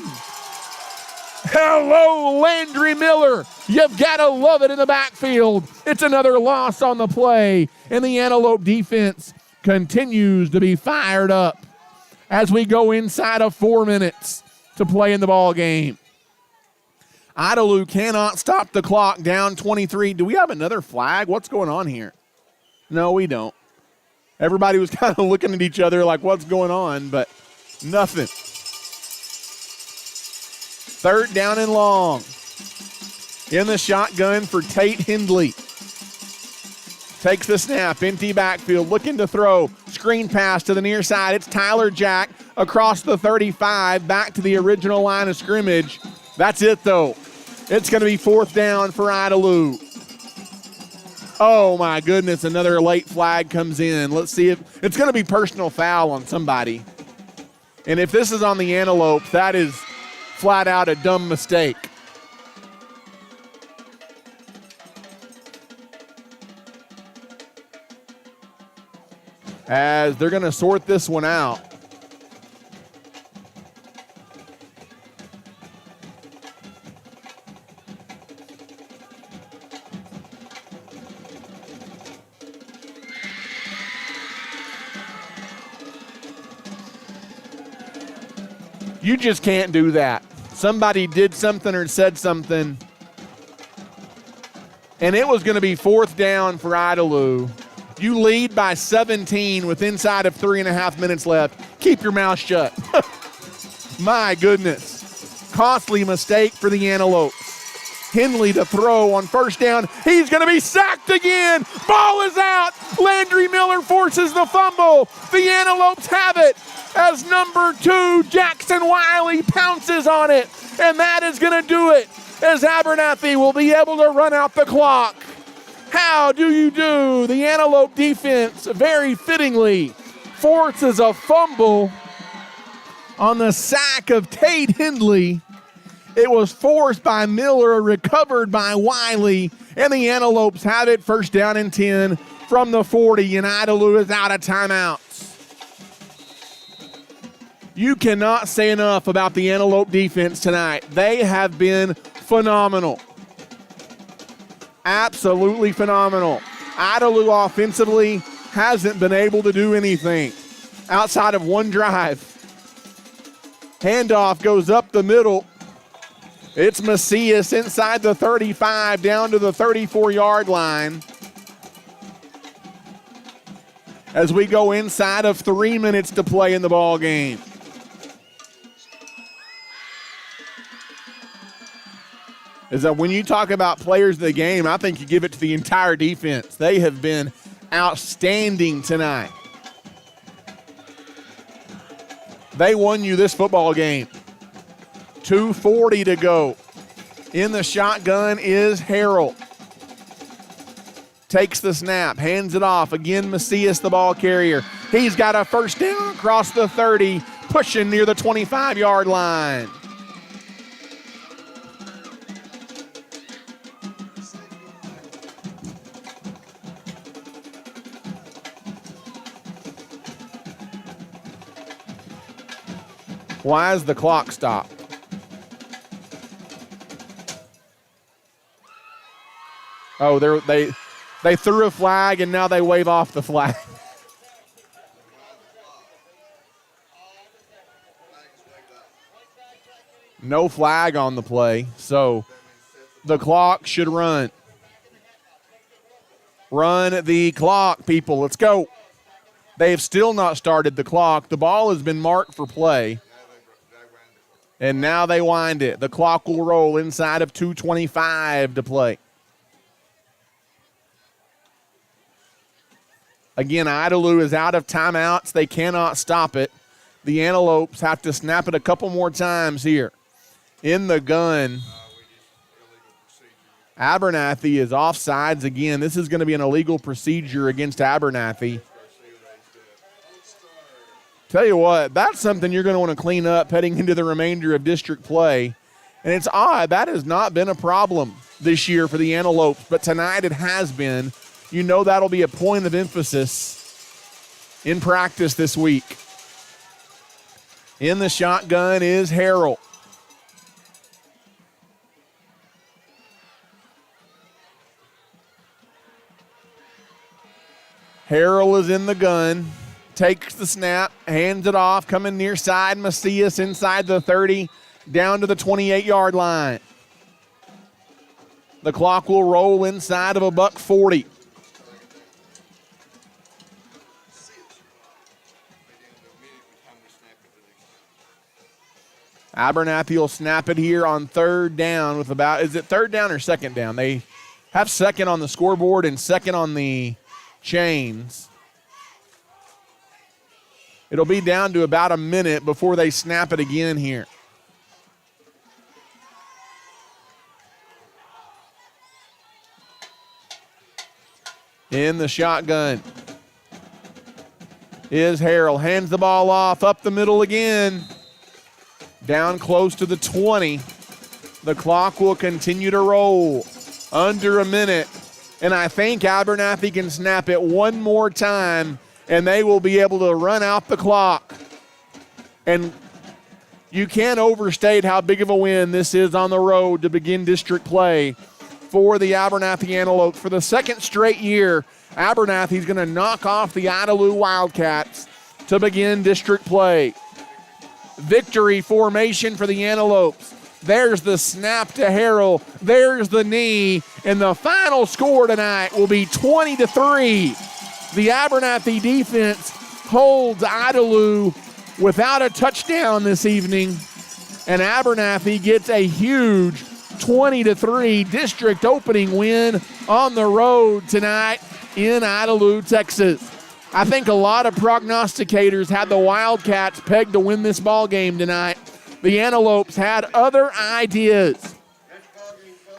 Hello, Landry Miller. You've got to love it in the backfield. It's another loss on the play, and the Antelope defense continues to be fired up as we go inside of 4 minutes to play in the ball game. Idalou cannot stop the clock, down 23. Do we have another flag? What's going on here? No, we don't. Everybody was kind of looking at each other like, what's going on? But nothing. 3rd down and long. In the shotgun for Tate Hindley. Takes the snap, empty backfield, looking to throw. Screen pass to the near side. It's Tyler Jack across the 35, back to the original line of scrimmage. That's it, though. It's going to be 4th down for Idalou. Oh, my goodness, another late flag comes in. Let's see if it's going to be personal foul on somebody. And if this is on the Antelopes, that is flat out a dumb mistake. As they're going to sort this one out. You just can't do that. Somebody did something or said something, and it was going to be 4th down for Idalou. You lead by 17 with inside of 3.5 minutes left. Keep your mouth shut. My goodness. Costly mistake for the Antelopes. Hindley to throw on 1st down. He's going to be sacked again. Ball is out. Landry Miller forces the fumble. The Antelopes have it as number 2, Jackson Wiley, pounces on it. And that is going to do it, as Abernathy will be able to run out the clock. How do you do? The Antelope defense very fittingly forces a fumble on the sack of Tate Hindley. It was forced by Miller, recovered by Wiley, and the Antelopes have it 1st down and 10 from the 40, and Idalou is out of timeouts. You cannot say enough about the Antelope defense tonight. They have been phenomenal. Absolutely phenomenal. Idalou offensively hasn't been able to do anything outside of one drive. Handoff goes up the middle. It's Macias inside the 35 down to the 34-yard line. As we go inside of 3 minutes to play in the ball game. Is that when you talk about players of the game, I think you give it to the entire defense. They have been outstanding tonight. They won you this football game. 2:40 to go. In the shotgun is Harrell. Takes the snap, hands it off. Again, Macias, the ball carrier. He's got a 1st down across the 30, pushing near the 25-yard line. Why is the clock stopped? Oh, they threw a flag and now they wave off the flag. No flag on the play, so the clock should run. Run the clock, people. Let's go. They have still not started the clock. The ball has been marked for play. And now they wind it. The clock will roll inside of 2:25 to play. Again, Idalou is out of timeouts. They cannot stop it. The Antelopes have to snap it a couple more times here. In the gun, Abernathy is offsides again. This is going to be an illegal procedure against Abernathy. Tell you what, that's something you're going to want to clean up heading into the remainder of district play. And it's odd, that has not been a problem this year for the Antelopes, but tonight it has been. You know that'll be a point of emphasis in practice this week. In the shotgun is Harrell. Harrell is in the gun, takes the snap, hands it off, coming near side. Macias inside the 30, down to the 28-yard line. The clock will roll inside of a $1:40. Abernathy will snap it here on third down with about, is it third down or second down? They have second on the scoreboard and second on the chains. It'll be down to about a minute before they snap it again here. In the shotgun is Harrell. Hands the ball off, up the middle again. Down close to the 20. The clock will continue to roll. Under a minute. And I think Abernathy can snap it one more time, and they will be able to run out the clock. And you can't overstate how big of a win this is on the road to begin district play for the Abernathy Antelopes. For the second straight year, Abernathy's going to knock off the Idalou Wildcats to begin district play. Victory formation for the Antelopes. There's the snap to Harrell. There's the knee. And the final score tonight will be 20-3. The Abernathy defense holds Idalou without a touchdown this evening. And Abernathy gets a huge 20-3 district opening win on the road tonight in Idalou, Texas. I think a lot of prognosticators had the Wildcats pegged to win this ball game tonight. The Antelopes had other ideas.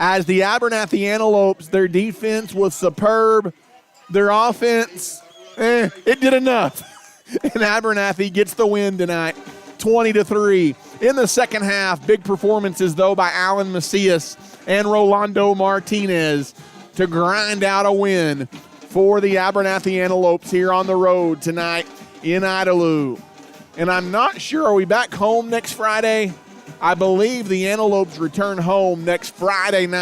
As the Abernathy Antelopes, their defense was superb. Their offense, it did enough. And Abernathy gets the win tonight, 20-3. In the second half, big performances, though, by Alan Macias and Rolando Martinez to grind out a win for the Abernathy Antelopes here on the road tonight in Idalou. And I'm not sure, are we back home next Friday? I believe the Antelopes return home next Friday night.